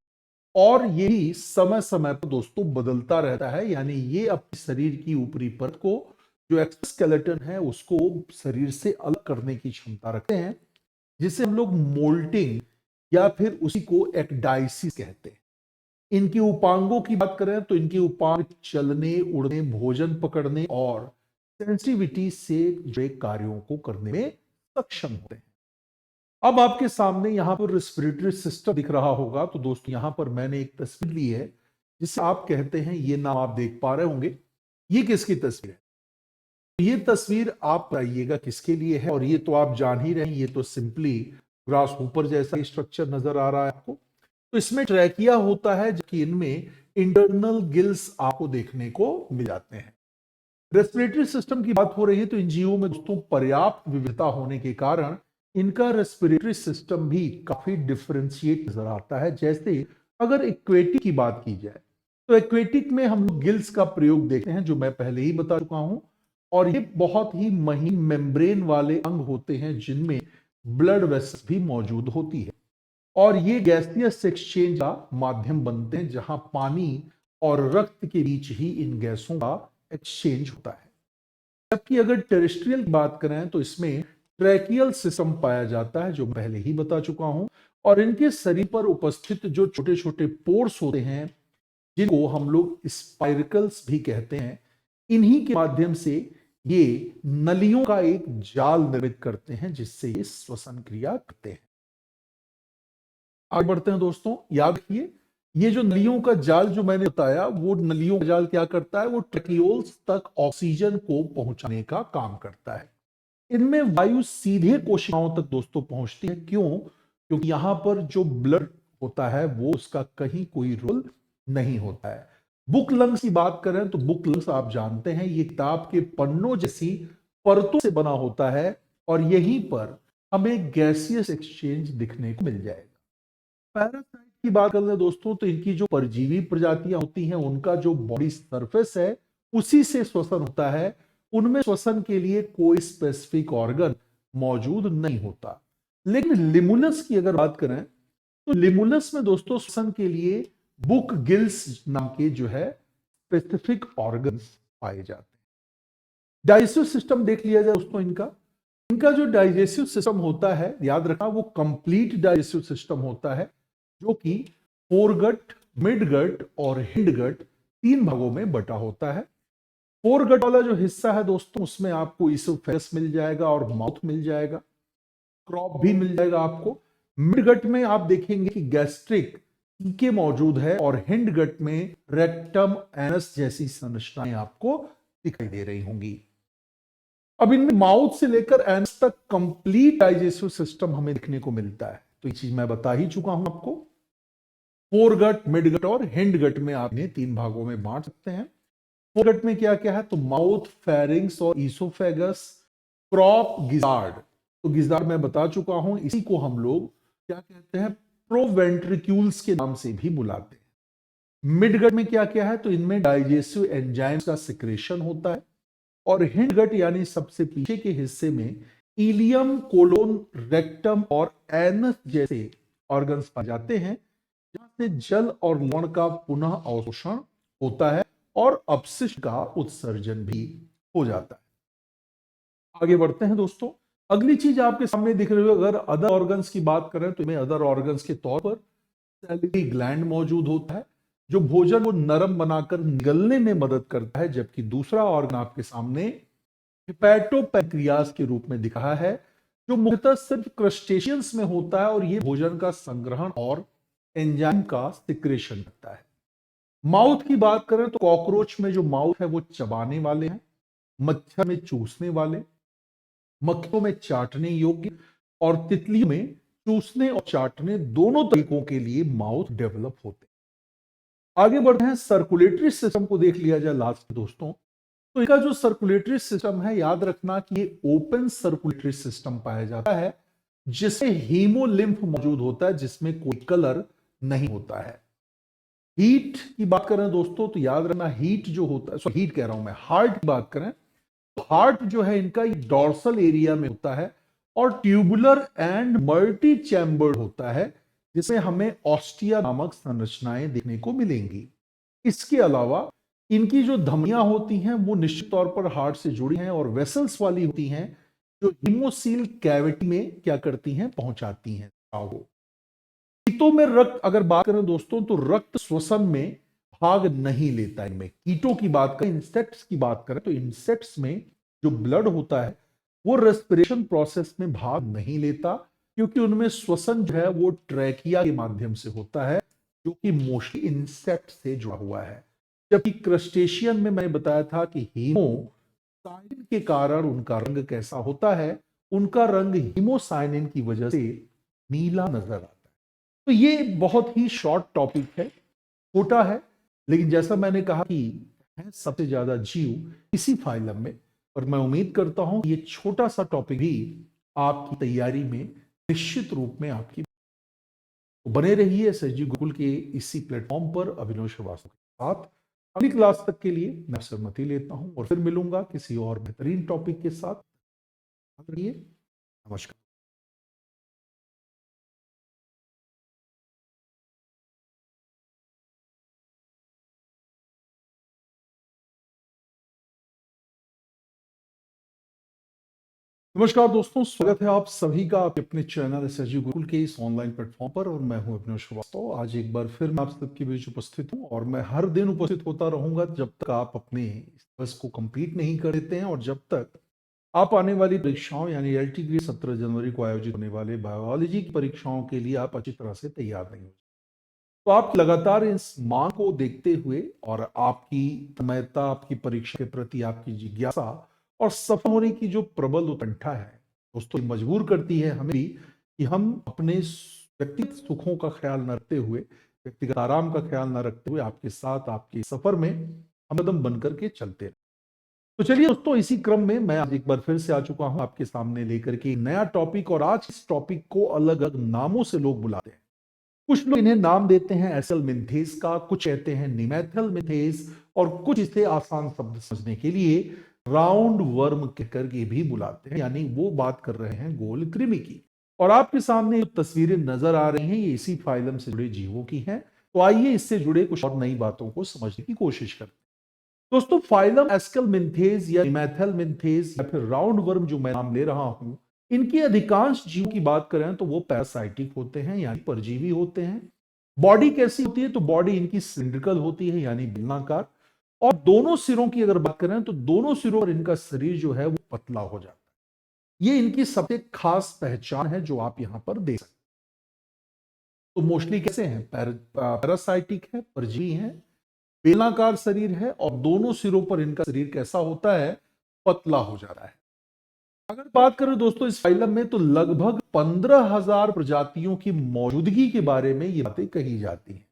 और यही समय समय पर दोस्तों बदलता रहता है, यानी ये अपने शरीर की ऊपरी परत को, जो एक्सोस्केलेटन है, उसको शरीर से अलग करने की क्षमता रखते हैं, जिसे हम लोग मोल्टिंग या फिर उसी को एक्डाइसिस कहते हैं। इनके उपांगों की बात करें तो इनके उपांग चलने, उड़ने, भोजन पकड़ने और सेंसिटिविटी से जुड़े कार्यों को करने में सक्षम होते हैं। अब आपके सामने यहां पर रेस्पिरेटरी सिस्टम दिख रहा होगा, तो दोस्तों यहां पर मैंने एक तस्वीर ली है, जिसे आप कहते हैं, ये नाम आप देख पा रहे होंगे, ये किसकी तस्वीर है? ये तस्वीर आप बताइएगा किसके लिए है। और ये तो आप जान ही रहे हैं, ये तो सिंपली ग्रास ऊपर जैसा स्ट्रक्चर नजर आ रहा है आपको। तो इसमें ट्रैकिया होता है, जबकि इनमें इंटरनल गिल्स आपको देखने को मिल जाते हैं। रेस्पिरेटरी सिस्टम की बात हो रही है, तो इन जीवों में दोस्तों पर्याप्त विविधता होने के कारण इनका रेस्पिरेटरी सिस्टम भी काफी डिफरेंशिएट नजर आता है। जैसे अगर एक्वेटिक की बात की जाए, तो एक्वेटिक में हम लोग गिल्स का प्रयोग देखते हैं, जो मैं पहले ही बता चुका हूं। और ये बहुत ही महीन मेम्ब्रेन वाले अंग होते हैं, जिनमें ब्लड वेसल्स भी मौजूद होती है। और ये गैसियस एक्सचेंज का माध्यम बनते हैं, जहां पानी और रक्त के बीच ही इन गैसों का एक्सचेंज होता है। जबकि अगर टेरेस्ट्रियल की बात करें, तो इसमें ट्रैकियल सिस्टम पाया जाता है, जो पहले ही बता चुका हूं। और इनके शरीर पर उपस्थित जो छोटे छोटे पोर्स होते हैं, जिनको हम लोग स्पाइरकल्स भी कहते हैं, इन्हीं के माध्यम से ये नलियों का एक जाल निर्मित करते हैं, जिससे ये श्वसन क्रिया करते हैं। आगे बढ़ते हैं दोस्तों, याद रखिए, ये जो नलियों का जाल जो मैंने बताया, वो नलियों का जाल क्या करता है, वो ट्रैकियोल्स तक ऑक्सीजन को पहुंचाने का काम करता है। इनमें वायु सीधे कोशिकाओं तक दोस्तों पहुंचती है। क्यों? क्योंकि यहां पर जो ब्लड होता है वो उसका कहीं कोई रोल नहीं होता है। बुक लंग्स की बात करें तो बुक लंग्स आप जानते हैं ये किताब के पन्नों जैसी परतों से बना होता है और यहीं पर हमें गैसियस एक्सचेंज दिखने को मिल जाएगा। पैरासाइट की बात कर लें दोस्तों तो इनकी जो परजीवी प्रजातियां होती हैं उनका जो बॉडी सरफेस है उसी से श्वसन होता है। उनमें श्वसन के लिए कोई स्पेसिफिक ऑर्गन मौजूद नहीं होता। लेकिन लिमुलस की अगर बात करें तो लिमुलस में दोस्तों श्वसन के लिए बुक गिल्स नाम के जो है स्पेसिफिक ऑर्गन्स पाए जाते हैं। डाइजेस्टिव सिस्टम देख लिया जाए दोस्तों इनका इनका जो डाइजेस्टिव सिस्टम होता है याद रखना वो कंप्लीट डाइजेस्टिव सिस्टम होता है जो कि फोरगट, मिडगट और हिंडगट 3 भागों में बटा होता है। फोरगट वाला जो हिस्सा है दोस्तों उसमें आपको इसोफेगस मिल जाएगा और माउथ मिल जाएगा, क्रॉप भी मिल जाएगा आपको। मिडगट में आप देखेंगे कि गैस्ट्रिक टीके मौजूद है और हिंडगट में रेक्टम, एनस जैसी संरचनाएं आपको दिखाई दे रही होंगी। अब इनमें माउथ से लेकर एनस तक कंप्लीट डाइजेस्टिव सिस्टम हमें देखने को मिलता है। तो ये चीज मैं बता ही चुका हूं आपको। फोरगट, मिडगट और हिंडगट में आप इन्हें 3 भागों में बांट सकते हैं। फोरगट में क्या क्या है तो माउथ, फेरिंग्स और ईसोफेगस, क्रॉप, गिजार्ड। तो गिजार्ड मैं बता चुका हूं, इसी को हम लोग क्या कहते हैं प्रोवेंट्रिक्यूल्स के नाम से भी बुलाते हैं। मिडगट में क्या क्या है तो इनमें डाइजेस्टिव एंजाइम्स का सिक्रेशन होता है और हिंडगट यानी सबसे पीछे के हिस्से में इलियम, कोलोन, रेक्टम और एनस जैसे ऑर्गन्स पाए जाते हैं जहां से जल और लवण का पुनः अवशोषण होता है और अपशिष्ट का उत्सर्जन भी हो जाता है। आगे बढ़ते हैं दोस्तों। अगली चीज आपके सामने दिख रही है, अगर अदर ऑर्गन्स की बात करें तो इनमें अदर ऑर्गन्स के तौर पर सैलिवरी ग्लैंड मौजूद होता है जो भोजन को नरम बनाकर निगलने में मदद करता है, जबकि दूसरा ऑर्गन आपके सामने हिपैटोपैंक्रियास के रूप में दिख रहा है जो मुख्यतः सिर्फ क्रस्टेशियंस में होता है और ये भोजन का संग्रहण और एंजाइम का सिक्रेशन करता है। माउथ की बात करें तो कॉकरोच में जो माउथ है वो चबाने वाले हैं, मच्छर में चूसने वाले, मक्खियों में चाटने योग्य और तितलियों में चूसने और चाटने दोनों तरीकों के लिए माउथ डेवलप होते हैं। आगे बढ़ते हैं, सर्कुलेटरी सिस्टम को देख लिया जाए लास्ट दोस्तों। तो इनका जो सर्कुलेटरी सिस्टम है याद रखना कि ये ओपन सर्कुलेटरी सिस्टम पाया जाता है जिसमें हीमोलिम्फ मौजूद होता है जिसमें कोई कलर नहीं होता है। हीट की बात करें दोस्तों तो याद रखना हीट जो होता है, हीट कह रहा हूं मैं, हार्ट की बात करें तो हार्ट जो है इनका डॉर्सल एरिया में होता है और ट्यूबुलर एंड मल्टी चैम्बर्ड होता है जिसमें हमें ऑस्टिया नामक संरचनाएं देखने को मिलेंगी। इसके अलावा इनकी जो धमनियां होती हैं वो निश्चित तौर पर हार्ट से जुड़ी हैं और वेसल्स वाली होती हैं जो हीमोसील कैविटी में क्या करती हैं, पहुंचाती हैं द्रव को। कीटों में रक्त अगर बात करें दोस्तों तो रक्त श्वसन में भाग नहीं लेता। इनमें कीटों की बात करें, इंसेक्ट्स की बात करें तो इंसेक्ट्स में जो ब्लड होता है वो रेस्पिरेशन प्रोसेस में भाग नहीं लेता क्योंकि उनमें श्वसन जो है वो ट्रैकिया के माध्यम से होता है जो कि मोस्टली इंसेक्ट से जुड़ा हुआ है। जबकि क्रस्टेशियन में मैंने बताया था कि हीमोसाइनिन के कारण उनका रंग कैसा होता है, उनका रंग हीमोसाइनिन की वजह से नीला नजर आता है। तो ये बहुत ही शॉर्ट टॉपिक है, छोटा है, लेकिन जैसा मैंने कहा कि है सबसे ज्यादा जीव इसी फाइलम में, और मैं उम्मीद करता हूं ये छोटा सा टॉपिक भी आपकी तैयारी में निश्चित रूप में आपकी। तो बने रहिए एसएसजी गुरुकुल के इसी प्लेटफॉर्म पर अभिनव श्रीवास्तव के साथ। अगली क्लास तक के लिए मैं सहमति लेता हूं और फिर मिलूंगा किसी और बेहतरीन टॉपिक के साथ। नमस्कार। नमस्कार दोस्तों, स्वागत है आप सभी का आपके अपने चैनल एसएसजी गुरुकुल के इस ऑनलाइन प्लेटफॉर्म पर और मैं हूं अभिनव श्रीवास्तव। आज एक बार फिर मैं आप सबके बीच उपस्थित हूं और मैं हर दिन उपस्थित होता रहूंगा जब तक आप अपने सिलेबस को कंप्लीट नहीं कर देते हैं और जब तक आप आने वाली परीक्षाओं यानी एलटी ग्रेड 17 जनवरी को आयोजित होने वाले बायोलॉजी की परीक्षाओं के लिए आप अच्छी तरह से तैयार नहीं हो। तो आप लगातार इस मांग को देखते हुए और आपकी तन्मयता, आपकी परीक्षा के प्रति आपकी जिज्ञासा और सफल होने की जो प्रबल उत्कंठा है दोस्तों, मजबूर करती है हमें भी कि हम अपने व्यक्तिगत सुखों का ख्याल न रखते हुए व्यक्तिगत आराम का ख्याल न रखते हुए आपके साथ आपके सफर में हमदम बनकर के चलते हैं। तो चलिए दोस्तों, इसी क्रम में मैं आज एक बार फिर से आ चुका हूं आपके सामने लेकर के एक नया टॉपिक। और आज इस टॉपिक को अलग अलग नामों से लोग बुलाते हैं। कुछ लोग इन्हें नाम देते हैं एसेल मिन्थेस का, कुछ कहते हैं निमेथल मिन्थेस, और कुछ इसे आसान शब्द समझने के लिए राउंड वर्म कहकर के भी बुलाते हैं, यानी वो बात कर रहे हैं गोल कृमि की। और आपके सामने जो तस्वीरें नजर आ रही हैं ये इसी फाइलम से जुड़े जीवों की हैं। तो आइए इससे जुड़े कुछ और नई बातों को समझने की कोशिश करते हैं। दोस्तों, फाइलम एस्केलमिन्थेस या निमेथेलमिन्थेस या फिर राउंड वर्म जो मैं नाम ले रहा हूं, इनकी अधिकांश जीवों की बात करें तो वो पैरासाइटिक होते हैं, यानी परजीवी होते हैं। बॉडी कैसी होती है? तो बॉडी इनकी सिलिंड्रिकल होती है, यानी बेलनाकार। और दोनों सिरों की अगर बात करें तो दोनों सिरों पर इनका शरीर जो है वो पतला हो जाता है। ये इनकी सबसे खास पहचान है जो आप यहां पर देख सकते हैं। तो मोस्टली कैसे हैं? पैरासाइटिक है, परजीवी है, बेलनाकार शरीर है, और दोनों सिरों पर इनका शरीर कैसा होता है? पतला हो जाता है। अगर बात करें दोस्तों इस फाइलम में, तो लगभग 15,000 प्रजातियों की मौजूदगी के बारे में ये बातें कही जाती हैं।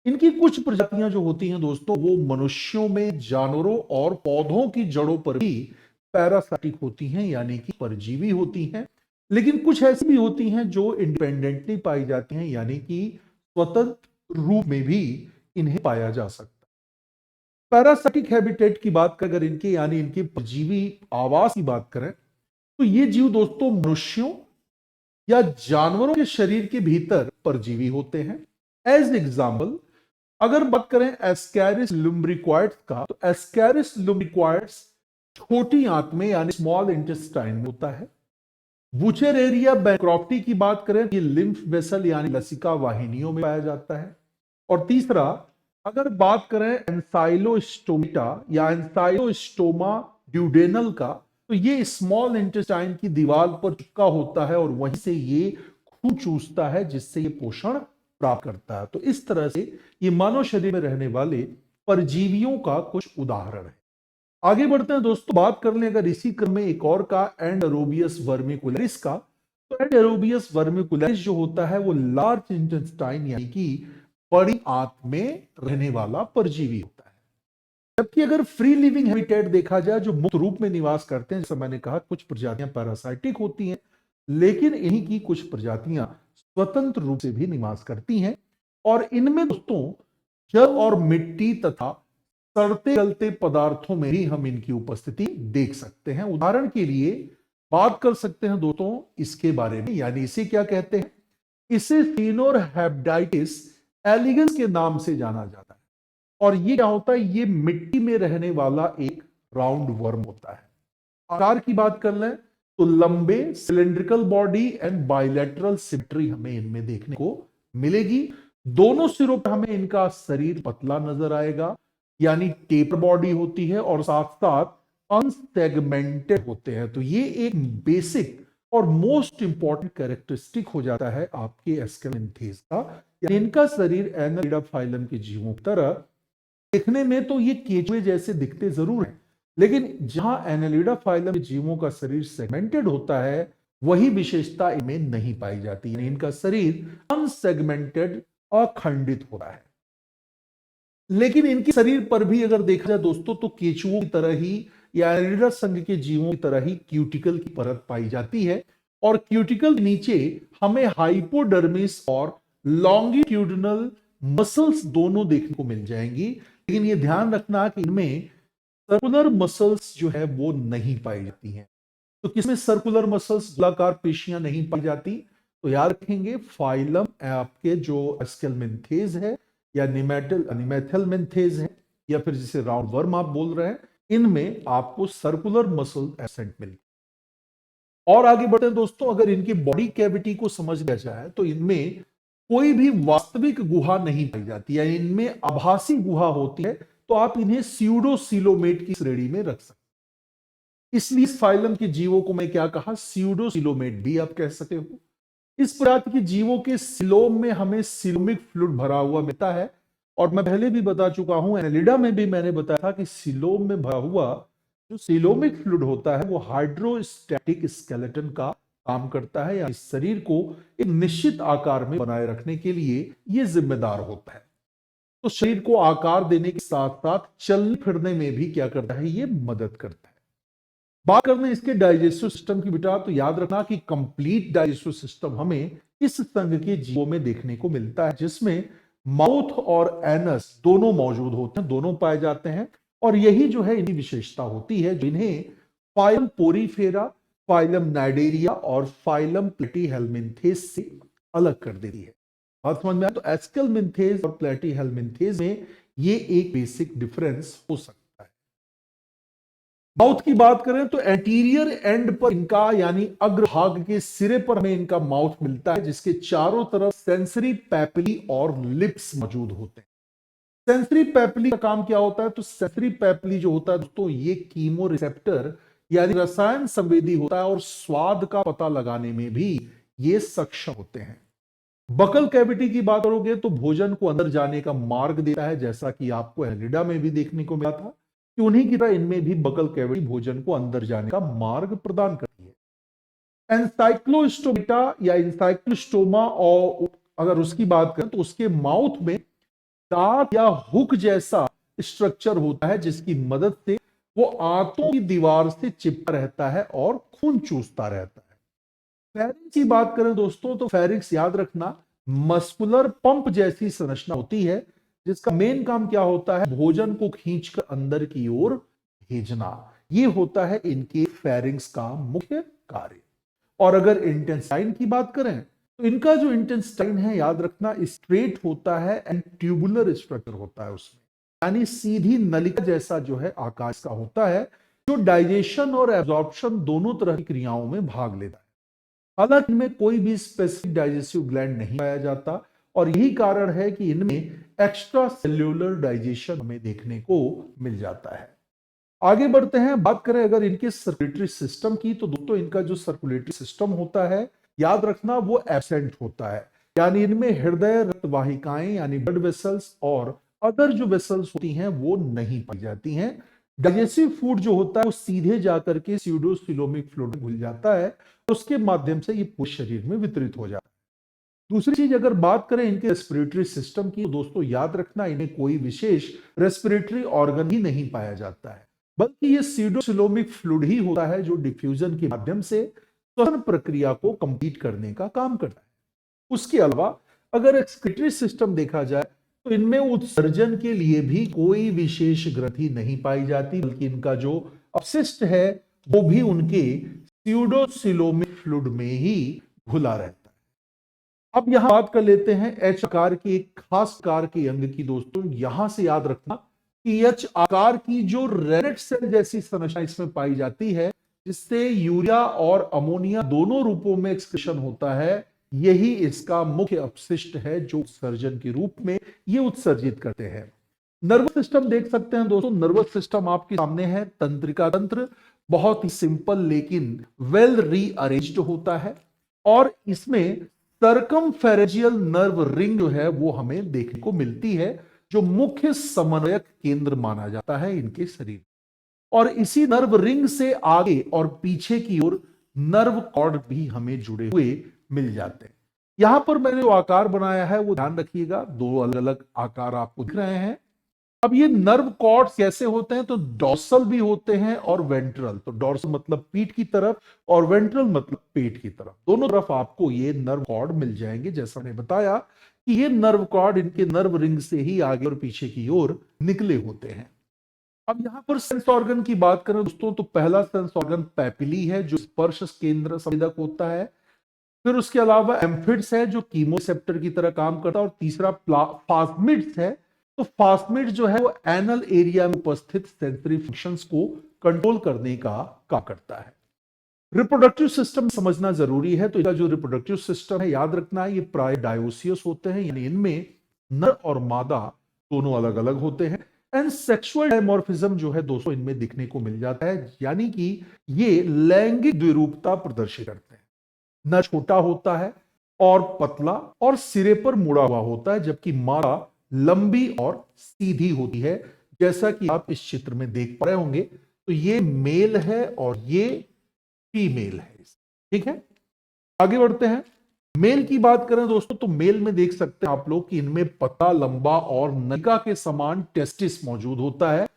इनकी कुछ प्रजातियां जो होती हैं दोस्तों, वो मनुष्यों में, जानवरों और पौधों की जड़ों पर भी पैरासाइटिक होती हैं, यानी कि परजीवी होती हैं। लेकिन कुछ ऐसी भी होती हैं जो इंडिपेंडेंटली पाई जाती हैं, यानी कि स्वतंत्र रूप में भी इन्हें पाया जा सकता है। पैरासाइटिक हैबिटेट की बात अगर इनके यानी इनके परजीवी आवास की बात करें, तो ये जीव दोस्तों मनुष्यों या जानवरों के शरीर के भीतर परजीवी होते हैं। एज एग्जाम्पल अगर बात करें एस्कैरिस लुम्ब्रिक्वाइड्स का, तो एस्कैरिस लुम्ब्रिक्वाइड्स छोटी आंत में यानी स्मॉल इंटेस्टाइन में होता है। बुचेरेरिया बैक्रॉफ्टी की बात करें, ये लिम्फ वेसल यानी लसिका वाहिनियों में पाया जाता है। और तीसरा अगर बात करें एंसाइलोस्टोमेटा या एंसाइलोस्टोमा ड्यूडेनल का, तो ये स्मॉल इंटेस्टाइन की दीवार पर चिपका होता है और वहीं से ये खून चूसता है, जिससे ये पोषण प्राप्त करता है। तो इस तरह से ये मानव शरीर में रहने वाले परजीवियों का कुछ उदाहरण है। आगे बढ़ते हैं दोस्तों, बात कर लें अगर इसी क्रम में एक और का, एंडरोबियस वर्मिकुलरिस का। तो एंडरोबियस वर्मिकुलरिस जो होता है वो लार्ज इंटेस्टाइन यानी कि बड़ी आंत में रहने वाला परजीवी होता है। जबकि अगर फ्री लिविंग हैबिटेट देखा जाए, जो मुक्त रूप में निवास करते हैं, जैसे मैंने कहा कुछ प्रजातियां पैरासाइटिक होती हैं, लेकिन इन्हीं की कुछ प्रजातियां स्वतंत्र रूप से भी निवास करती हैं। और इनमें दोस्तों जल और मिट्टी तथा सड़ते गलते पदार्थों में भी हम इनकी उपस्थिति देख सकते हैं। उदाहरण के लिए बात कर सकते हैं दोस्तों इसके बारे में, यानी इसे क्या कहते हैं? इसे सिनोरहैब्डाइटिस एलिगेंस के नाम से जाना जाता है। और ये क्या होता है? ये मिट्टी में रहने वाला एक राउंड वर्म होता है। आकार की बात कर लें तो लंबे cylindrical body and bilateral symmetry हमें इनमें देखने को मिलेगी। दोनों सिरों पर हमें इनका शरीर पतला नजर आएगा, यानी टेपर बॉडी होती है, और साथ साथ अनसेगमेंटेड होते हैं। तो ये एक बेसिक और मोस्ट इंपॉर्टेंट कैरेक्टरिस्टिक हो जाता है आपके एस्केलेंथेस का। इनका शरीर एनालिडा फाइलम के जीवों की तरह देखने में तो ये केचुए जैसे दिखते जरूर हैं, लेकिन जहां एनालिडा फाइलम के जीवों का शरीर सेगमेंटेड होता है, वही विशेषता इनमें नहीं पाई जाती, यानी इनका शरीर अनसेगमेंटेड, अखंडित होता है। लेकिन इनके शरीर पर भी अगर देखा जाए दोस्तों, तो केचुओं की तरह ही या एनालिडा संघ के जीवों की तरह ही क्यूटिकल की परत पाई जाती है। और क्यूटिकल के नीचे हमें हाइपोडर्मिस और लॉन्गिट्यूडिनल मसल्स दोनों देखने को मिल जाएंगी। लेकिन ये ध्यान रखना कि इनमें सर्कुलर मसल्स जो है वो नहीं पाई जाती हैं। तो किसमें सर्कुलर मसल्स, गोलाकार पेशियां नहीं पाई जाती? तो याद रखेंगे फाइलम आपके जो एस्केलमिन्थेस है या निमेथेलमिन्थेस है, या फिर जिसे राउंड वर्म आप बोल रहे हैं, इनमें आपको सर्कुलर मसल एब्सेंट मिलेगी। और आगे बढ़ते हैं दोस्तों, अगर इनकी बॉडी कैविटी को समझ लिया जाए तो इनमें कोई भी वास्तविक गुहा नहीं पाई जाती, यानी इनमें आभासी गुहा होती है। तो आप इन्हें स्यूडोसिलोमेट की श्रेणी में रख सकते हैं। इसलिए इस फाइलम के जीवों को मैं क्या कहा? स्यूडोसिलोमेट भी आप कह सकते हो। इस प्रजाति के जीवों के सिलोम में हमें सिलोमिक फ्लूइड भरा हुआ मिलता है। और मैं पहले भी बता चुका हूं, एनालिडा में भी मैंने बताया था कि सिलोम में भरा हुआ जो सिलोमिक फ्लूइड होता है वो हाइड्रोस्टैटिक स्केलेटन का काम करता है, या इस शरीर को एक निश्चित आकार में बनाए रखने के लिए यह जिम्मेदार होता है। तो शरीर को आकार देने के साथ साथ चलने फिरने में भी क्या करता है, ये मदद करता है। बात करने इसके डाइजेस्टिव सिस्टम की बेटा, तो याद रखना कि कंप्लीट डाइजेस्टिव सिस्टम हमें इस संघ के जीवों में देखने को मिलता है, जिसमें माउथ और एनस दोनों मौजूद होते हैं, दोनों पाए जाते हैं। और यही जो है इनकी विशेषता होती है जो इन्हें फाइलम पोरीफेरा, फाइलम नाइडेरिया और फाइलम प्लेटीहेल्मिन्थेस से अलग कर देती है। बात समझ में आया? तो एस्केलमिन्थेस और प्लेटीहेल्मिन्थेस में ये एक बेसिक डिफरेंस हो सकता है। माउथ की बात करें तो एंटीरियर एंड पर इनका यानी अग्रभाग के सिरे पर हमें इनका माउथ मिलता है, जिसके चारों तरफ सेंसरी पैपिली और लिप्स मौजूद होते हैं। सेंसरी पैपिली का काम क्या होता है? तो सेंसरी पैपिली जो होता है दोस्तों, ये कीमो रिसेप्टर यानी रसायन संवेदी होता है और स्वाद का पता लगाने में भी ये सक्षम होते हैं। बकल कैविटी की बात करोगे तो भोजन को अंदर जाने का मार्ग देता है, जैसा कि आपको एलिडा में भी देखने को मिला था कि उन्हीं की तरह इनमें भी बकल कैविटी भोजन को अंदर जाने का मार्ग प्रदान करती है। एनसाइक्लोस्टोमेटा या इंसाइक्लोस्टोमा, और अगर उसकी बात करें तो उसके माउथ में दांत या हुक जैसा स्ट्रक्चर होता है, जिसकी मदद से वो आंतों की दीवार से चिपका रहता है और खून चूसता रहता है। फेरिंक्स की बात करें दोस्तों, तो फेरिंक्स याद रखना मस्कुलर पंप जैसी संरचना होती है, जिसका मेन काम क्या होता है? भोजन को खींचकर अंदर की ओर भेजना। ये होता है इनके फेरिंक्स का मुख्य कार्य। और अगर इंटेस्टाइन की बात करें तो इनका जो इंटेस्टाइन है, याद रखना, स्ट्रेट होता है एंड ट्यूबुलर स्ट्रक्चर होता है उसमें, यानी सीधी नलिका जैसा जो है आकार का होता है, जो डाइजेशन और एब्जॉर्प्शन दोनों तरह की क्रियाओं में भाग लेता है। हालांकि इनमें कोई भी स्पेसिफिक डाइजेस्टिव ग्लैंड नहीं पाया जाता, और यही कारण है कि इनमें एक्स्ट्रा सेल्यूलर डाइजेशन हमें देखने को मिल जाता है। आगे बढ़ते हैं, बात करें अगर इनके सर्कुलेटरी सिस्टम की, तो दोस्तों इनका जो सर्कुलेटरी सिस्टम होता है, याद रखना, वो एब्सेंट होता है। यानी इनमें हृदय रक्तवाहिकाएं यानी ब्लड वेसल्स और अदर जो वेसल्स होती हैं वो नहीं पाई जाती हैं। डाइजेस्टिव फूड जो होता है वो सीधे जाकर के स्यूडोसिलोमिक फ्लूइड में घुल जाता है, उसके माध्यम से ये पूरे शरीर में वितरित हो जाता है। दूसरी चीज अगर बात करें इनके रेस्पिरेटरी सिस्टम की, तो दोस्तों याद रखना, इन्हें कोई विशेष रेस्पिरेटरी ऑर्गन ही नहीं पाया जाता है, बल्कि ये स्यूडोसिलोमिक फ्लूइड ही होता है जो डिफ्यूजन के माध्यम से श्वसन प्रक्रिया को कंप्लीट करने का काम करता है। उसके अलावा अगर एक्सक्रीटरी सिस्टम देखा जाए तो इनमें उत्सर्जन के लिए भी कोई विशेष ग्रंथि नहीं पाई जाती, बल्कि इनका जो अपशिष्ट है वो भी उनके स्यूडोसिलोमिक फ्लूइड में ही घुला रहता है। अब यहां बात कर लेते हैं एच आकार के एक खास आकार के अंग की। दोस्तों यहां से याद रखना कि एच आकार की जो रेनेट सेल जैसी संरचना इसमें पाई जाती है, जिससे यूरिया और अमोनिया दोनों रूपों में एक्सक्रीशन होता है, यही इसका मुख्य अपशिष्ट है जो उत्सर्जन के रूप में ये उत्सर्जित करते हैं। नर्वस सिस्टम देख सकते हैं दोस्तों, नर्वस सिस्टम आपके सामने है। तंत्रिका तंत्र बहुत ही सिंपल लेकिन वेल रीअरेंज्ड होता है, और इसमें सर्कमफेरेंजियल नर्व रिंग जो है वो हमें देखने को मिलती है, जो मुख्य समन्वयक केंद्र माना जाता है इनके शरीर। और इसी नर्व रिंग से आगे और पीछे की ओर नर्व कॉर्ड भी हमें जुड़े हुए मिल जाते हैं। यहां पर मैंने जो आकार बनाया है वो ध्यान रखिएगा, दो अलग अलग आकार आपको दिख रहे हैं। अब ये नर्व कॉर्ड्स कैसे होते हैं? तो डॉर्सल भी होते हैं और वेंट्रल। तो डॉर्सल मतलब पीठ की तरफ और वेंट्रल मतलब पेट की तरफ, दोनों तरफ आपको ये नर्व कॉर्ड मिल जाएंगे। जैसा मैंने बताया कि ये नर्व कॉर्ड इनके नर्व रिंग से ही आगे और पीछे की ओर निकले होते हैं। अब यहां पर सेंस ऑर्गन की बात करें दोस्तों, तो पहला सेंस ऑर्गन पैपिली है जो स्पर्श केंद्र संवेदक होता है। फिर उसके अलावा एम्फिड्स है जो कीमोसेप्टर की तरह काम करता है, और तीसरा फास्मिड्स है। तो फास्मिड जो है वो एनल एरिया में उपस्थित सेंसरी फंक्शंस को कंट्रोल करने का काम करता है। रिप्रोडक्टिव सिस्टम समझना जरूरी है। तो इसका जो रिप्रोडक्टिव सिस्टम है, याद रखना है, ये प्राय डायोसियस होते हैं, यानी इनमें नर और मादा दोनों अलग अलग होते हैं। एंड सेक्सुअल डायमॉर्फिज्म जो है दोस्तों इनमें दिखने को मिल जाता है, यानी कि ये लैंगिक द्विरूपता प्रदर्शित करते हैं। नर छोटा होता है और पतला और सिरे पर मुड़ा हुआ होता है, जबकि मादा लंबी और सीधी होती है, जैसा कि आप इस चित्र में देख पा रहे होंगे। तो ये मेल है और ये फीमेल है, ठीक है। आगे बढ़ते हैं। मेल की बात करें दोस्तों तो मेल में देख सकते हैं आप लोग कि इनमें पतला, लंबा और नलिका के समान टेस्टिस मौजूद होता है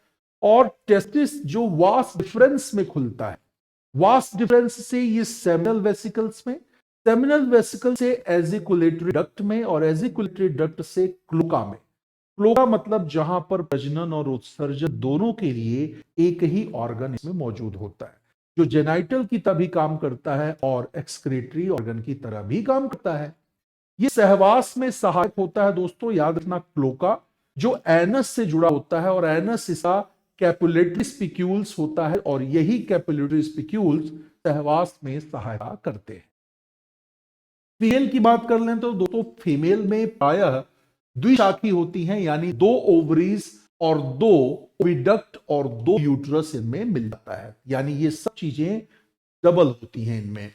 और टेस्टिस जो वास्ट डिफरेंस में खुलता है, वास्ट डिफरेंस से ये सेमिनल वेसिकल्स में, सेमिनल वेसिकल से एजिकुलेटरी डक्ट में और एजिकुलेटरी डक्ट से क्लोका में। क्लोका मतलब जहां पर प्रजनन और उत्सर्जन दोनों के लिए एक ही ऑर्गन इसमें मौजूद होता है, जो जेनाइटल की तरह भी काम करता है और एक्सक्रीटरी ऑर्गन की तरह भी काम करता है। ये सहवास में सहायक होता है दोस्तों, याद रखना क्लोका, जो एनस से जुड़ा होता है और एनस इसका कैपुलेटरी स्पिक्यूल्स होता है और यही कैपुलेटरी स्पिक्यूल्स सहवास में सहायता करते हैं। फीमेल की बात कर लें तो दोस्तों फीमेल में प्रायः द्विशाखी होती हैं, यानी 2 ओवरीज और 2 ओविडक्ट और 2 यूट्रस इनमें मिल जाता है, यानी ये सब चीजें डबल होती हैं इनमें।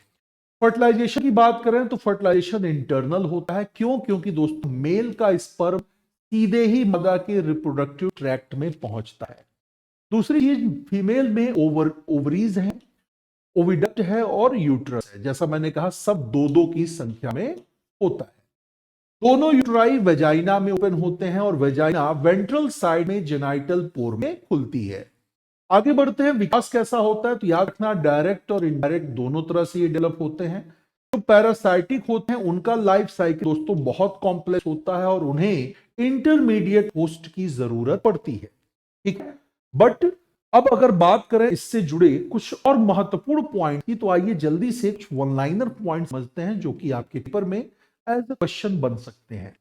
फर्टिलाइजेशन की बात करें तो फर्टिलाइजेशन इंटरनल होता है। क्यों? क्योंकि दोस्तों मेल का स्पर्म सीधे ही मादा के रिप्रोडक्टिव ट्रैक्ट में पहुंचता है। दूसरी चीज, फीमेल में ओवरीज है, ओविडक्ट है और यूट्रस है। जैसा मैंने कहा सब 2-2 की संख्या में होता है। दोनों यूट्राई वेजाइना में ओपन होते हैं और वेजाइना वेंट्रल साइड में जेनाइटल पोर में खुलती है। आगे बढ़ते हैं। विकास कैसा होता है तो याद रखना डायरेक्ट और इनडायरेक्ट दोनों तरह से ये डेवलप होते हैं। जो पैरासाइटिक होते हैं उनका लाइफ साइकिल दोस्तों बहुत कॉम्प्लेक्स होता है और उन्हें इंटरमीडिएट होस्ट की जरूरत पड़ती है, ठीक है। बट अब अगर बात करें इससे जुड़े कुछ और महत्वपूर्ण पॉइंट की, तो आइए जल्दी से कुछ वन लाइनर पॉइंट समझते हैं जो कि आपके पेपर में एज ए क्वेश्चन बन सकते हैं।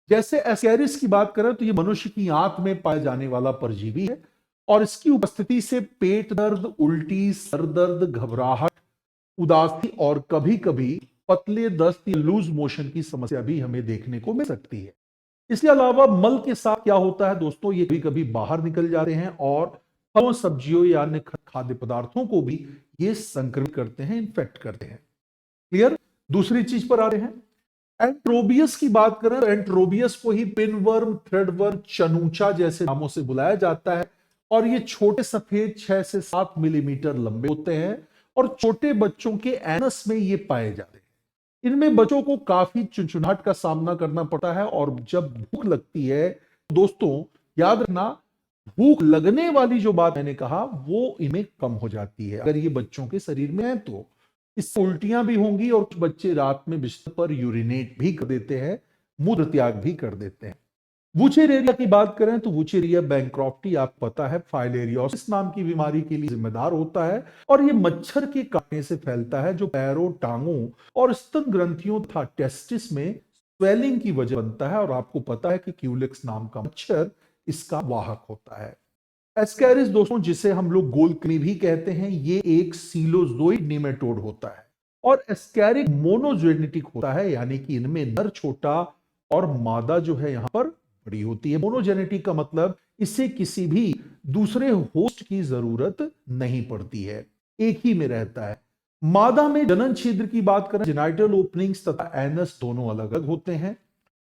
जैसे एस्केरिस की बात करें तो ये मनुष्य की आंत में पाया जाने वाला परजीवी है और इसकी उपस्थिति से पेट दर्द, उल्टी, सर दर्द, घबराहट, उदासी और कभी कभी पतले दस्त या लूज मोशन की समस्या भी हमें देखने को मिल सकती है। इसके अलावा मल के साथ क्या होता है दोस्तों, ये कभी कभी बाहर निकल जाते हैं और फलों, सब्जियों या अन्य खाद्य पदार्थों को भी ये संक्रमित करते हैं, इन्फेक्ट करते हैं। क्लियर? दूसरी चीज पर आ रहे हैं। एंट्रोबियस की बात करें तो एंट्रोबियस को ही पिनवर्म, थ्रेडवर्म, चनूचा जैसे नामों से बुलाया जाता है और ये छोटे सफेद 6 से 7 मिलीमीटर लंबे होते हैं और छोटे बच्चों के एनस में ये पाए जाते हैं। इनमें बच्चों को काफी चुनचुनाहट का सामना करना पड़ता है और जब भूख लगती है दोस्तों याद रखना, भूख लगने वाली जो बात मैंने कहा वो इनमें कम हो जाती है अगर ये बच्चों के शरीर में है तो। इससे उल्टियां भी होंगी और कुछ बच्चे रात में बिस्तर पर यूरिनेट भी कर देते हैं, मूत्र त्याग भी कर देते हैं। वुचेरेरिया की बात करें तो वुचेरिया बैंक्रॉफ्टी आपको पता है फाइलेरियोसिस नाम की बीमारी के लिए जिम्मेदार होता है और ये मच्छर के काटने से फैलता है जो पैरों, टांगों और स्तन ग्रंथियों तथा टेस्टिस में स्वेलिंग की वजह बनता है और आपको पता है कि क्यूलिक्स नाम का मच्छर इसका वाहक होता है। एस्केरिस दोस्तों जिसे हम लोग गोलकृमि भी कहते हैं, ये एक सीलोजोइड नेमेटोड होता है और एस्केरिक मोनोजेनेटिक होता है, यानी कि इनमें नर छोटा और मादा जो है यहां पर बड़ी होती है। मोनोजेनेटिक का मतलब इसे किसी भी दूसरे होस्ट की जरूरत नहीं पड़ती है, एक ही में रहता है। मादा में जनन छिद्र की बात करें, जेनाइटल ओपनिंग्स तथा एनस दोनों अलग अलग होते हैं।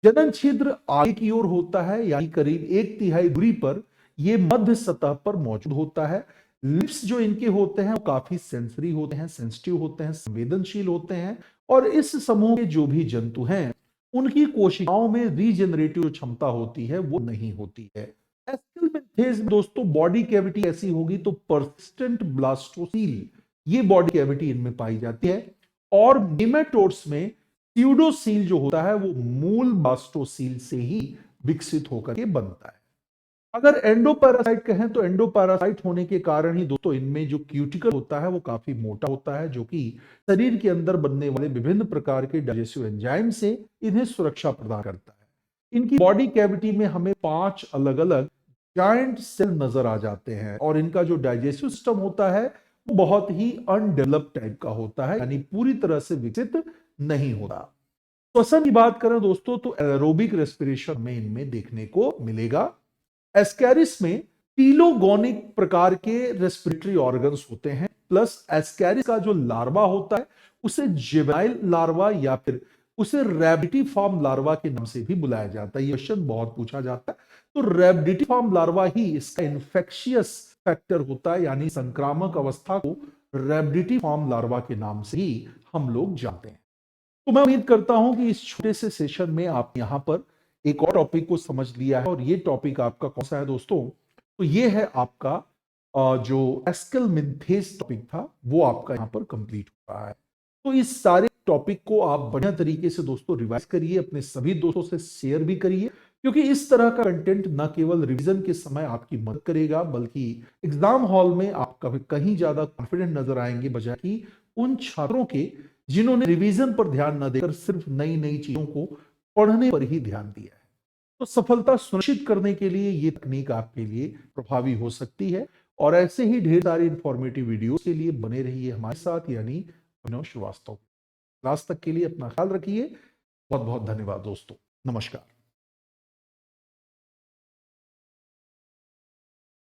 जनन छिद्र आगे की ओर होता है, यानी करीब 1/3 दूरी पर ये मध्य सतह पर मौजूद होता है। लिप्स जो इनके होते हैं वो काफी सेंसरी होते हैं, सेंसिटिव होते हैं, संवेदनशील होते हैं और इस समूह के जो भी जंतु हैं उनकी कोशिकाओं में रीजनरेटिव क्षमता होती है वो नहीं होती है। एस्केलमेंथेज में दोस्तों बॉडी कैविटी ऐसी होगी तो पर्सिस्टेंट ब्लास्टोसील ये बॉडी कैविटी इनमें पाई जाती है और नेमेटोड्स में ट्यूडोसील जो होता है वो मूल ब्लास्टोसील से ही विकसित होकर के बनता है। अगर एंडोपैरासाइट कहें तो एंडोपैरासाइट होने के कारण ही दोस्तों इनमें जो क्यूटिकल होता है वो काफी मोटा होता है, जो कि शरीर के अंदर बनने वाले विभिन्न प्रकार के डाइजेस्टिव एंजाइम से इन्हें सुरक्षा प्रदान करता है। इनकी बॉडी कैविटी में हमें 5 अलग अलग जायंट सेल नजर आ जाते हैं और इनका जो डाइजेस्टिव सिस्टम होता है वो बहुत ही अनडेवलप्ड टाइप का होता है, यानी पूरी तरह से विकसित नहीं होता। श्वसन की बात करें दोस्तों तो एरोबिक रेस्पिरेशन में इनमें देखने को मिलेगा। एस्केरिस में टीलोगोनिक प्रकार के रेस्पिरेटरी ऑर्गन्स होते हैं, प्लस एस्केरिस का जो लार्वा होता है उसे जुवेनाइल लार्वा या फिर उसे रैबिडिफॉर्म लार्वा के नाम से भी बुलाया जाता है। ये क्वेश्चन बहुत पूछा जाता है। तो रैबिडिफॉर्म लार्वा ही इसका इन्फेक्शियस फैक्टर होता है, यानी संक्रामक अवस्था को रैबिडिफॉर्म लार्वा के नाम से ही हम लोग जानते हैं। तो मैं उम्मीद करता हूं कि इस छोटे से सेशन में आप यहां पर एक और टॉपिक को समझ लिया है। और ये टॉपिक आपका कौन सा है दोस्तों? तो ये है आपका जो एस्केल मिन्थेस टॉपिक था, वो आपका यहाँ पर कंप्लीट हो रहा है। तो इस सारे टॉपिक को आप बढ़िया तरीके से दोस्तों रिवाइज करिए, अपने सभी दोस्तों से शेयर भी करिए, क्योंकि इस तरह का कंटेंट न केवल रिवीजन के समय आपकी मदद करेगा, बल्कि एग्जाम हॉल में आप कभी कहीं ज्यादा कॉन्फिडेंट नजर आएंगे, बजाय कि उन छात्रों के जिन्होंने रिवीजन पर ध्यान न देकर सिर्फ नई नई चीजों को पढ़ने पर ही ध्यान दिया है। तो सफलता सुनिश्चित करने के लिए ये तकनीक आपके लिए प्रभावी हो सकती है। और ऐसे ही ढेर सारे इंफॉर्मेटिव वीडियोस के लिए बने रहिए हमारे साथ, यानी अभिनव श्रीवास्तव। क्लास तक के लिए अपना ख्याल रखिए। बहुत बहुत धन्यवाद दोस्तों। नमस्कार।